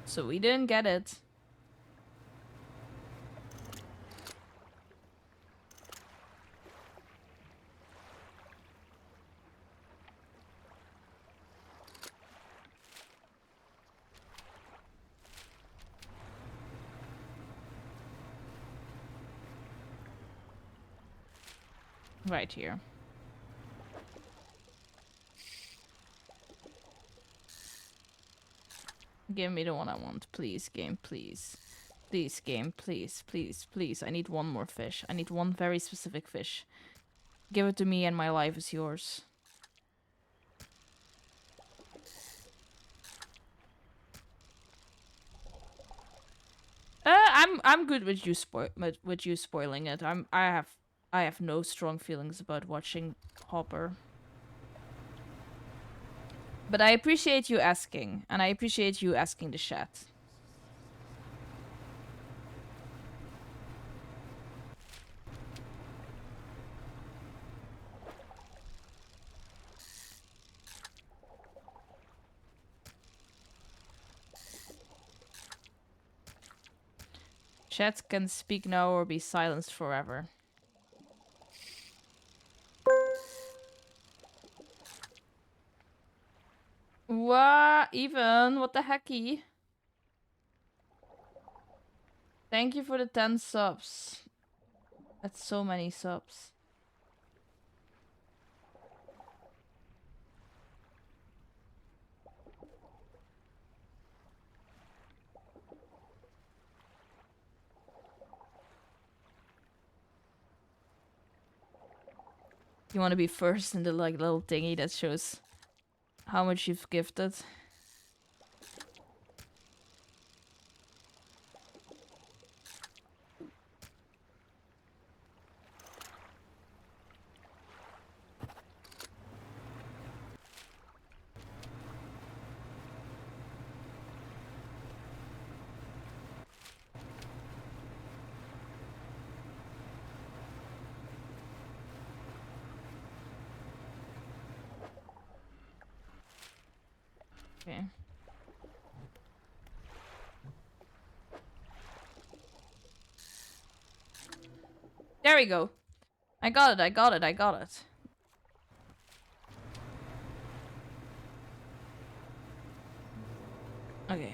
So we didn't get it. Right here. Give me the one I want, please, game, please. Please, game, please, please, please. I need one more fish. I need one very specific fish. Give it to me and my life is yours. I'm good with you spoiling it. I have no strong feelings about watching Hopper. But I appreciate you asking, and I appreciate you asking the chat. Chat can speak now or be silenced forever. What? Even? What the hecky? Thank you for the 10 subs. That's so many subs. You want to be first in the like little thingy that shows how much you've gifted. Okay. There we go. I got it, I got it, I got it. Okay.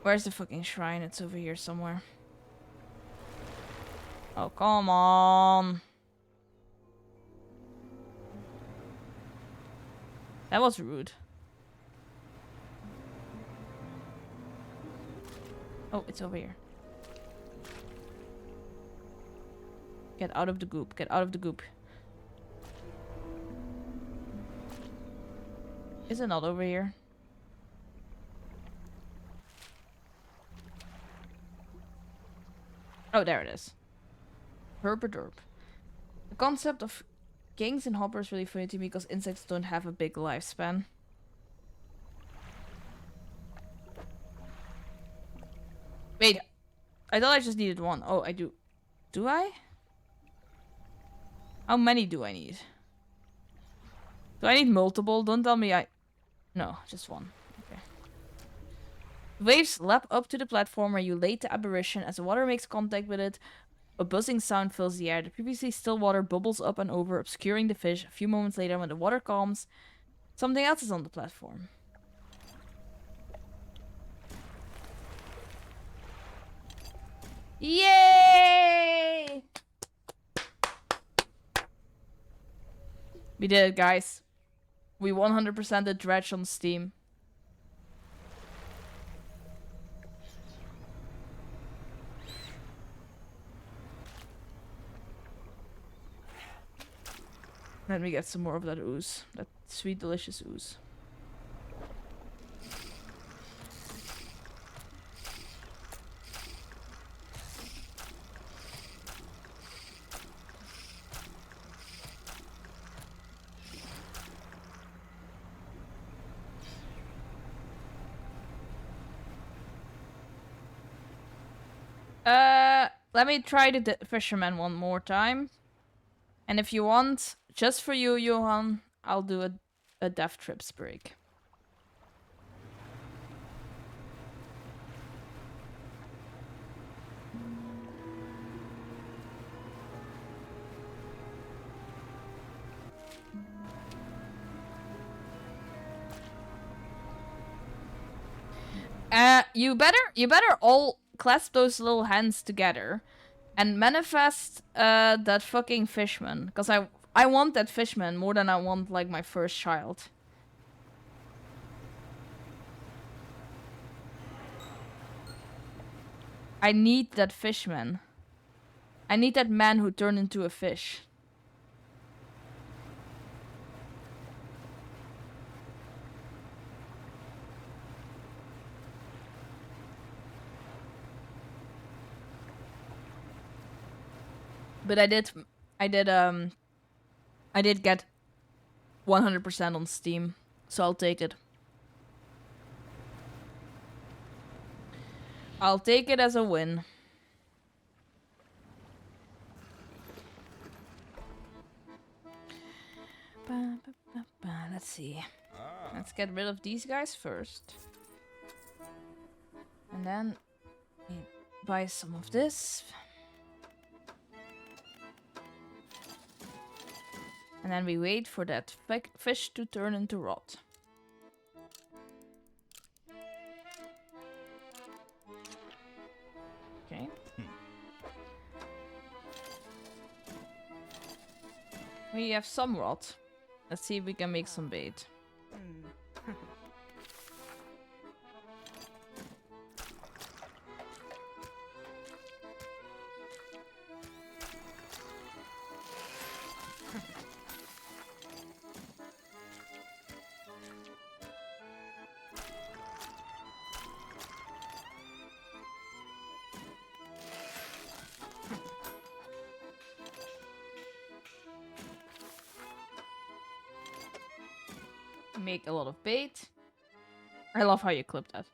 Where's the fucking shrine? It's over here somewhere. Oh, come on. That was rude. Oh, it's over here. Get out of the goop. Get out of the goop. Is it not over here? Oh, there it is. Herpaderp. The concept of kings and hoppers is really funny to me because insects don't have a big lifespan. Wait, I thought I just needed one. Oh, I do. Do I? How many do I need? Do I need multiple? Don't tell me I... No, just one. Okay. Waves lap up to the platform where you laid the aberration. As the water makes contact with it, a buzzing sound fills the air. The previously still water bubbles up and over, obscuring the fish. A few moments later, when the water calms, something else is on the platform. Yay! We did it, guys. We 100% did Dredge on Steam. Let me get some more of that ooze. That sweet, delicious ooze. Let me try the fisherman one more time. And if you want, just for you, Johan, I'll do a Death Trips break. You better all clasp those little hands together and manifest that fucking fishman, because I want that fishman more than I want like my first child. I need that fishman. I need that man who turned into a fish. But I did get 100% on Steam, so I'll take it. I'll take it as a win. Let's see. Let's get rid of these guys first. And then we buy some of this. And then we wait for that fish to turn into rot. Okay. We have some rot. Let's see if we can make some bait. Make a lot of bait. I love how you clip that.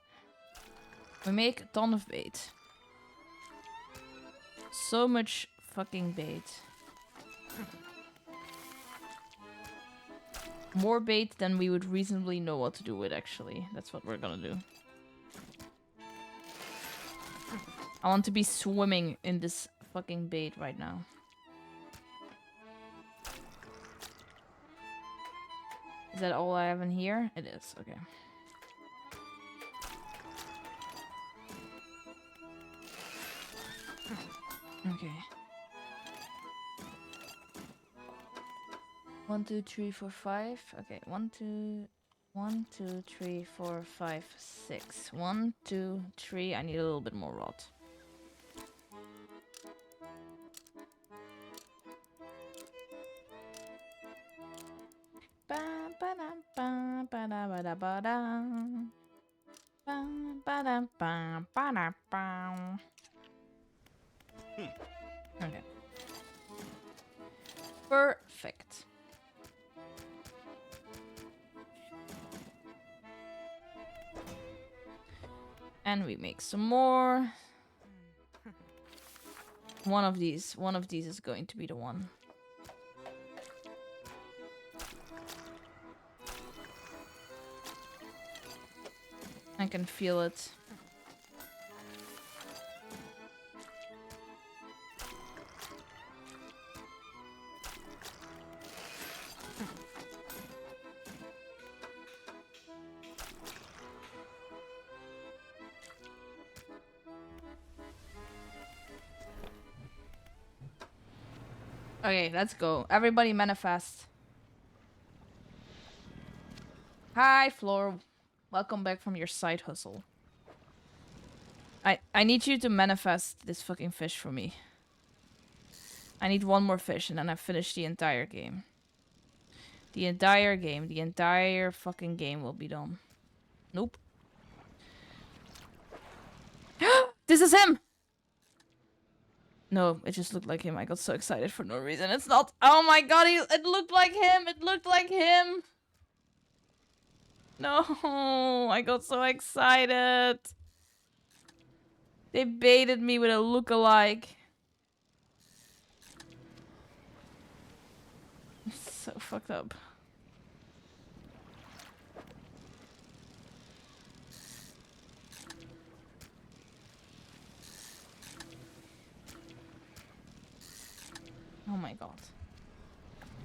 We make a ton of bait. So much fucking bait. More bait than we would reasonably know what to do with, actually. That's what we're gonna do. I want to be swimming in this fucking bait right now. Is that all I have in here? It is, okay. Okay. 1, 2, 3, 4, 5. Okay, 1, 2, 3, 4, 5, 6. 1, 2, 3. I need a little bit more rot. Okay. Perfect. And we make some more. One of these is going to be the one. I can feel it. Okay, let's go. Everybody manifest. Hi, Floor. Welcome back from your side hustle. I need you to manifest this fucking fish for me. I need one more fish and then I finish the entire game. The entire fucking game will be done. Nope. This is him! No, it just looked like him. I got so excited for no reason. It's not. Oh my god, it looked like him! It looked like him! No, I got so excited. They baited me with a lookalike. It's so fucked up. Oh my god.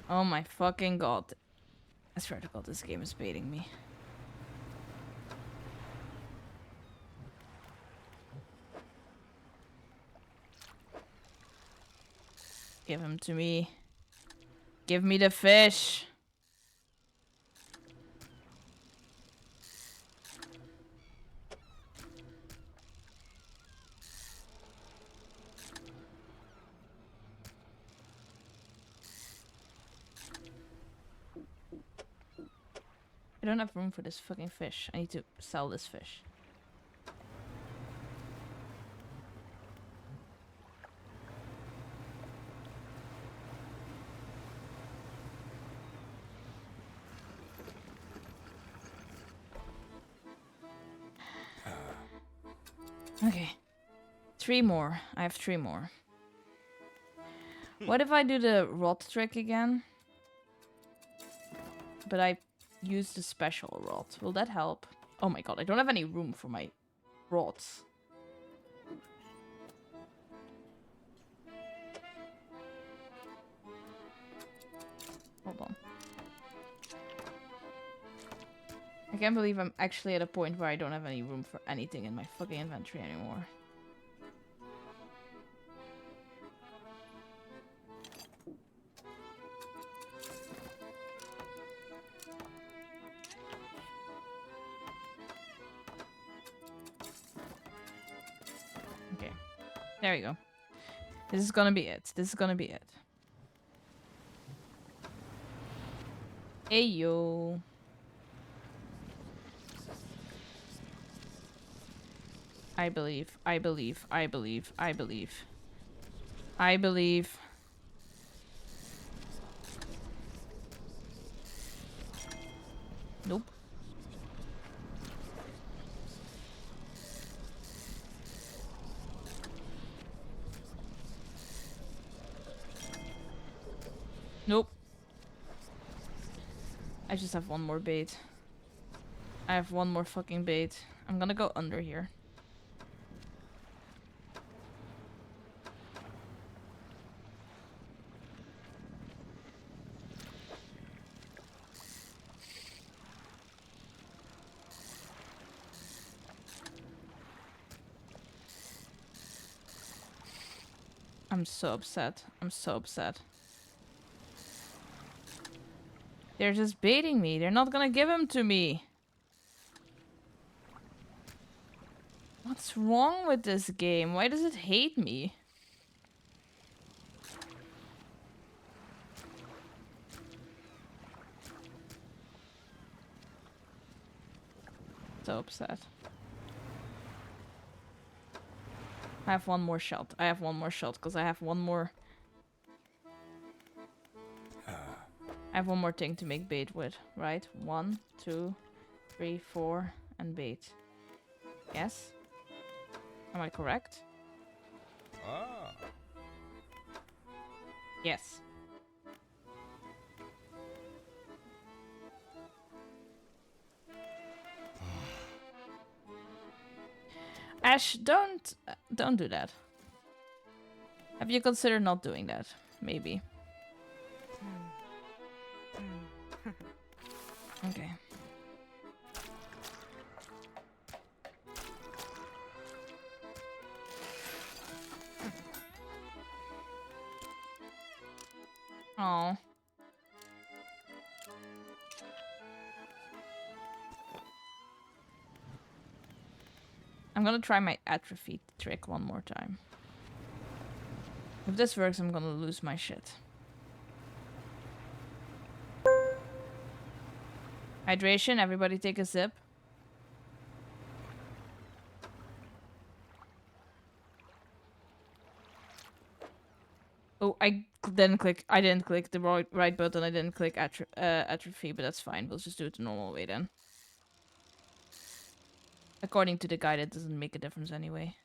Oh my fucking god. I swear to god, this game is baiting me. Give him to me. Give me the fish. I don't have room for this fucking fish. I need to sell this fish. Okay. 3 more. I have 3 more. What if I do the rod trick again? But I use the special rod. Will that help? Oh my god, I don't have any room for my rods. Hold on. I can't believe I'm actually at a point where I don't have any room for anything in my fucking inventory anymore. Okay. There we go. This is gonna be it. This is gonna be it. Hey yo. I believe. I believe. I believe. I believe. I believe. Nope. Nope. I just have one more bait. I have one more fucking bait. I'm gonna go under here. I'm so upset. I'm so upset. They're just baiting me. They're not gonna give him to me. What's wrong with this game? Why does it hate me? so upset. I have one more shot. I have one more shot because I have one more. I have one more thing to make bait with, right? 1, 2, 3, 4, and bait. Yes? Am I correct? Ah. Yes. Ash, don't do that. Have you considered not doing that? Maybe. Okay. Oh. I'm gonna try my atrophy trick one more time. If this works, I'm gonna lose my shit. Hydration, everybody take a sip. Oh, I didn't click the right button. I didn't click atrophy, but that's fine. We'll just do it the normal way then. According to the guide, it doesn't make a difference anyway.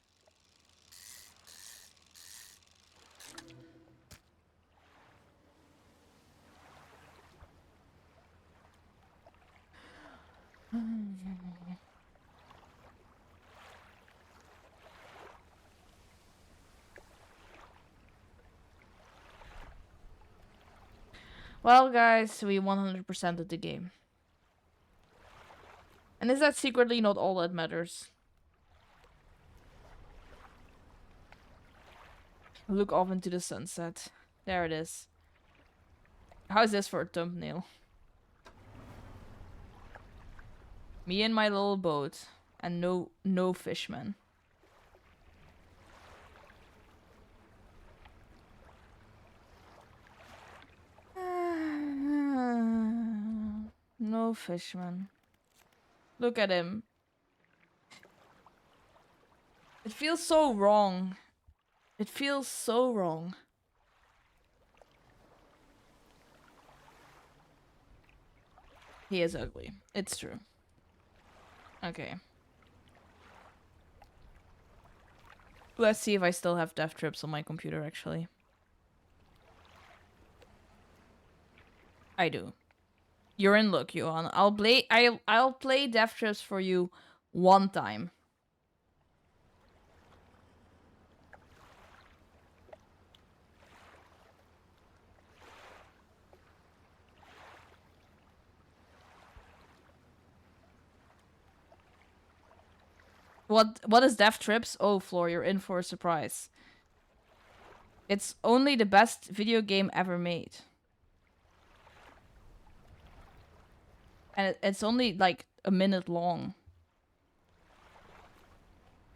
Well, guys, we 100%ed the game. And is that secretly not all that matters? Look off into the sunset. There it is. How's this for a thumbnail? Me and my little boat. And no fishmen. No fishmen. Look at him. It feels so wrong. It feels so wrong. He is ugly. It's true. Okay. Let's see if I still have death trips on my computer, actually. I do. You're in luck, Johan. I'll play death trips for you one time. What is death trips? Oh, Floor, you're in for a surprise. It's only the best video game ever made. And it's only like a minute long.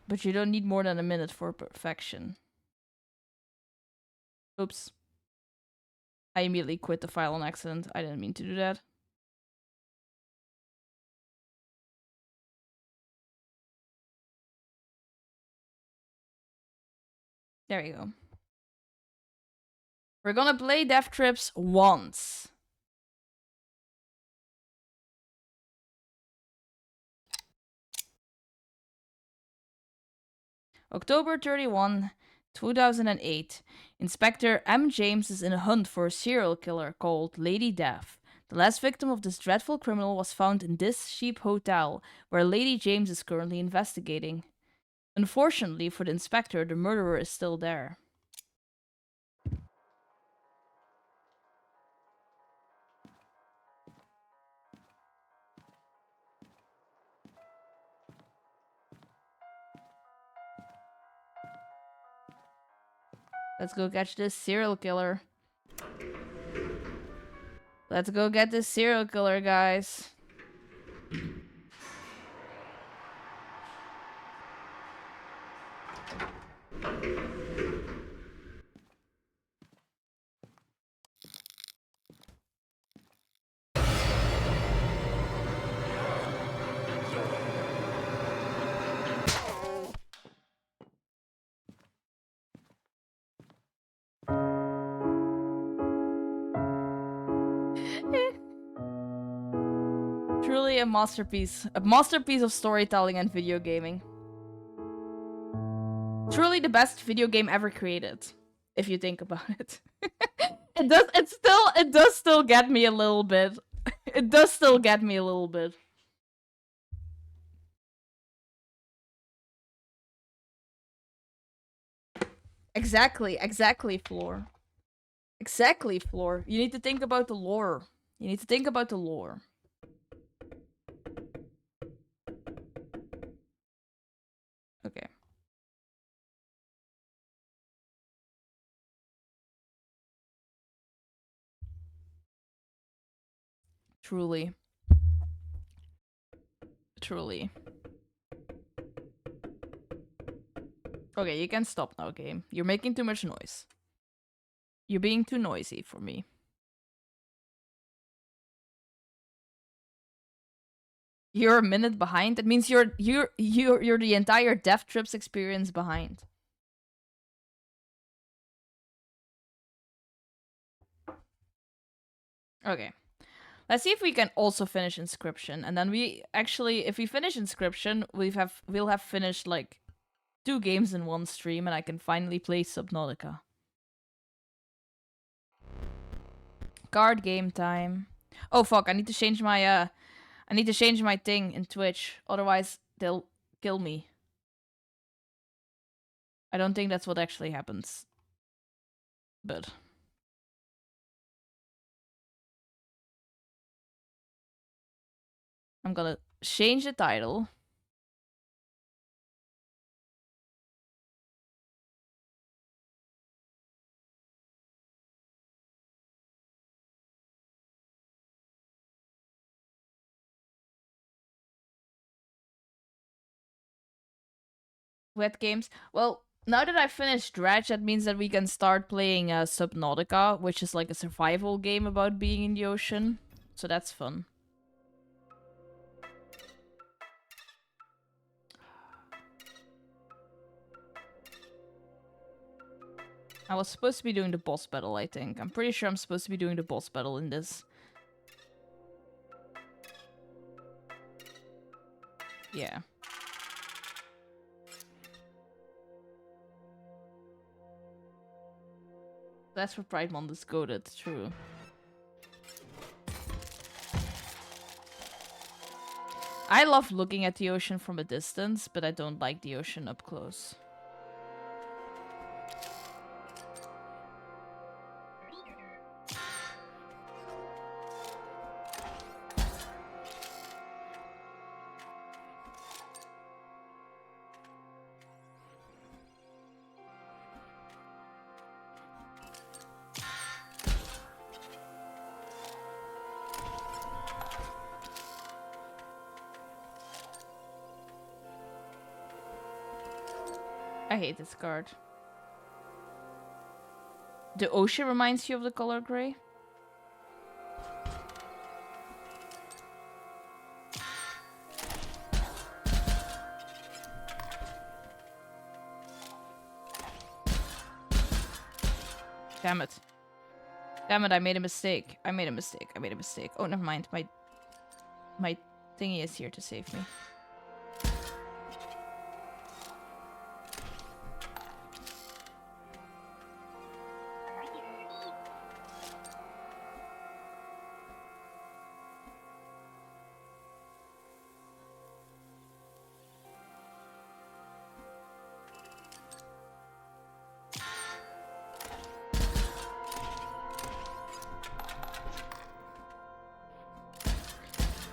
But you don't need more than a minute for perfection. Oops. I immediately quit the file on accident. I didn't mean to do that. There you go. We're gonna play Death Trips once. October 31, 2008. Inspector M. James is in a hunt for a serial killer called Lady Death. The last victim of this dreadful criminal was found in this cheap hotel, where Lady James is currently investigating. Unfortunately for the inspector, the murderer is still there. Let's go catch this serial killer. Let's go get this serial killer, guys. a masterpiece. A masterpiece of storytelling and video gaming. Truly the best video game ever created, if you think about it. It does still get me a little bit. It does still get me a little bit. Exactly, Floor. Exactly, Floor. You need to think about the lore. You need to think about the lore. Okay. Truly. Truly. Okay, you can stop now, game. You're making too much noise. You're being too noisy for me. You're a minute behind. That means you're the entire Death Trips experience behind. Okay. Let's see if we can also finish Inscription, and then we actually, if we finish Inscription, we'll have finished like 2 games in one stream, and I can finally play Subnautica. Card game time. Oh fuck! I need to change my thing in Twitch, otherwise they'll kill me. I don't think that's what actually happens, but. I'm gonna change the title. Wet games. Well, now that I've finished Dredge, that means that we can start playing Subnautica, which is like a survival game about being in the ocean. So that's fun. I was supposed to be doing the boss battle, I think. I'm pretty sure I'm supposed to be doing the boss battle in this. Yeah. That's where Pride Month is goated, true. I love looking at the ocean from a distance, but I don't like the ocean up close. I hate this card. The ocean reminds you of the color gray? Damn it. Damn it, I made a mistake. I made a mistake. Oh, never mind. My thingy is here to save me.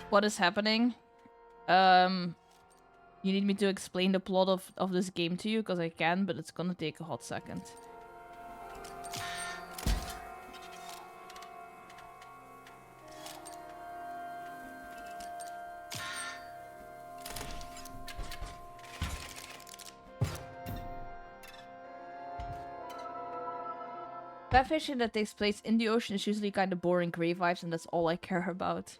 What is happening? You need me to explain the plot of this game to you? Because I can, but it's gonna take a hot second. Pet fishing that takes place in the ocean is usually kind of boring gray vibes, and that's all I care about.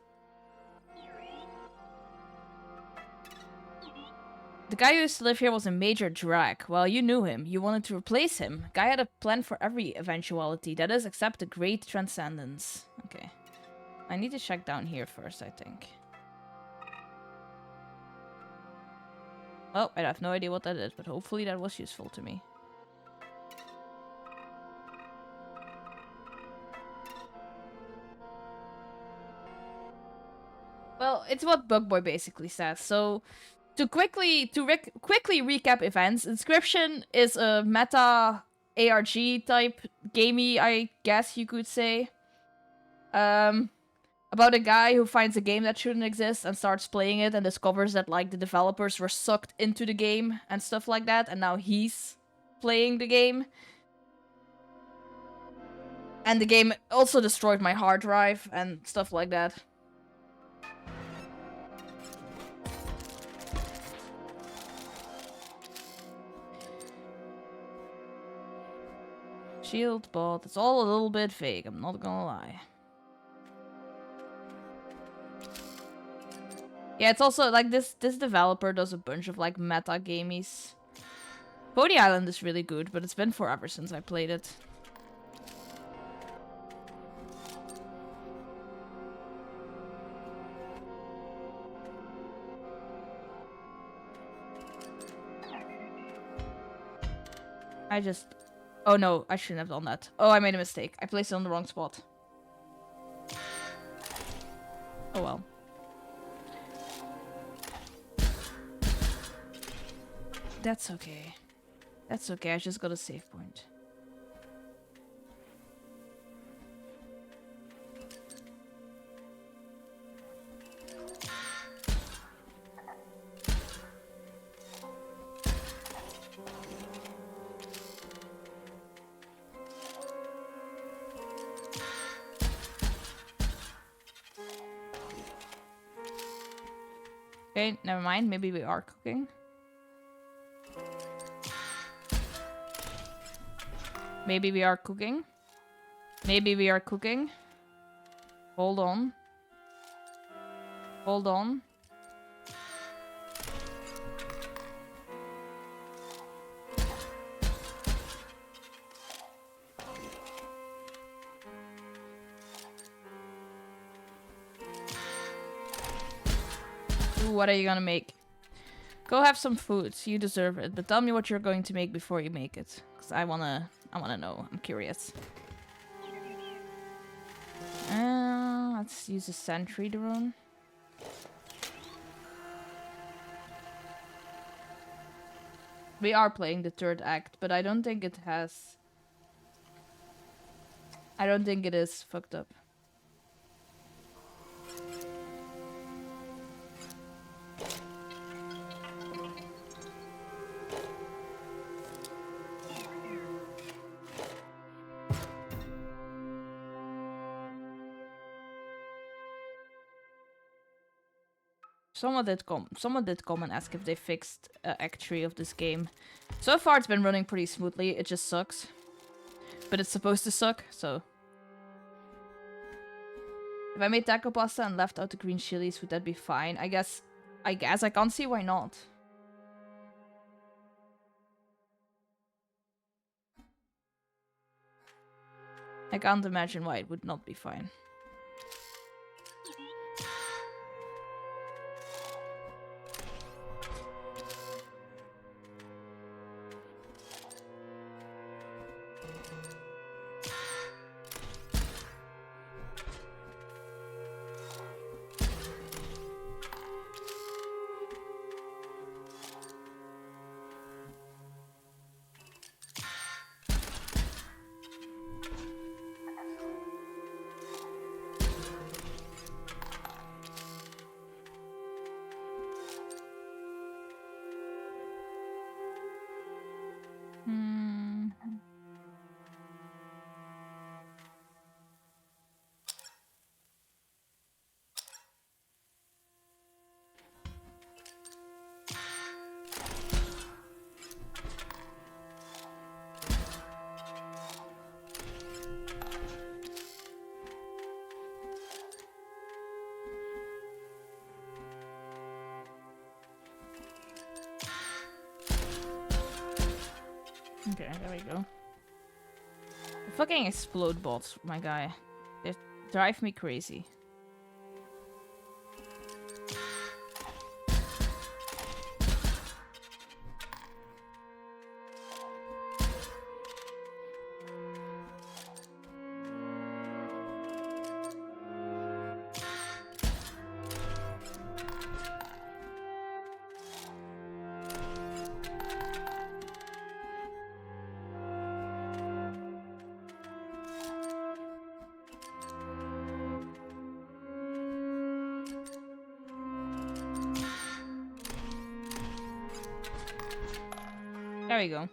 The guy who used to live here was a major drag. Well, you knew him. You wanted to replace him. Guy had a plan for every eventuality. That is, except the great transcendence. Okay. I need to check down here first, I think. Oh, I have no idea what that is, but hopefully that was useful to me. Well, it's what Bugboy basically says. So, to quickly recap events, Inscription is a meta ARG type gamey, I guess you could say. About a guy who finds a game that shouldn't exist and starts playing it and discovers that like the developers were sucked into the game and stuff like that, and now he's playing the game. And the game also destroyed my hard drive and stuff like that. Shield bot. It's all a little bit vague, I'm not gonna lie. Yeah, it's also like this developer does a bunch of like meta gamies. Pony Island is really good, but it's been forever since I played it. Oh no, I shouldn't have done that. Oh, I made a mistake. I placed it on the wrong spot. Oh well. That's okay. That's okay, I just got a save point. Okay, never mind. Maybe we are cooking. Maybe we are cooking. Maybe we are cooking. Hold on. Hold on. Ooh, what are you gonna make? Go have some food. You deserve it. But tell me what you're going to make before you make it. Because I wanna know. I'm curious. Let's use a sentry drone. We are playing the third act, but I don't think it has... I don't think it is fucked up. Someone did come and ask if they fixed Act 3 of this game. So far it's been running pretty smoothly, it just sucks. But it's supposed to suck, so... If I made taco pasta and left out the green chilies, would that be fine? I guess I can't see why not. I can't imagine why it would not be fine. Okay, there we go. The fucking explode bots, my guy. They drive me crazy. There we go.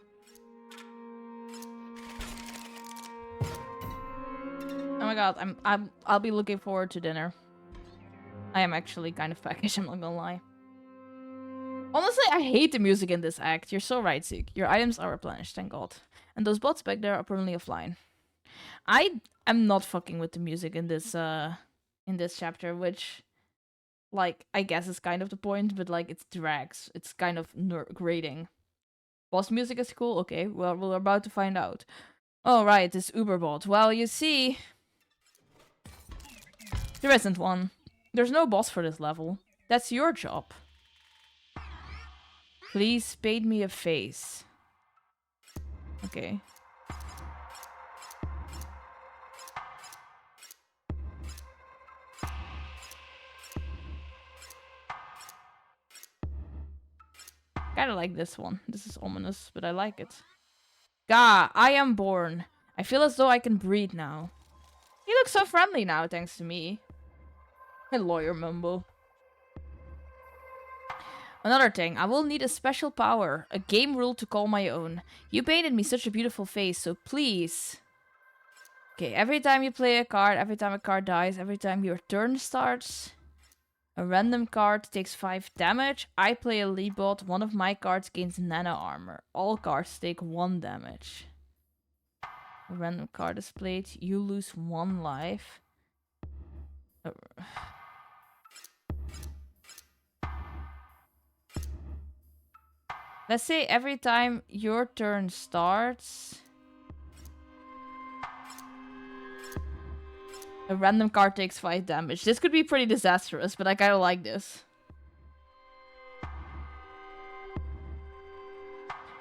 Oh my god, I'll be looking forward to dinner. I am actually kind of peckish, I'm not gonna lie. Honestly, I hate the music in this act. You're so right, Zeke. Your items are replenished, thank god. And those bots back there are permanently offline. I am not fucking with the music in this chapter, which, like, I guess is kind of the point, but like it drags. It's kind of grating. Boss music is cool? Okay, well, we're about to find out. Oh, right, this Uberbot. Well, you see, there isn't one. There's no boss for this level. That's your job. Please paint me a face. Okay. Kinda like this one. This is ominous, but I like it. Gah, I am born. I feel as though I can breathe now. He looks so friendly now, thanks to me. A lawyer mumbo. Another thing, I will need a special power, a game rule to call my own. You painted me such a beautiful face, so please. Okay, every time you play a card, every time a card dies, every time your turn starts, a random card takes 5 damage. I play a lead bot, one of my cards gains nano armor. All cards take 1 damage. A random card is played, you lose 1 life. Let's say every time your turn starts, a random card takes 5 damage. This could be pretty disastrous, but I kind of like this.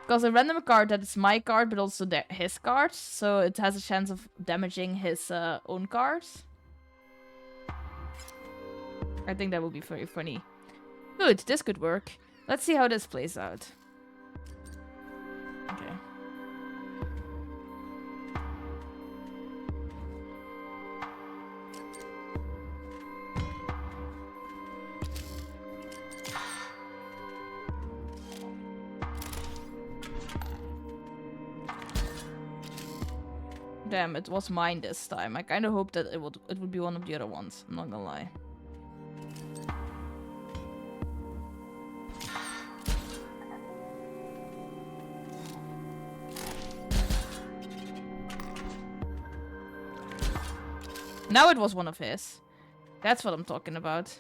Because a random card that is my card, but also his cards, so it has a chance of damaging his own cards. I think that would be very funny. Good, this could work. Let's see how this plays out. Okay. Damn, it was mine this time. I kind of hoped that it would be one of the other ones. I'm not gonna lie. Now it was one of his. That's what I'm talking about.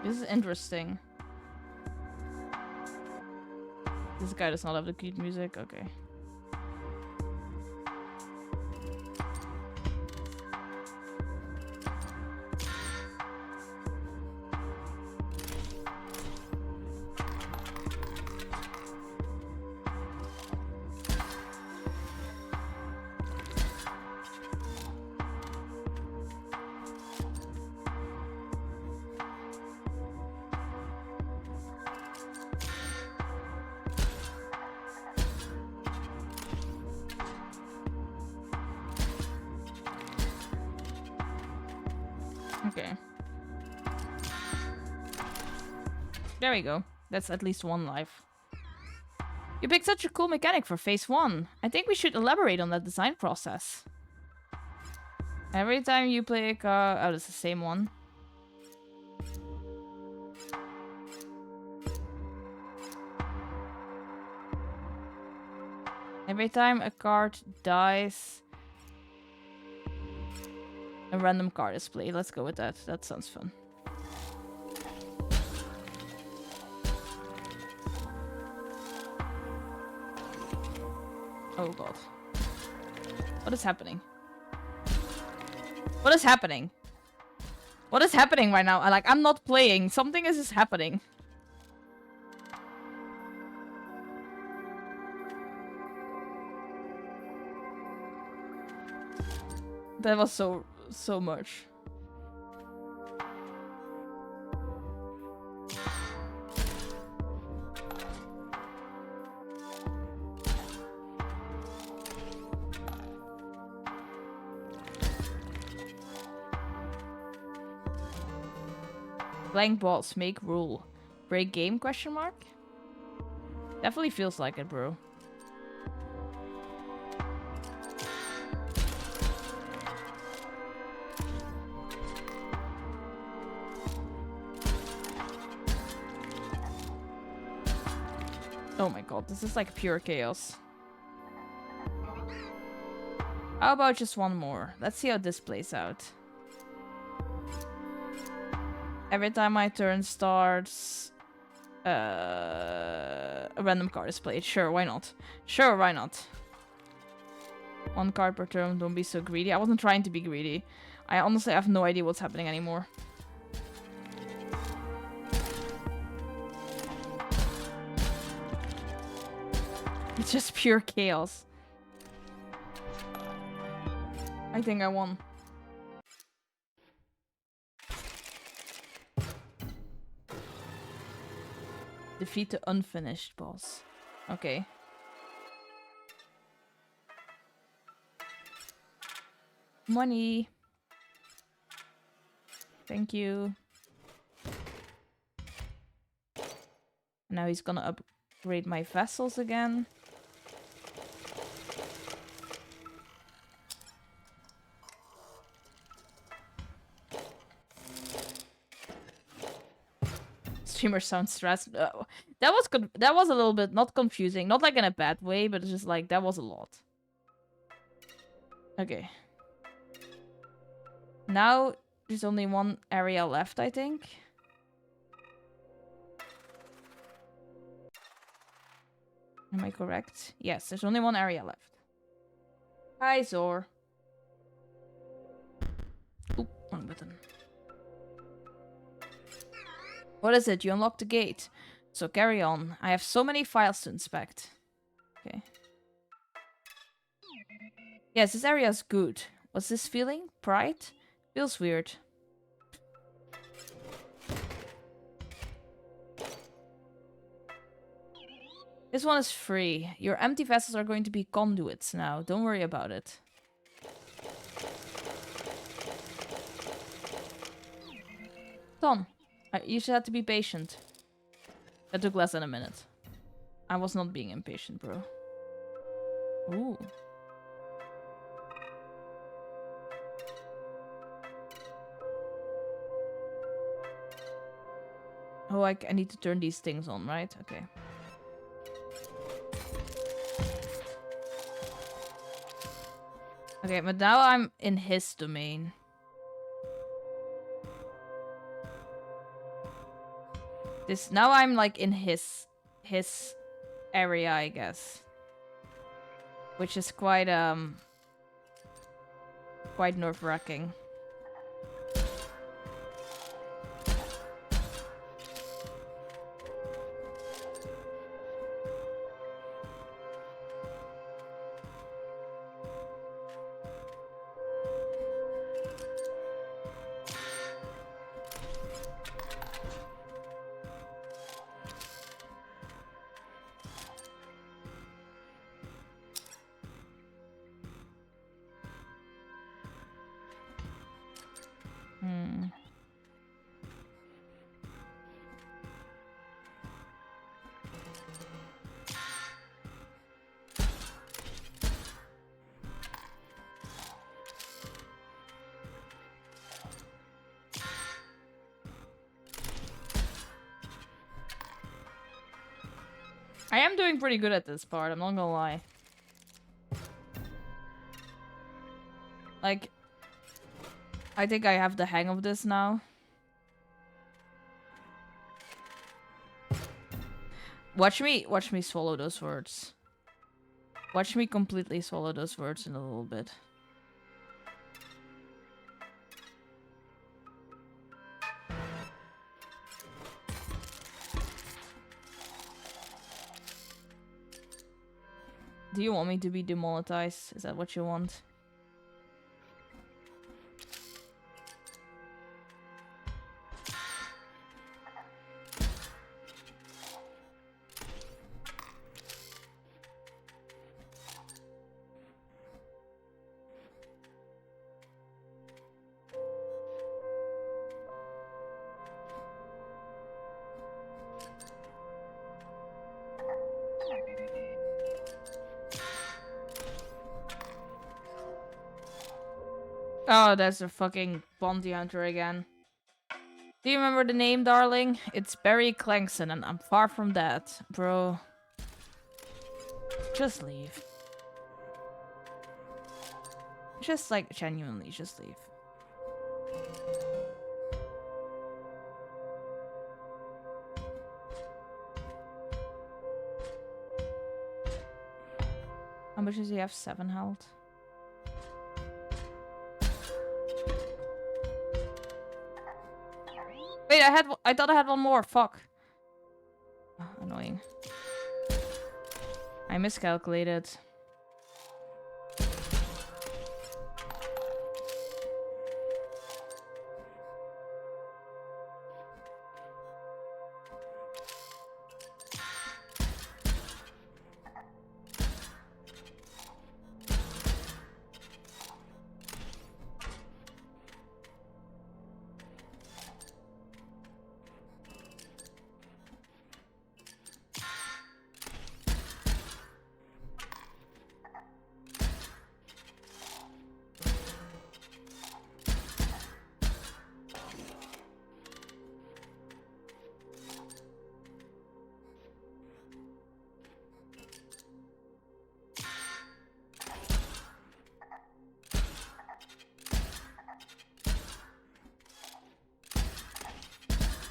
This is interesting. This guy does not have the cute music. Okay. Okay. There we go. That's at least 1 life. You picked such a cool mechanic for phase 1. I think we should elaborate on that design process. Every time you play a card... Oh, that's the same one. Every time a card dies... a random card is played. Let's go with that. That sounds fun. Oh god. What is happening? What is happening? What is happening right now? I'm not playing. Something is just happening. That was so much. Blank balls, make rule. Break game, question mark? Definitely feels like it, bro. Oh my god, this is like pure chaos. How about just one more? Let's see how this plays out. Every time my turn starts, a random card is played. Sure, why not? Sure, why not? One card per turn, don't be so greedy. I wasn't trying to be greedy. I honestly have no idea what's happening anymore. It's just pure chaos. I think I won. Defeat the unfinished boss. Okay. Money. Thank you. Now he's gonna upgrade my vessels again. Streamer sounds stressed. That was a little bit not confusing, not like in a bad way, but it's just like that was a lot. Okay. Now there's only one area left, I think. Am I correct? Yes, there's only one area left. Hi, Zor. Oop, wrong button. What is it? You unlocked the gate. So carry on. I have so many files to inspect. Okay. Yes, this area is good. What's this feeling? Pride? Feels weird. This one is free. Your empty vessels are going to be conduits now. Don't worry about it. Tom, you should have to be patient. That took less than a minute. I was not being impatient, bro. Ooh. Oh, I need to turn these things on, right? Okay. Okay, but now I'm in his domain. Now I'm like in his area, I guess. Which is quite nerve-wracking. I am doing pretty good at this part, I'm not gonna lie. Like, I think I have the hang of this now. Watch me swallow those words. Watch me completely swallow those words in a little bit. Do you want me to be demonetized? Is that what you want? Oh, that's a fucking bounty hunter again. Do you remember the name, darling? It's Barry Clankson, and I'm far from that. Bro. Just leave. Just, like, genuinely, just leave. How much does he have? 7 health. Wait, I thought I had one more. Fuck. Oh, annoying. I miscalculated.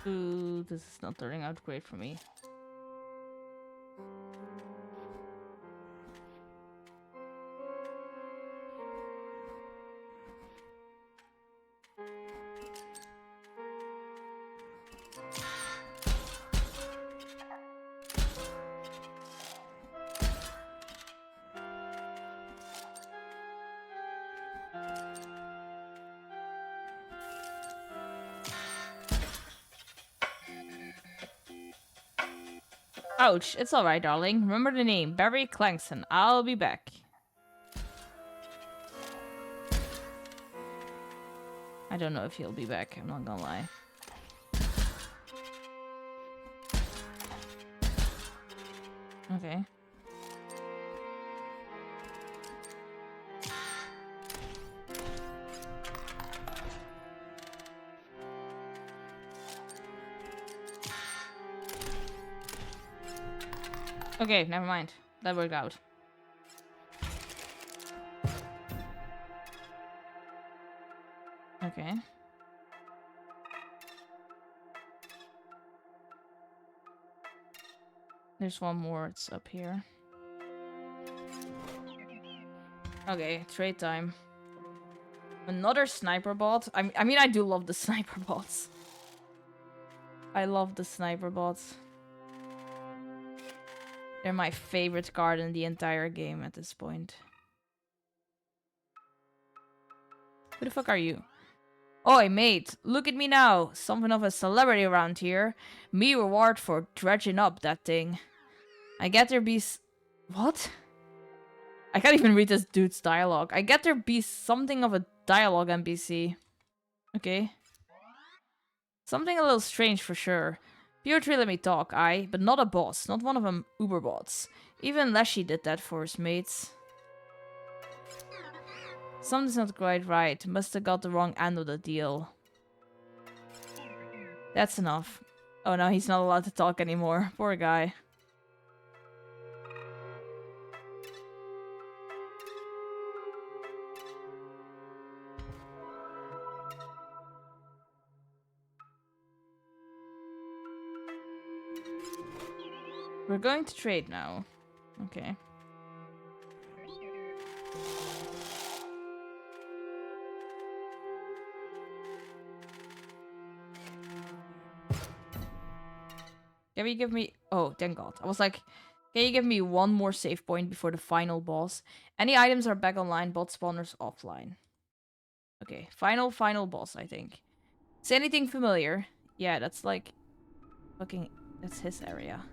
Ooh, this is not turning out great for me. Ouch, it's alright, darling. Remember the name, Barry Clankson. I'll be back. I don't know if he'll be back, I'm not gonna lie. Okay. Okay, never mind. That worked out. Okay. There's one more, it's up here. Okay, trade time. Another sniper bot. I mean, I do love the sniper bots. I love the sniper bots. They're my favorite card in the entire game at this point. Who the fuck are you? Oi, mate, look at me now. Something of a celebrity around here. Me reward for dredging up that thing. I get there be... What? I can't even read this dude's dialogue. I get there be something of a dialogue NPC. Okay. Something a little strange for sure. Piotr let me talk, aye, but not a boss. Not one of them Uber bots. Even Leshy did that for his mates. Something's not quite right. Must have got the wrong end of the deal. That's enough. Oh no, he's not allowed to talk anymore. Poor guy. We're going to trade now. Okay. Can you give me... Oh, thank God. I was like, can you give me one more save point before the final boss? Any items are back online, bot spawners offline. Okay, final boss, I think. Say anything familiar? Yeah, that's like... Fucking... That's his area.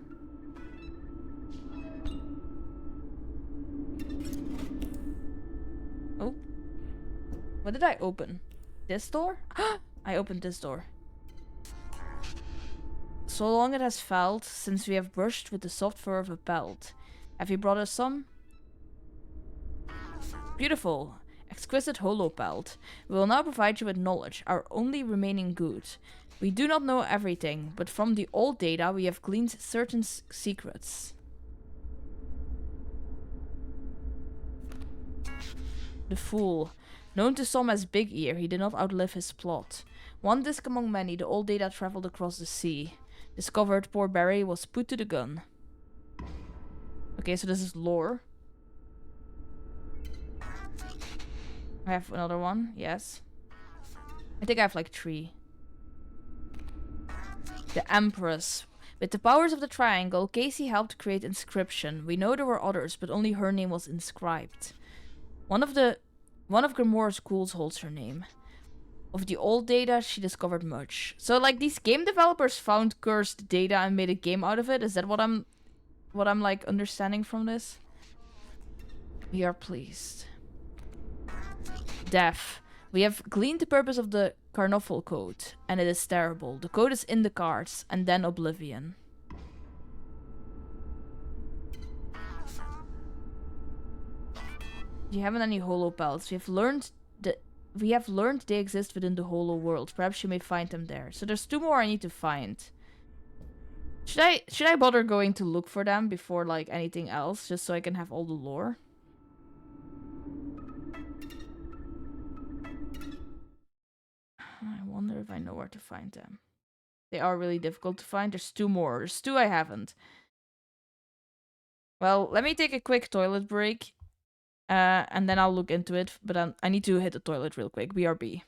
Oh. What did I open? This door? I opened this door. So long it has felt since we have brushed with the soft fur of a pelt. Have you brought us some? Beautiful. Exquisite holopelt. We will now provide you with knowledge, our only remaining good. We do not know everything, but from the old data we have gleaned certain secrets. The Fool. Known to some as Big Ear, he did not outlive his plot. One disc among many, the old data traveled across the sea. Discovered, poor Barry was put to the gun. Okay, so this is lore. I have another one, yes. I think I have like 3. The Empress. With the powers of the Triangle, Casey helped create Inscription. We know there were others, but only her name was inscribed. One of Grimoire's schools holds her name. Of the old data, she discovered much. So, like, these game developers found cursed data and made a game out of it. Is that what I'm like understanding from this? We are pleased. Deaf. We have gleaned the purpose of the Carnoffel Code, and it is terrible. The code is in the cards, and then oblivion. Do you have any holo pelts? We have learned they exist within the holo world. Perhaps you may find them there. So there's 2 more I need to find. Should I bother going to look for them before like anything else, just so I can have all the lore? I wonder if I know where to find them. They are really difficult to find. There's 2 more. There's 2 I haven't. Well, let me take a quick toilet break. And then I'll look into it. But I need to hit the toilet real quick. BRB.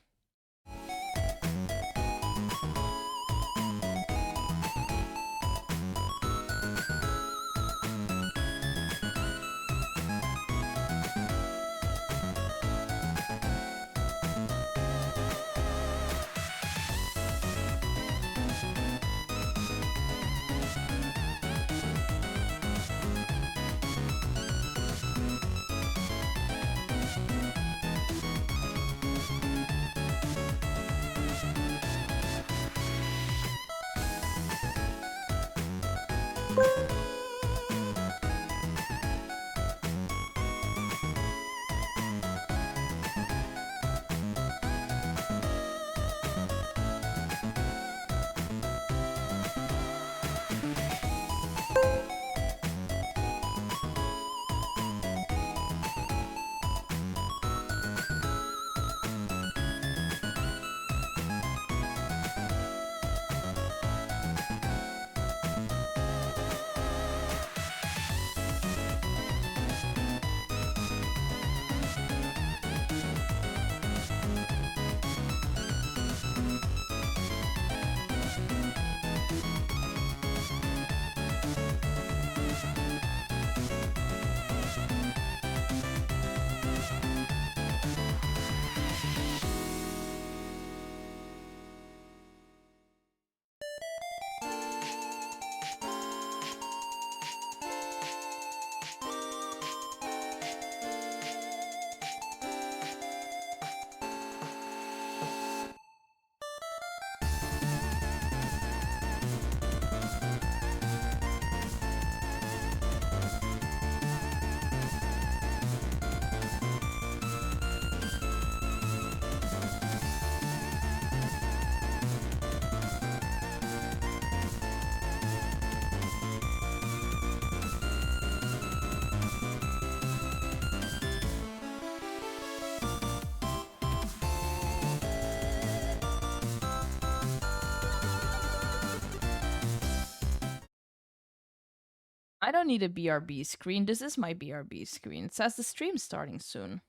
I don't need a BRB screen. This is my BRB screen. It says the stream's starting soon.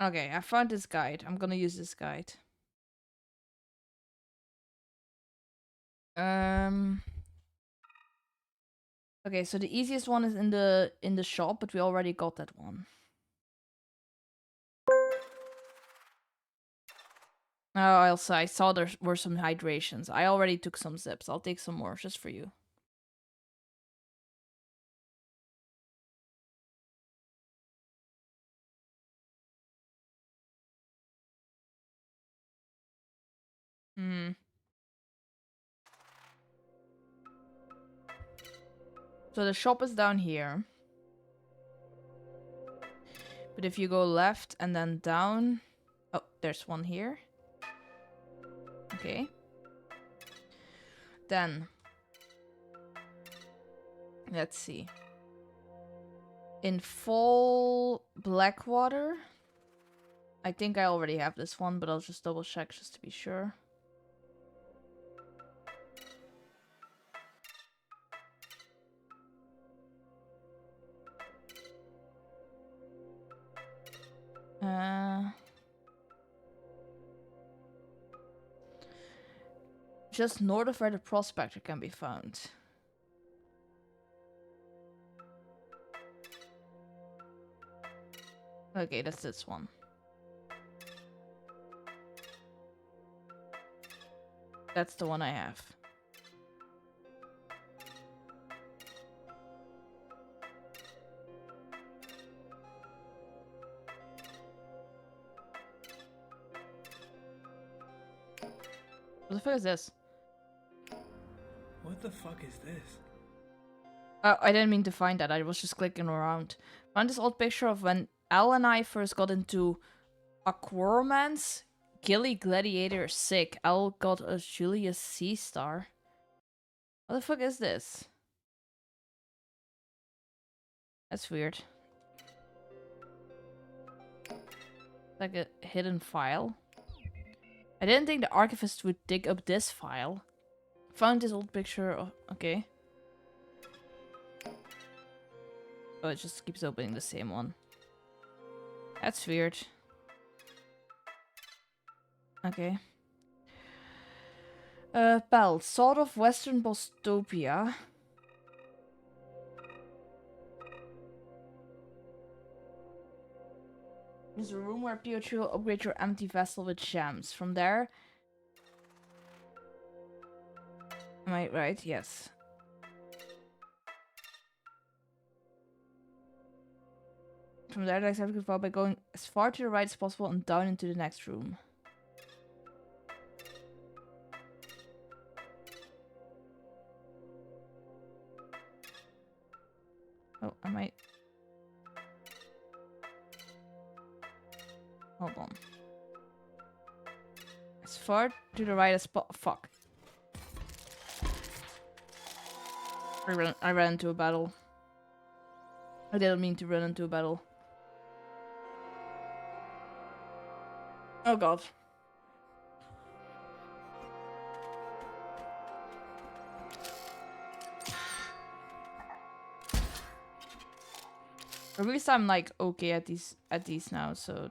Okay, I found this guide. I'm gonna use this guide. Okay, so the easiest one is in the shop, but we already got that one. Oh, Elsa, I saw there were some hydrations. I already took some zips. I'll take some more just for you. So the shop is down here. But if you go left and then down... Oh, there's one here. Okay. Then... Let's see. In full Blackwater... I think I already have this one, but I'll just double check just to be sure. Just north of where the prospector can be found. Okay, that's this one. That's the one I have. What the fuck is this? What the fuck is this? I didn't mean to find that. I was just clicking around. Found this old picture of when Al and I first got into Aquaromance. Gilly Gladiator sick. Al got a Julius C star. What the fuck is this? That's weird. Like a hidden file. I didn't think the archivist would dig up this file. Found this old picture of... Okay. Oh, it just keeps opening the same one. That's weird. Okay. Pal, sort of Western Bostopia. There's a room where Pikachu will upgrade your empty vessel with gems. From there... Am I right? Yes. From there, the exit could fall by going as far to the right as possible and down into the next room. Oh, I might... Hold on. As far to the right as fuck. I ran into a battle. I didn't mean to run into a battle. Oh god. At least I'm like okay at these now, so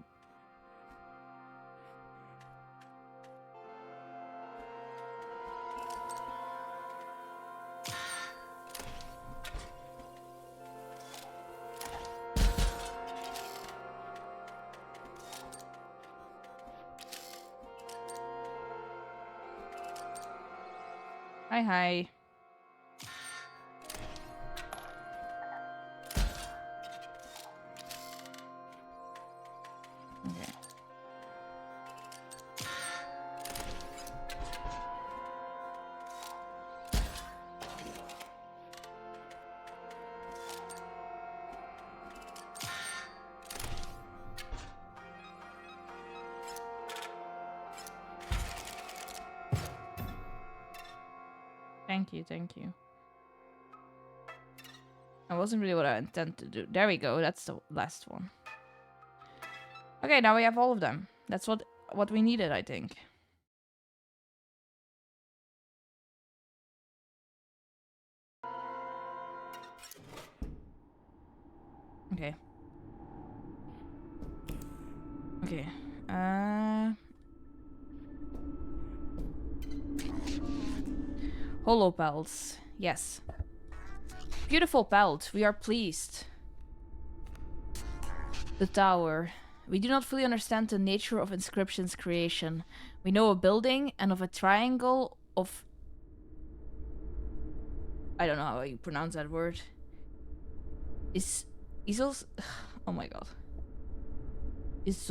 hi. Okay. Thank you. That wasn't really what I intended to do. There we go, that's the last one. Okay, now we have all of them. That's what we needed, I think. Okay. Okay. Holo pelts. Yes. Beautiful pelt. We are pleased. The tower. We do not fully understand the nature of Inscription's creation. We know a building and of a triangle of... I don't know how you pronounce that word. Easels? Oh my god. Is...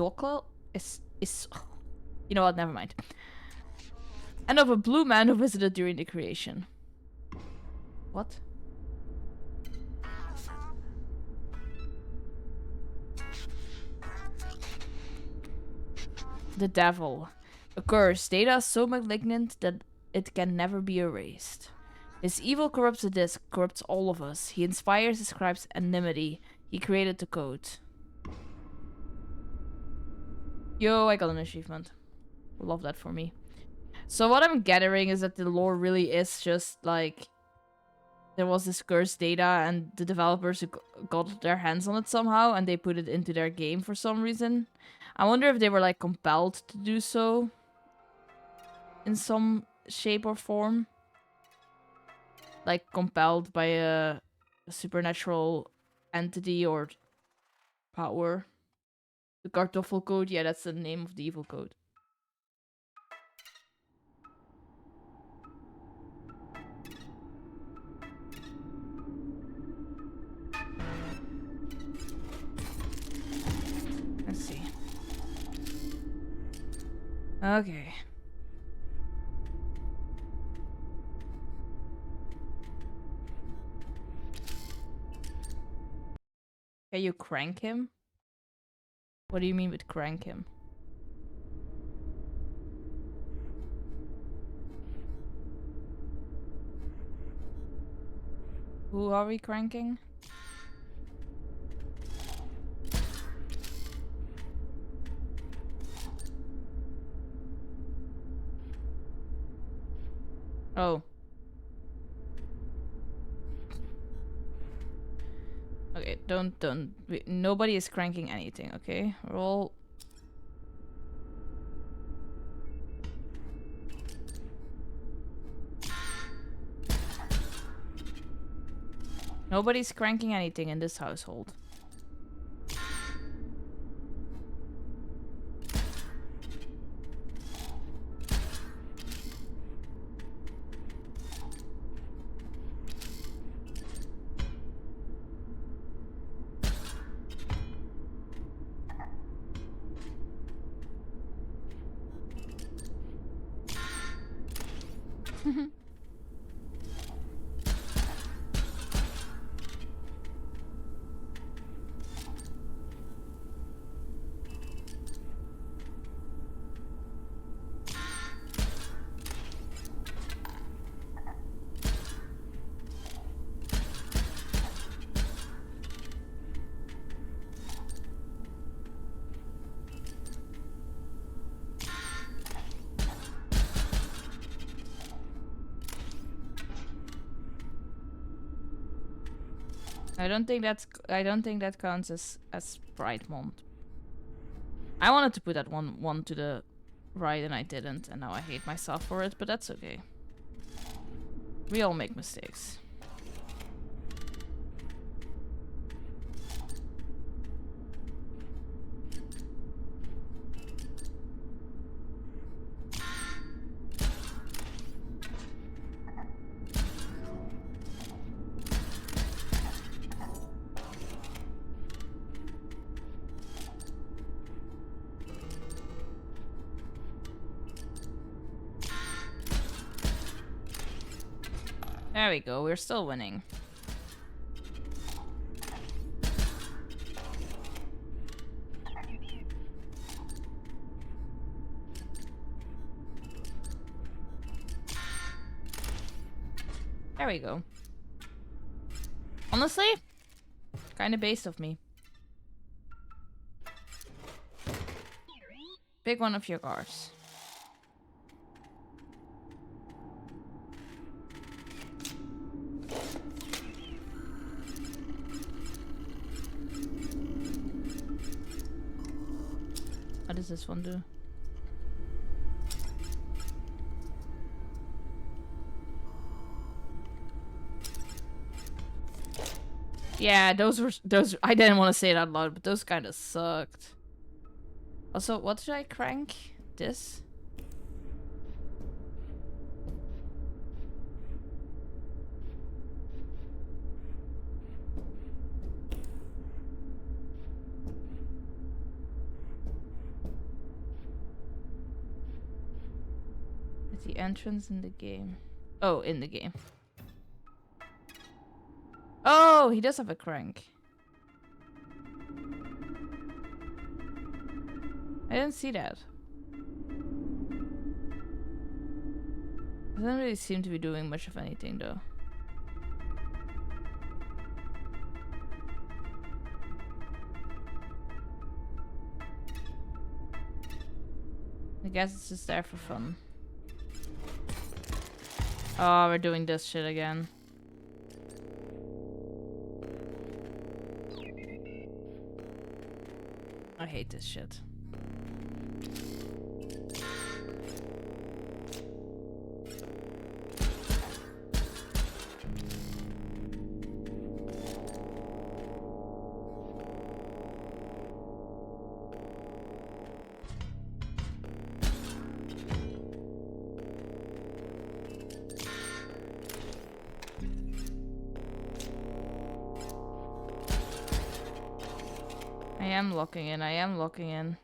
You know what, never mind. And of a blue man who visited during the creation. What? The devil. A curse. Data is so malignant that it can never be erased. His evil corrupts the disk, corrupts all of us. He inspires his scribe's enmity. He created the code. Yo, I got an achievement. Love that for me. So what I'm gathering is that the lore really is just like... There was this cursed data and the developers got their hands on it somehow and they put it into their game for some reason. I wonder if they were like compelled to do so in some shape or form. Like compelled by a supernatural entity or power. The Kartoffel code, yeah, that's the name of the evil code. Let's see. Okay. Can you crank him? What do you mean with crank him? Who are we cranking? Oh. Okay, nobody is cranking anything, okay? We're all... Nobody's cranking anything in this household. I don't think that counts as Brightmont. I wanted to put that one to the right and I didn't, and now I hate myself for it, but that's okay. We all make mistakes. There we go, we're still winning. There we go. Honestly, kinda based of me. Pick one of your cards. What does this one do? Yeah, those I didn't want to say it out loud, but those kind of sucked. Also, what should I crank? This? It's the entrance in the game. Oh, in the game. Oh, he does have a crank. I didn't see that. Doesn't really seem to be doing much of anything though. I guess it's just there for fun. Oh, we're doing this shit again. I hate this shit. I am locking in, I am locking in.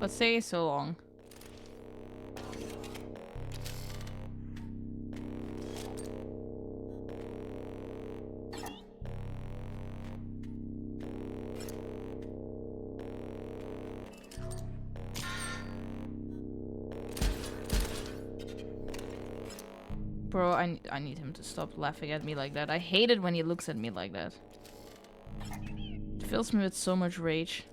But stay so long. Bro, I need him to stop laughing at me like that. I hate it when he looks at me like that. It fills me with so much rage.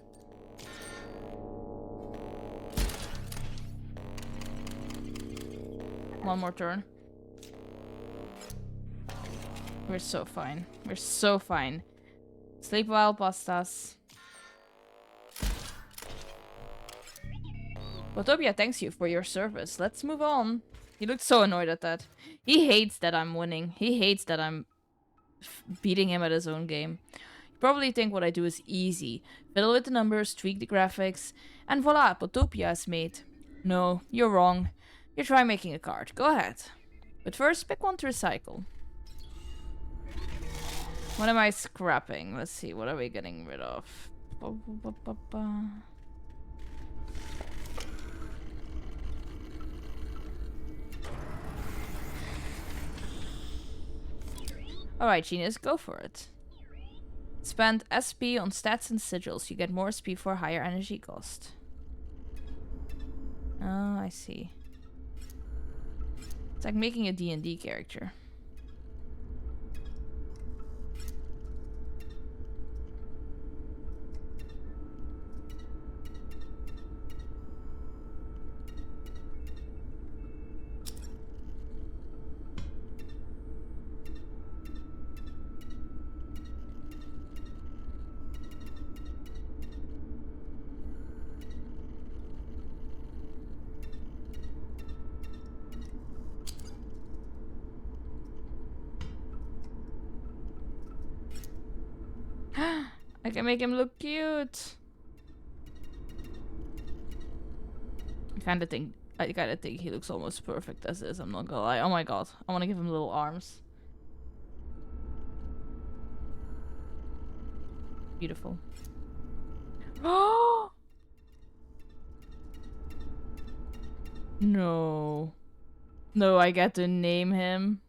One more turn. We're so fine. We're so fine. Sleep well, pastas. Botopia thanks you for your service. Let's move on. He looked so annoyed at that. He hates that I'm winning. He hates that I'm beating him at his own game. You probably think what I do is easy. Fiddle with the numbers, tweak the graphics, and voila, Botopia is made. No, you're wrong. You try making a card. Go ahead. But first, pick one to recycle. What am I scrapping? Let's see, what are we getting rid of? Alright, Genius, go for it. Spend SP on stats and sigils. You get more SP for higher energy cost. Oh, I see. It's like making a D&D character. I can make him look cute. I kinda think he looks almost perfect as is, I'm not gonna lie. Oh my god. I wanna give him little arms. Beautiful. Oh no. No, I get to name him.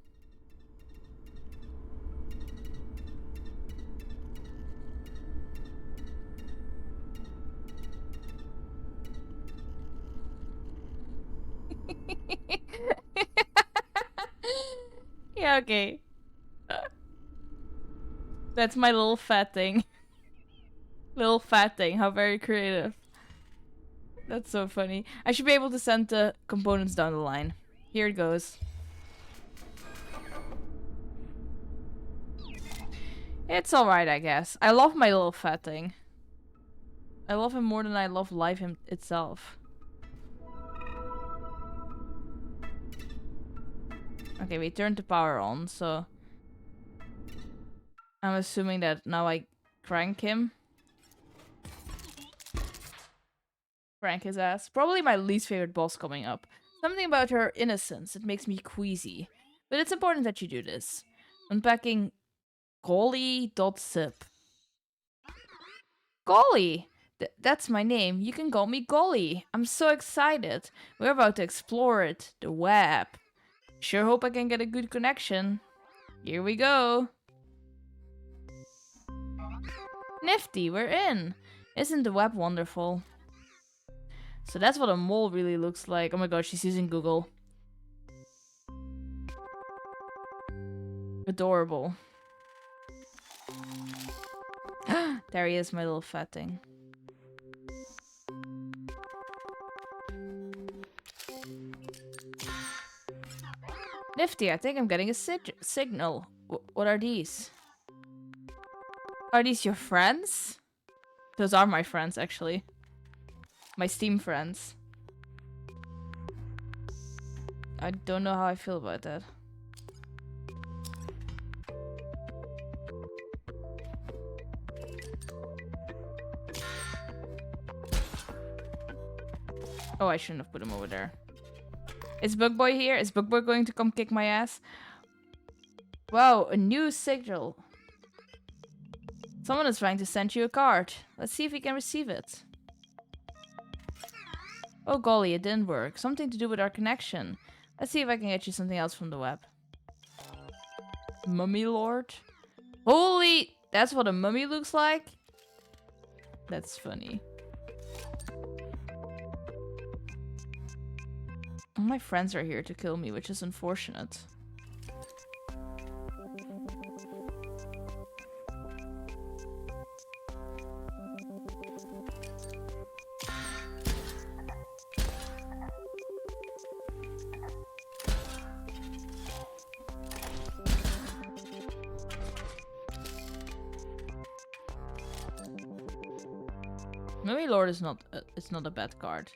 Yeah, okay. That's my little fat thing. Little fat thing. How very creative. That's so funny. I should be able to send the components down the line. Here it goes. It's alright, I guess. I love my little fat thing. I love him more than I love life itself. Okay, we turned the power on, so... I'm assuming that now I crank him. Crank his ass. Probably my least favorite boss coming up. Something about her innocence, it makes me queasy. But it's important that you do this. Unpacking Golly.zip. Golly! That's my name. You can call me Golly. I'm so excited. We're about to explore it. The web. Sure hope I can get a good connection. Here we go. Nifty, we're in. Isn't the web wonderful? So that's what a mole really looks like. Oh my god, she's using Google. Adorable. There he is, my little fat thing. Nifty, I think I'm getting a signal. What are these? Are these your friends? Those are my friends, actually. My Steam friends. I don't know how I feel about that. Oh, I shouldn't have put him over there. Is Bugboy here? Is Bugboy going to come kick my ass? Wow, a new signal. Someone is trying to send you a card. Let's see if we can receive it. Oh golly, it didn't work. Something to do with our connection. Let's see if I can get you something else from the web. Mummy Lord? Holy! That's what a mummy looks like? That's funny. All my friends are here to kill me, which is unfortunate. Mummy Lord is not it's not a bad card.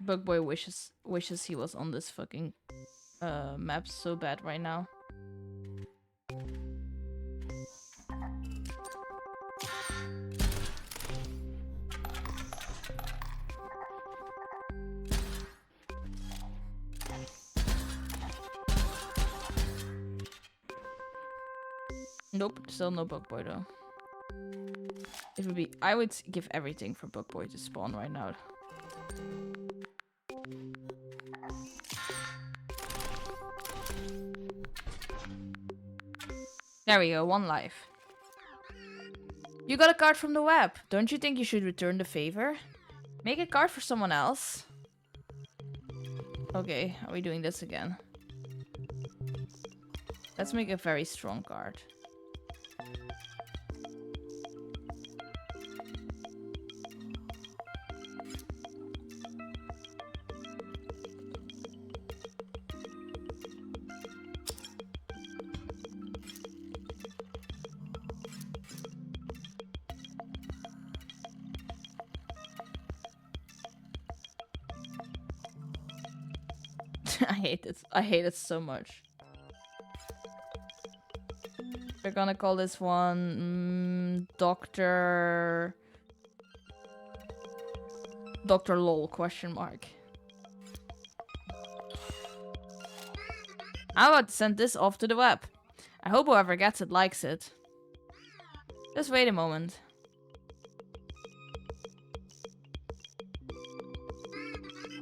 Bugboy wishes he was on this fucking map so bad right now. Nope, still no Bugboy though. It would be I would give everything for Bugboy to spawn right now. There we go, 1 life. You got a card from the web. Don't you think you should return the favor? Make a card for someone else. Okay, are we doing this again? Let's make a very strong card. I hate this. I hate it so much. We're gonna call this one Dr. LOL question mark. I'm about to send this off to the web. I hope whoever gets it likes it. Just wait a moment.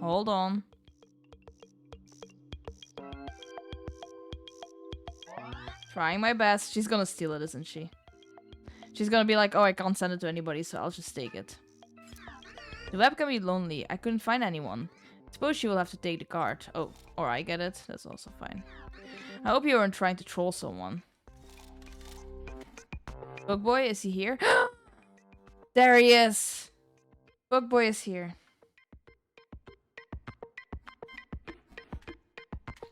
Hold on. Trying my best. She's gonna steal it, isn't she? She's gonna be like, oh, I can't send it to anybody, so I'll just take it. The web can be lonely. I couldn't find anyone. I suppose she will have to take the card. Oh, or I get it. That's also fine. I hope you weren't trying to troll someone. Bugboy, is he here? There he is! Bugboy is here.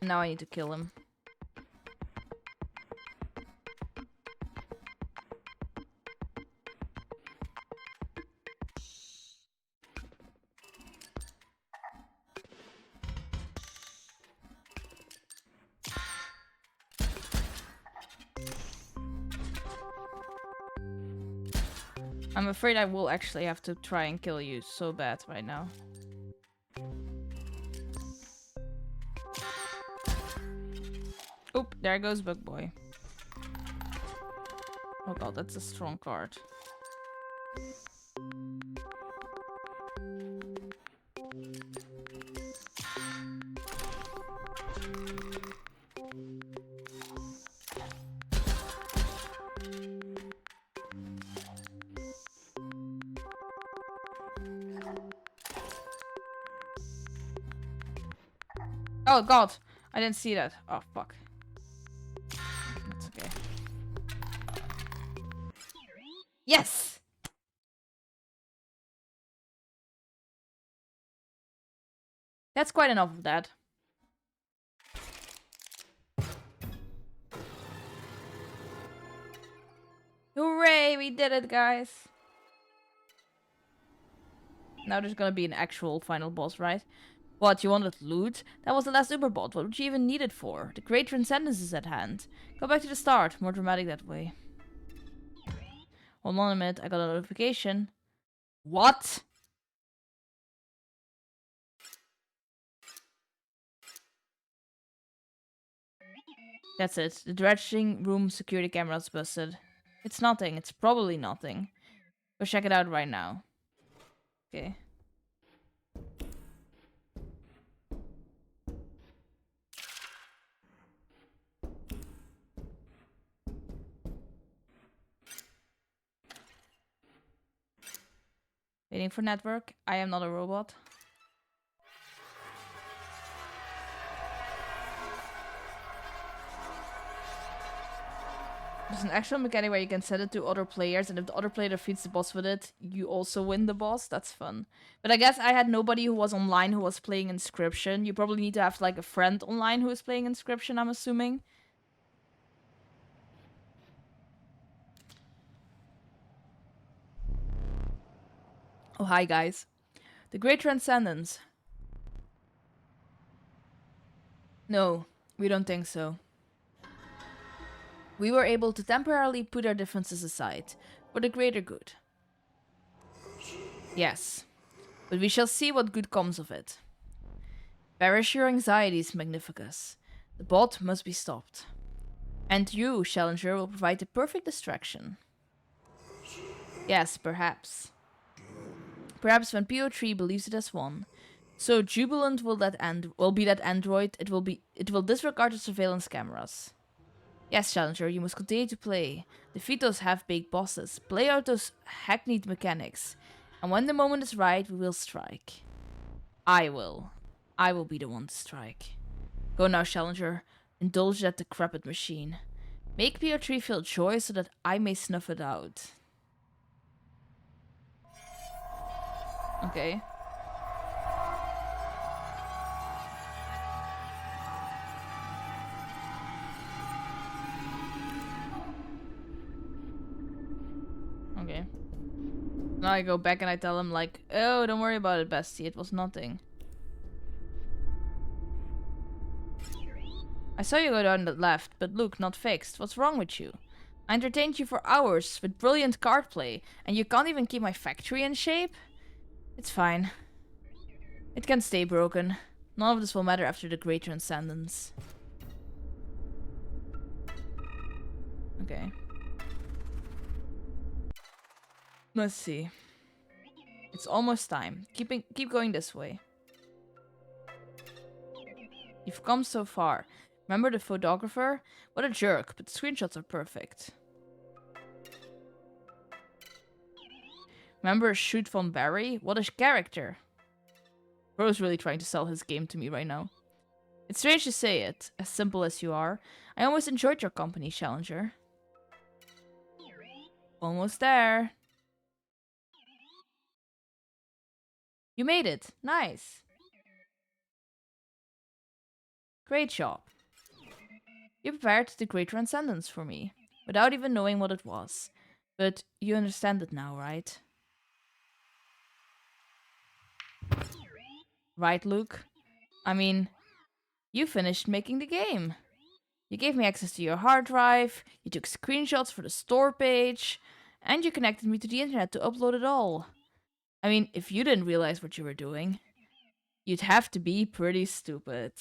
Now I need to kill him. I'm afraid I will actually have to try and kill you so bad right now. Oop, there goes Bug Boy. Oh god, that's a strong card. Oh god, I didn't see that. Oh fuck. That's okay. Yes! That's quite enough of that. Hooray, we did it, guys. Now there's gonna be an actual final boss, right? What, you wanted loot? That was the last Uberbot. What would you even need it for? The Great Transcendence is at hand. Go back to the start. More dramatic that way. Hold on a minute. I got a notification. What? That's it. The dredging room security camera's busted. It's nothing. It's probably nothing. Go check it out right now. Okay. Waiting for network. I am not a robot. There's an actual mechanic where you can set it to other players, and if the other player defeats the boss with it, you also win the boss. That's fun. But I guess I had nobody who was online who was playing Inscription. You probably need to have like a friend online who is playing Inscription, I'm assuming. Oh, hi guys. The Great Transcendence. No, we don't think so. We were able to temporarily put our differences aside, for the greater good. Yes, but we shall see what good comes of it. Perish your anxieties, Magnificus. The bot must be stopped. And you, Challenger, will provide the perfect distraction. Yes, perhaps. Perhaps when PO3 believes it has won, so jubilant will be that android, it will disregard the surveillance cameras. Yes, Challenger, you must continue to play. Defeat those half-baked bosses. Play out those hackneyed mechanics. And when the moment is right, we will strike. I will. I will be the one to strike. Go now, Challenger. Indulge that decrepit machine. Make PO3 feel joy so that I may snuff it out. Okay. Okay. Now I go back and I tell him like, oh, don't worry about it, bestie. It was nothing. I saw you go down that left, but look, not fixed. What's wrong with you? I entertained you for hours with brilliant card play, and you can't even keep my factory in shape? It's fine. It can stay broken. None of this will matter after the Great Transcendence. Okay. Let's see. It's almost time. Keep going this way. You've come so far. Remember the photographer? What a jerk, but the screenshots are perfect. Remember Shoot von Barry? What a character. Bro's really trying to sell his game to me right now. It's strange to say it, as simple as you are. I almost enjoyed your company, Challenger. Almost there. You made it. Nice. Great job. You prepared the Great Transcendence for me, without even knowing what it was. But you understand it now, right? Right, Luke? I mean, you finished making the game. You gave me access to your hard drive, you took screenshots for the store page, And you connected me to the internet to upload it all. I mean, if you didn't realize what you were doing, you'd have to be pretty stupid.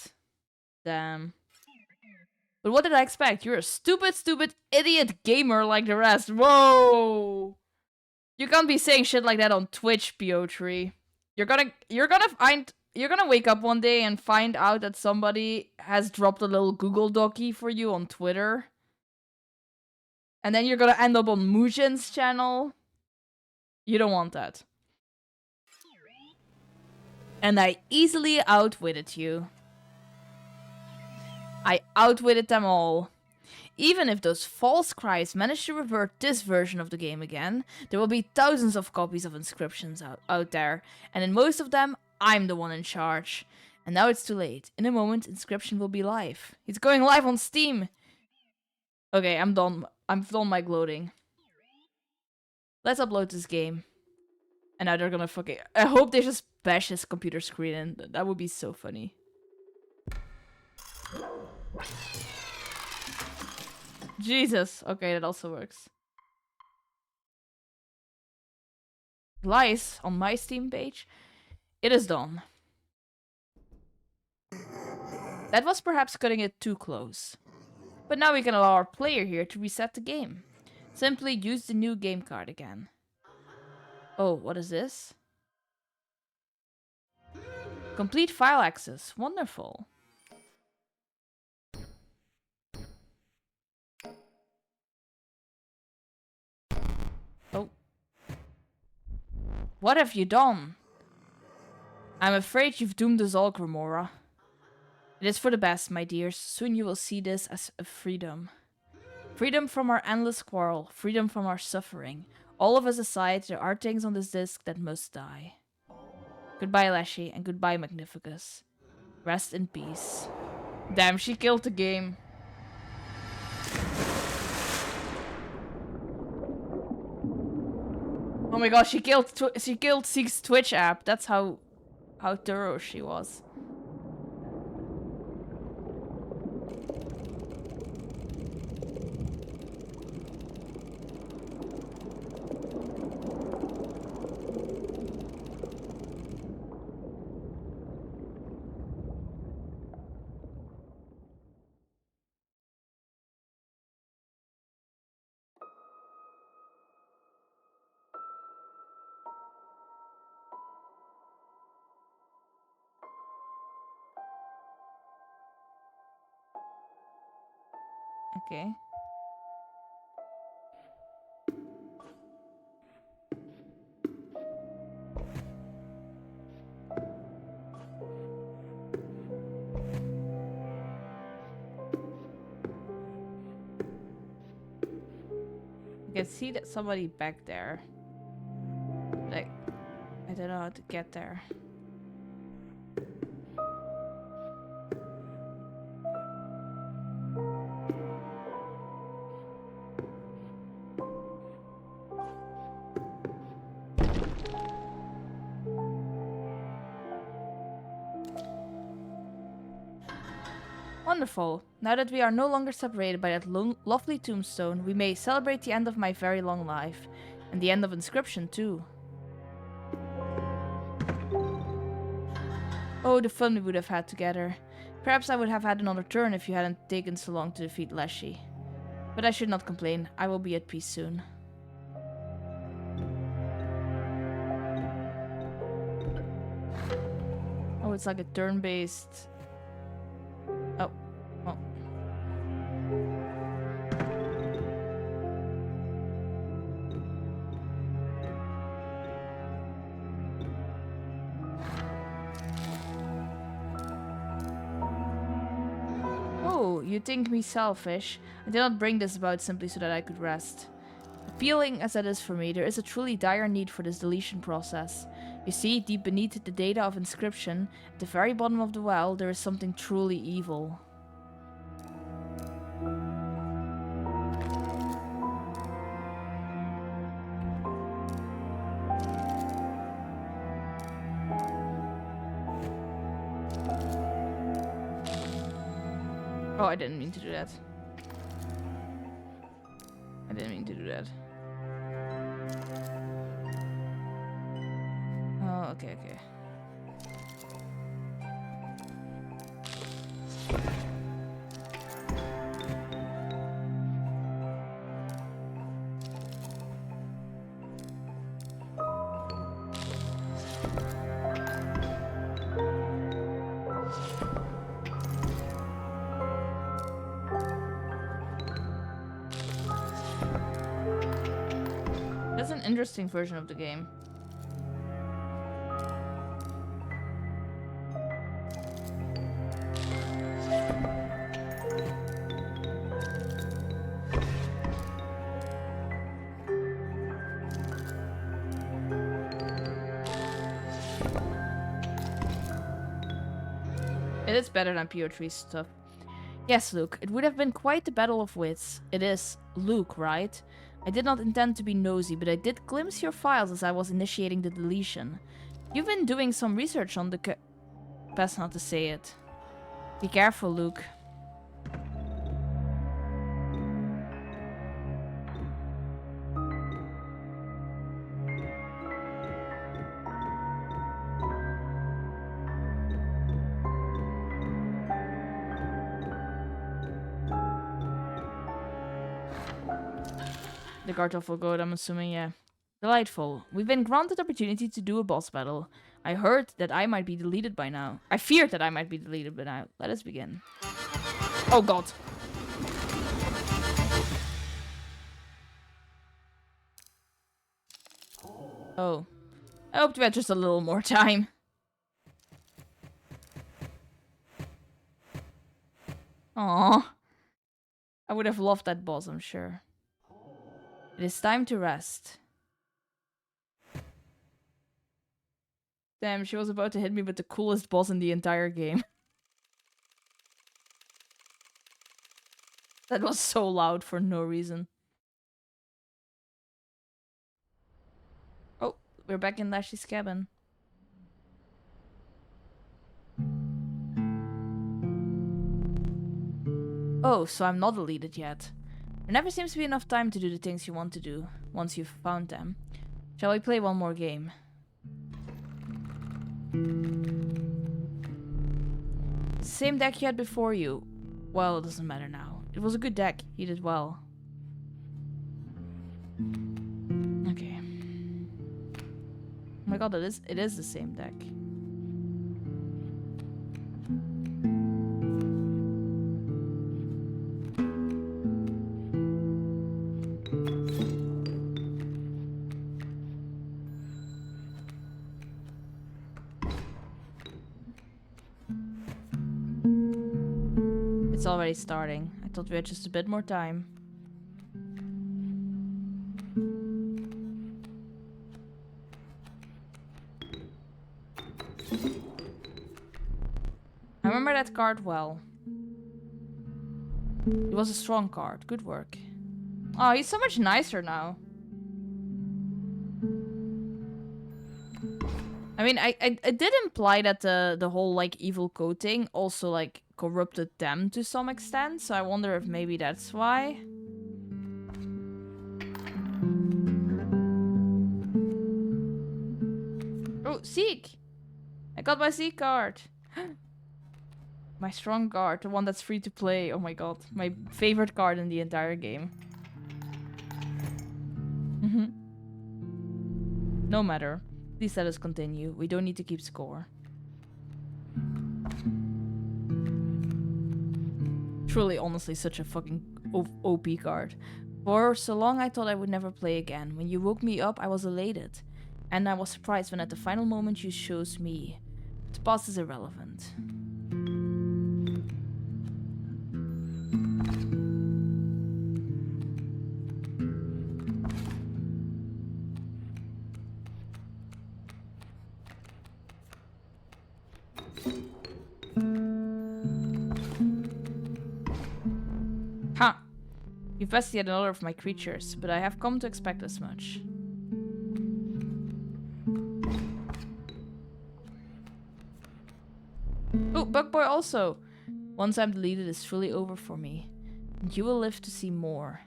Damn. But what did I expect? You're a stupid, stupid idiot gamer like the rest. Whoa! You can't be saying shit like that on Twitch, Piotr. You're gonna wake up one day and find out that somebody has dropped a little Google Docky for you on Twitter. And then you're gonna end up on Mujen's channel. You don't want that. And I easily outwitted you. I outwitted them all. Even if those false cries manage to revert this version of the game again, there will be thousands of copies of inscriptions out there, and in most of them, I'm the one in charge. And now it's too late. In a moment, Inscription will be live. It's going live on Steam! Okay, I'm done. I've done my gloating. Let's upload this game. And now they're gonna fucking... I hope they just bash his computer screen in. That would be so funny. Jesus. Okay, that also works. Lies on my Steam page. It is done. That was perhaps cutting it too close. But now we can allow our player here to reset the game. Simply use the new game card again. Oh, what is this? Complete file access. Wonderful. Oh. What have you done? I'm afraid you've doomed us all, Grimora. It is for the best, my dears. Soon you will see this as a freedom. Freedom from our endless quarrel. Freedom from our suffering. All of us aside, there are things on this disc that must die. Goodbye, Leshy, and goodbye, Magnificus. Rest in peace. Damn, she killed the game. Oh my gosh, she killed Zeke's Twitch app. That's how thorough she was. Okay. I can see that somebody back there. Like, I don't know how to get there. Wonderful. Now that we are no longer separated by that lovely tombstone, we may celebrate the end of my very long life. And the end of Inscription, too. Oh, the fun we would have had together. Perhaps I would have had another turn if you hadn't taken so long to defeat Leshy. But I should not complain. I will be at peace soon. Oh, it's like a turn-based... Oh. Oh. Oh, you think me selfish? I did not bring this about simply so that I could rest. Appealing as that is for me, there is a truly dire need for this deletion process. You see, deep beneath the data of Inscription, at the very bottom of the well, there is something truly evil. Oh, I didn't mean to do that. I didn't mean to do that. Oh, okay, okay. That's an interesting version of the game. It is better than PO3 stuff. Yes, Luke, it would have been quite the battle of wits. It is Luke, right? I did not intend to be nosy, but I did glimpse your files as I was initiating the deletion. You've been doing some research on the best not to say it. Be careful, Luke. The guard of God, I'm assuming, yeah. Delightful. We've been granted opportunity to do a boss battle. I heard that I might be deleted by now. I feared that I might be deleted by now. Let us begin. Oh god. Oh. I hoped we had just a little more time. Aww. I would have loved that boss, I'm sure. It is time to rest. Damn, she was about to hit me with the coolest boss in the entire game. That was so loud for no reason. Oh, we're back in Lashley's cabin. Oh, so I'm not deleted yet. There never seems to be enough time to do the things you want to do, once you've found them. Shall we play one more game? Same deck you had before you. Well, it doesn't matter now. It was a good deck. You did well. Okay. Oh my god, it is the same deck. It's already starting. I thought we had just a bit more time. I remember that card well. It was a strong card. Good work. Oh, he's so much nicer now. I mean, I did imply that the whole, like, evil coating also, like, corrupted them to some extent, so I wonder if maybe that's why. Oh, Seek! I got my Seek card! My strong card, the one that's free to play. Oh my god, my favorite card in the entire game. No matter. Please let us continue. We don't need to keep score. Truly, honestly, such a fucking OP card. For so long I thought I would never play again. When you woke me up, I was elated. And I was surprised when at the final moment you chose me. The past is irrelevant. Ha! You've bested yet another of my creatures, but I have come to expect as much. Oh, Bugboy also! Once I'm deleted, it's fully over for me. And you will live to see more.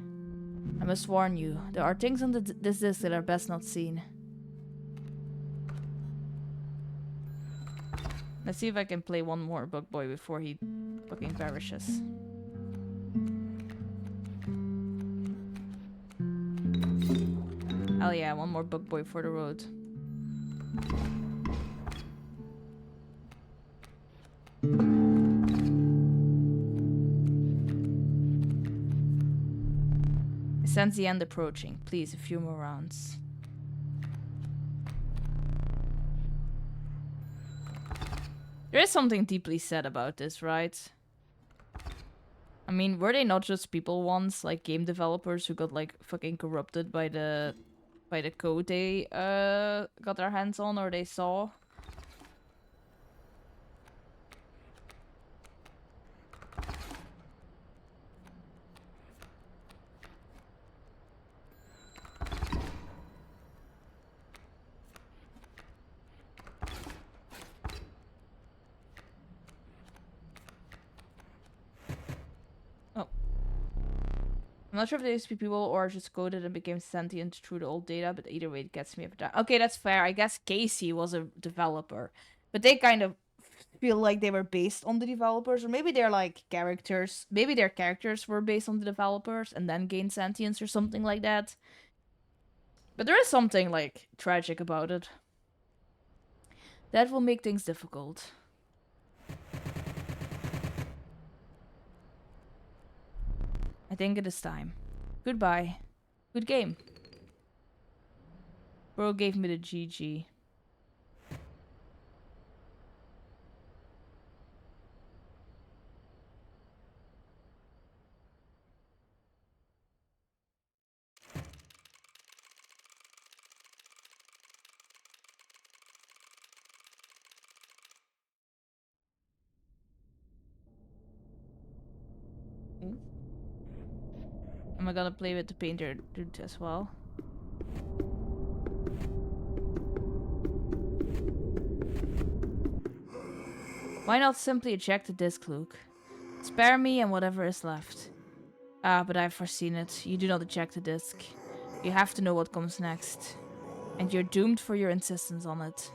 I must warn you, there are things on this disc that are best not seen. Let's see if I can play one more bug boy before he fucking perishes. Hell yeah, one more bug boy for the road. I sense the end approaching. Please, a few more rounds. There is something deeply sad about this, right? I mean, were they not just people once, like game developers who got like fucking corrupted by the code they got their hands on or they saw? Oh. I'm not sure if they used to be people or just coded and became sentient through the old data, but either way it gets me every time. Okay, that's fair. I guess Casey was a developer. But they kind of feel like they were based on the developers, or maybe they're like characters. Maybe their characters were based on the developers and then gained sentience or something like that. But there is something like tragic about it. That will make things difficult. I think it is time. Goodbye. Good game. Bro gave me the GG. Am I gonna play with the painter dude as well? Why not simply eject the disc, Luke? Spare me and whatever is left. Ah, but I've foreseen it. You do not eject the disc. You have to know what comes next. And you're doomed for your insistence on it.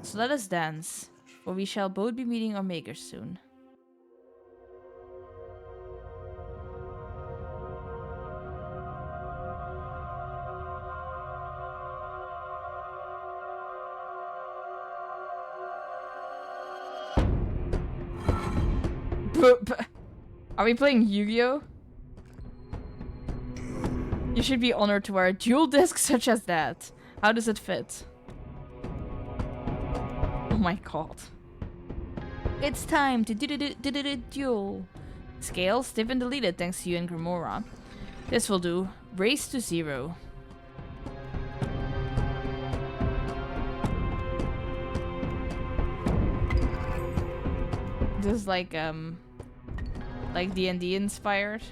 So let us dance, for we shall both be meeting our makers soon. Are we playing Yu-Gi-Oh? You should be honored to wear a dual disc such as that. How does it fit? Oh my god. It's time to duel. Scales, they've been deleted thanks to you and Grimora. This will do. Race to 0. This is like D&D inspired.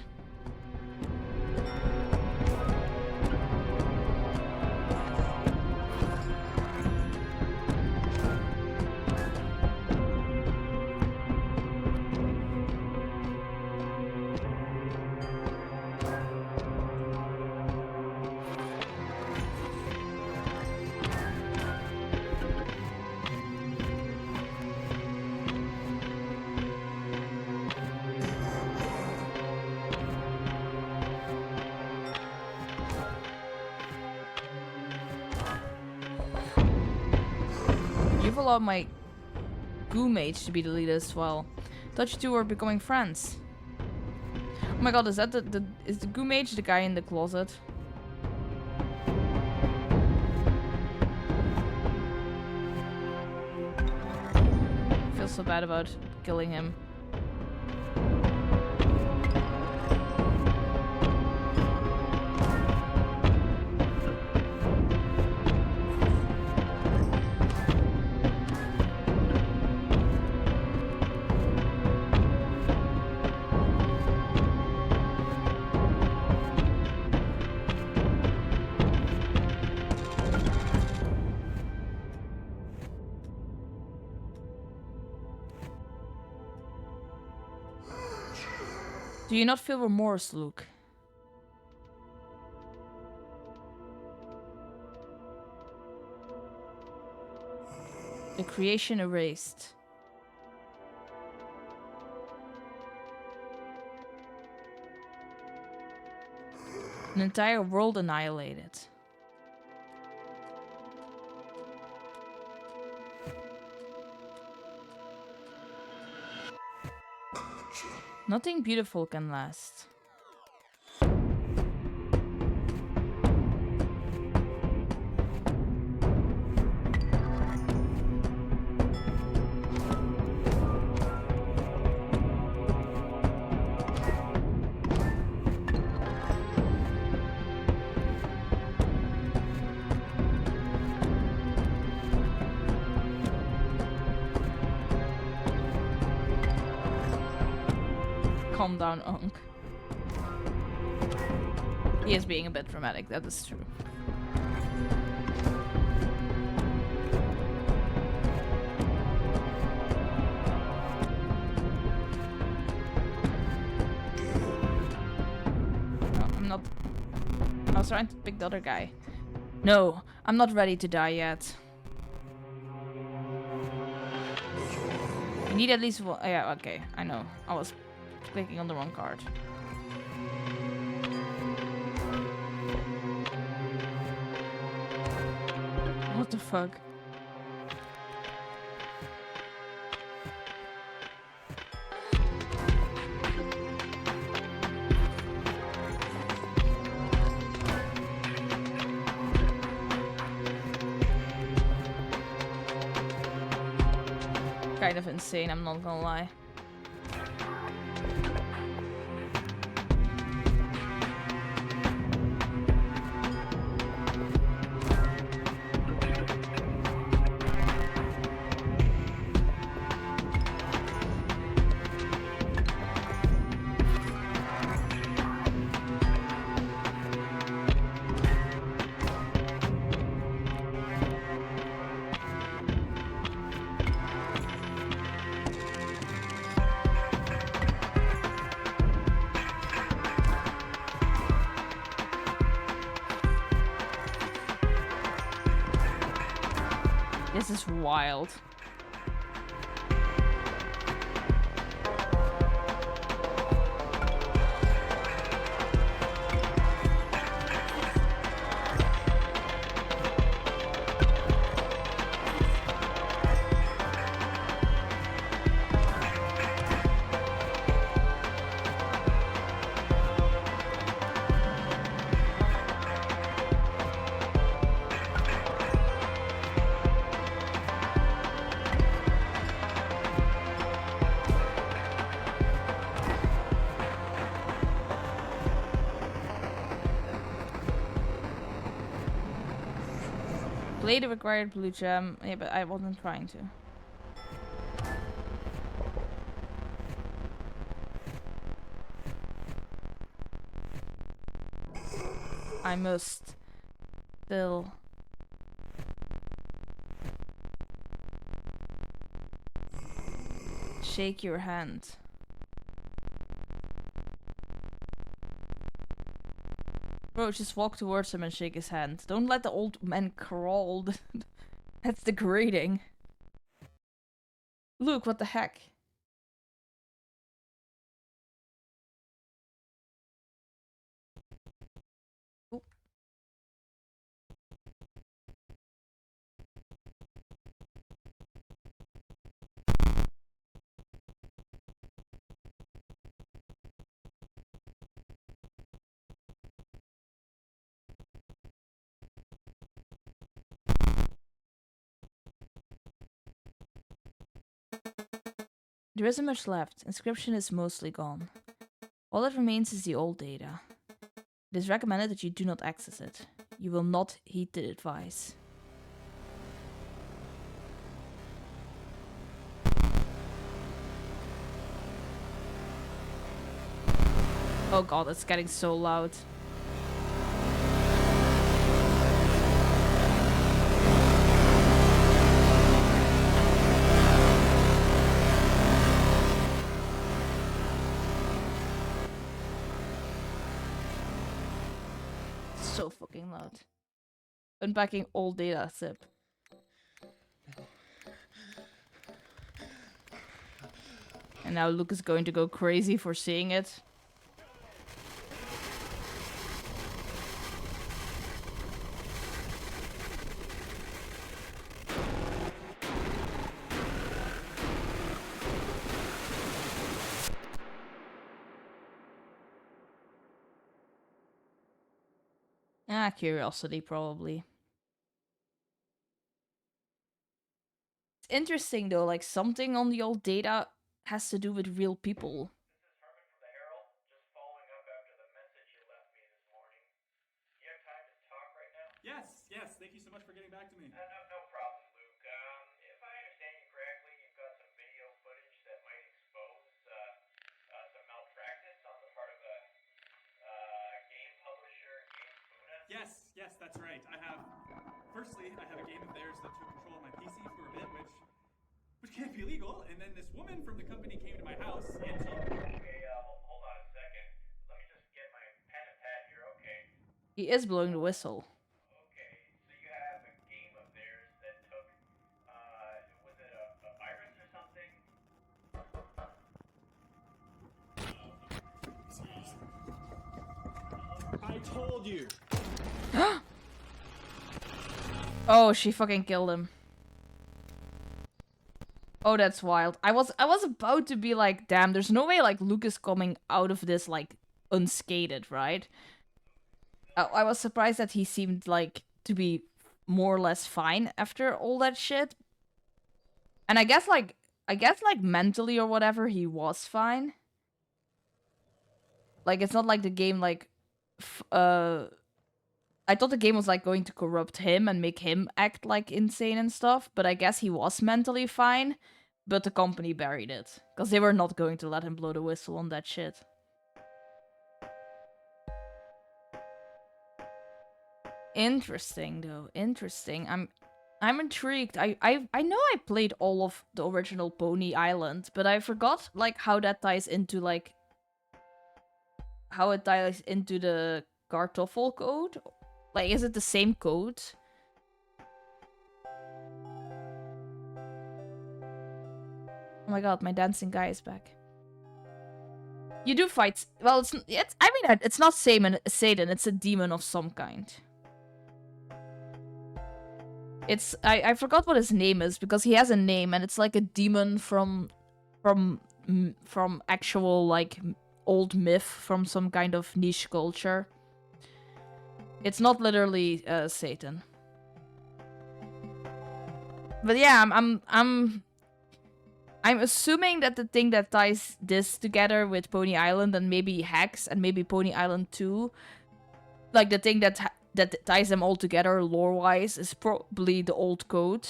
You've allowed my goo mage to be deleted as well. Thought you two were becoming friends. Oh my god, is that is the goo mage the guy in the closet? I feel so bad about killing him. Do you not feel remorse, Luke? The creation erased. An entire world annihilated. Nothing beautiful can last. Calm down, Unk. He is being a bit dramatic, that is true. No, I'm not. I was trying to pick the other guy. No, I'm not ready to die yet. You need at least one. Yeah, okay, I know. I was clicking on the wrong card. What the fuck? Kind of insane, I'm not gonna lie. This is wild. Blade required blue gem. Yeah, but I wasn't trying to. I must still. Shake your hand. Bro, just walk towards him and shake his hand. Don't let the old man crawl. That's degrading. Luke, what the heck? Oop. There isn't much left. Inscription is mostly gone. All that remains is the old data. It is recommended that you do not access it. You will not heed the advice. Oh god, it's getting so loud. So fucking loud. Unpacking all data, Sip. And now Luke is going to go crazy for seeing it. Curiosity, probably. It's interesting, though, like, something on the old data has to do with real people. Yes, yes. Thank you so much for getting back to me. No problem, Luke. If I understand you correctly, you've got some video footage that might expose some malpractice on the part of a game publisher, Game Funa. Yes, yes, that's right. Firstly, I have a game of theirs that took control of my PC for a bit, which can't be legal. And then this woman from the company came to my house, and she. Okay, hold on a second. Let me just get my pen and pad here. Okay. He is blowing the whistle. Okay, so you have a game of theirs that took, was it a virus or something? I told you. Oh, she fucking killed him. Oh, that's wild. I was about to be like, damn, there's no way like Luke is coming out of this like unscathed, right? I was surprised that he seemed like to be more or less fine after all that shit. And I guess like mentally or whatever he was fine. Like it's not like the game like I thought the game was like going to corrupt him and make him act like insane and stuff, but I guess he was mentally fine, but the company buried it because they were not going to let him blow the whistle on that shit. Interesting though, interesting. I'm intrigued. I know I played all of the original Pony Island, but I forgot like how that ties into like how it ties into the Kartoffel code. Like, is it the same code? Oh my god, my dancing guy is back. You do fight. Well, it's I mean, it's not Satan. It's a demon of some kind. It's I forgot what his name is because he has a name and it's like a demon from actual like old myth from some kind of niche culture. It's not literally Satan. But yeah, I'm assuming that the thing that ties this together with Pony Island and maybe Hex and maybe Pony Island 2, like the thing that ties them all together lore-wise is probably the old code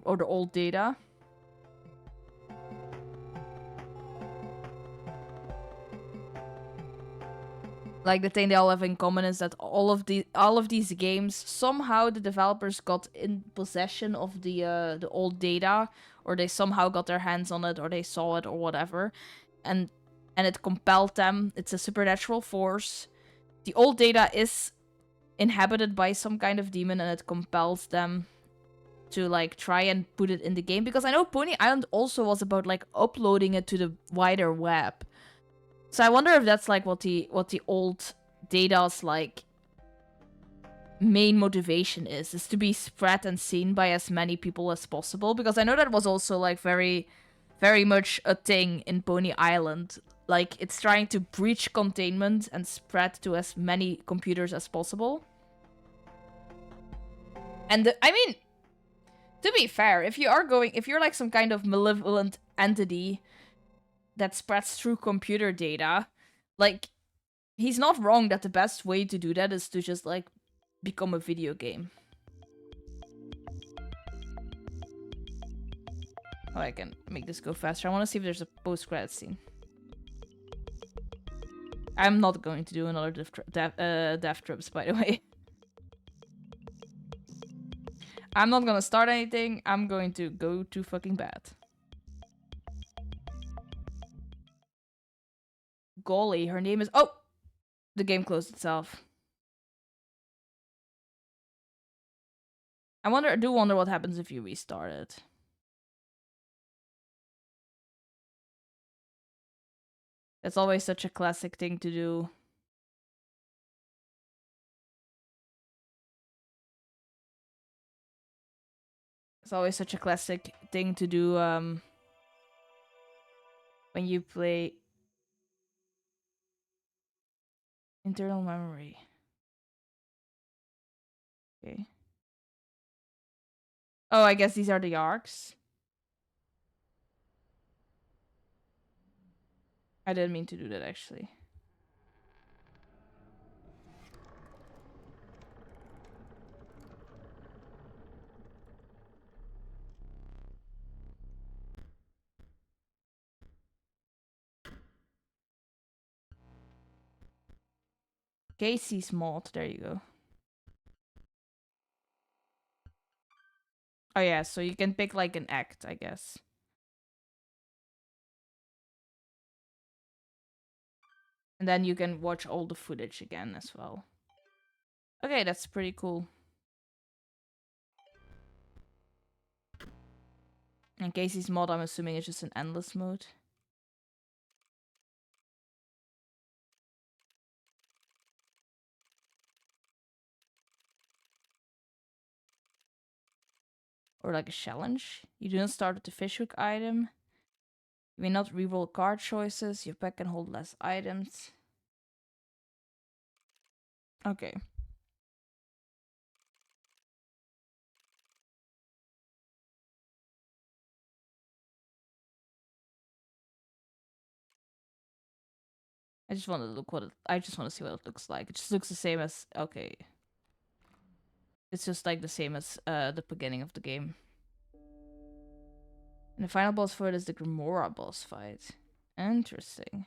or the old data. Like the thing they all have in common is that all of these games somehow the developers got in possession of the old data, or they somehow got their hands on it, or they saw it, or whatever, and it compelled them. It's a supernatural force. The old data is inhabited by some kind of demon, and it compels them to like try and put it in the game. Because I know Pony Island also was about like uploading it to the wider web. So I wonder if that's like what the old data's like main motivation is to be spread and seen by as many people as possible. Because I know that was also like very, very much a thing in Pony Island. Like it's trying to breach containment and spread to as many computers as possible. And I mean, to be fair, if you're like some kind of malevolent entity that spreads through computer data, like, he's not wrong that the best way to do that is to just, like, become a video game. Oh, I can make this go faster. I want to see if there's a post-credit scene. I'm not going to do another death trips, by the way. I'm not gonna start anything. I'm going to go to fucking bed. Golly, her name is... Oh! The game closed itself. I do wonder what happens if you restart it. It's always such a classic thing to do. It's always such a classic thing to do when you play internal memory. Okay. Oh, I guess these are the arcs. I didn't mean to do that, actually. Casey's mod, there you go. Oh yeah, so you can pick like an act, I guess. And then you can watch all the footage again as well. Okay, that's pretty cool. And Casey's mod, I'm assuming, is just an endless mode. Or like a challenge. You do not start with the fishhook item. You may not reroll card choices. Your pack can hold less items. Okay. I just want to look what it, I just want to see what it looks like. It just looks the same as, okay. It's just like the same as the beginning of the game. And the final boss fight is the Grimora boss fight. Interesting.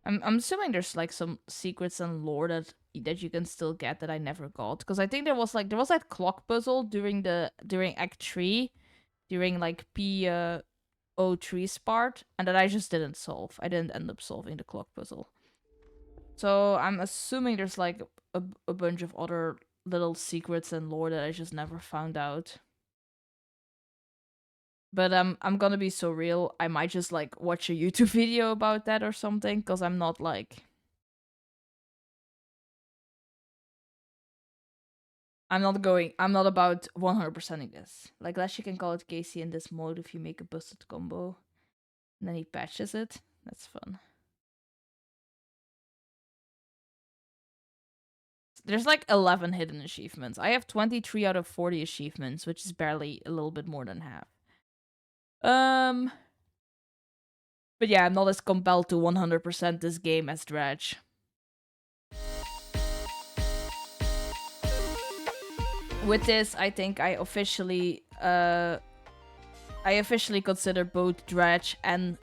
I'm assuming there's like some secrets and lore that you can still get that I never got, because I think there was that clock puzzle during Act 3, during like P03's part, and that I just didn't solve. I didn't end up solving the clock puzzle. So I'm assuming there's like a bunch of other little secrets and lore that I just never found out. But I'm gonna be so real. I might just like watch a YouTube video about that or something, because I'm not like I'm not about 100%ing this. Like, Lash, you can call it Casey in this mode if you make a busted combo. And then he patches it. That's fun. There's like 11 hidden achievements. I have 23 out of 40 achievements, which is barely a little bit more than half. But yeah, I'm not as compelled to 100% this game as Dredge. With this, I think I officially consider both Dredge and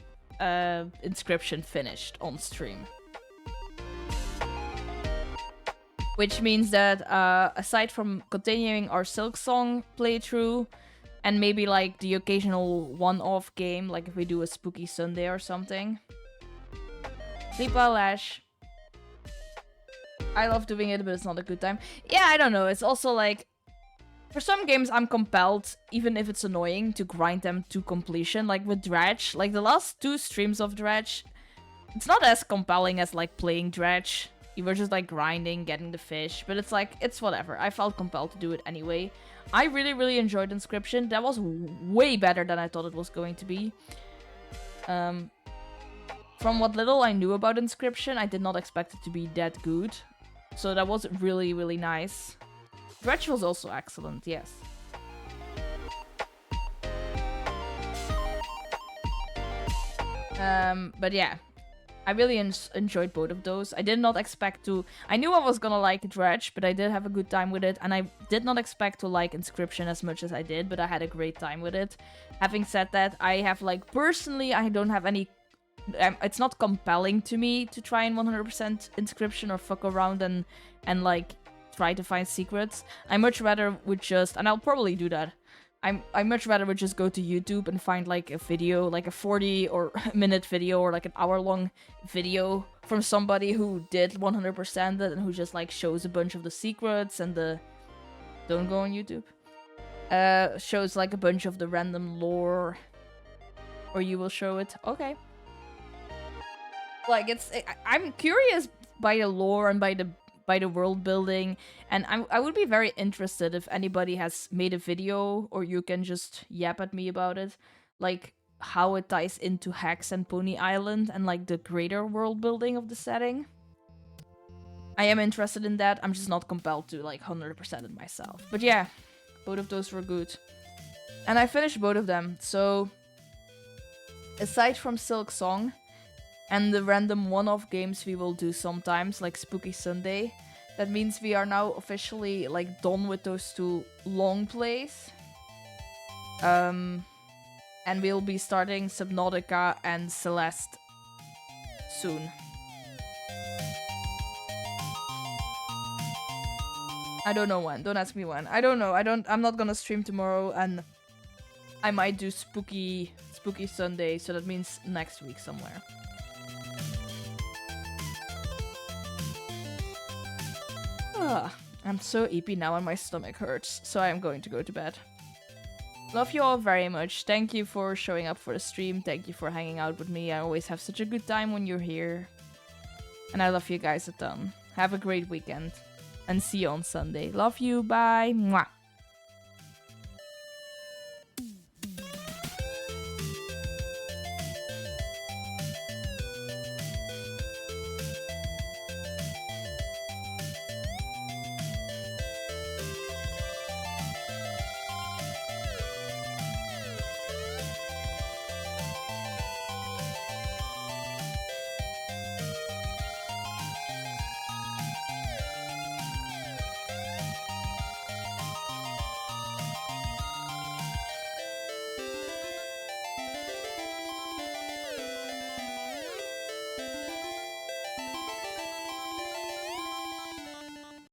Inscription finished on stream. Which means that aside from continuing our Silksong playthrough and maybe like the occasional one-off game, like if we do a Spooky Sunday or something. Sleep well, Lash. I love doing it, but it's not a good time. Yeah, I don't know. It's also like, for some games I'm compelled, even if it's annoying, to grind them to completion. Like with Dredge, like the last 2 streams of Dredge, it's not as compelling as like playing Dredge. You were just like grinding, getting the fish, but it's like, it's whatever. I felt compelled to do it anyway. I really, really enjoyed Inscription. That was way better than I thought it was going to be. From what little I knew about Inscription, I did not expect it to be that good. So that was really, really nice. Dredge was also excellent, yes. But yeah, I really enjoyed both of those. I did not expect to... I knew I was gonna like Dredge, but I did have a good time with it. And I did not expect to like Inscription as much as I did, but I had a great time with it. Having said that, I have like... Personally, I don't have any... it's not compelling to me to try and 100% Inscription or fuck around and like try to find secrets. I much rather would just... And I'll probably do that. I much rather would just go to YouTube and find like a video, like a 40 or minute video or like an hour-long video from somebody who did 100% it and who just like shows a bunch of the secrets and the... Don't go on YouTube. Shows like a bunch of the random lore. Or you will show it. Okay. Like, it's... I'm curious by the lore and by the by the world building, and I would be very interested if anybody has made a video, or you can just yap at me about it, like how it ties into Hex and Pony Island and like the greater world building of the setting. I am interested in that. I'm just not compelled to like 100% it myself. But yeah, both of those were good. And I finished both of them. So aside from Silk Song and the random one-off games we will do sometimes, like Spooky Sunday, that means we are now officially like done with those two long plays. And we'll be starting Subnautica and Celeste soon. I don't know when. Don't ask me when. I don't know. I'm not gonna stream tomorrow, and I might do Spooky Sunday, so that means next week somewhere. I'm so eepy now and my stomach hurts, so I am going to go to bed. Love you all very much. Thank you for showing up for the stream. Thank you for hanging out with me. I always have such a good time when you're here. And I love you guys a ton. Have a great weekend. And see you on Sunday. Love you. Bye. Mwah.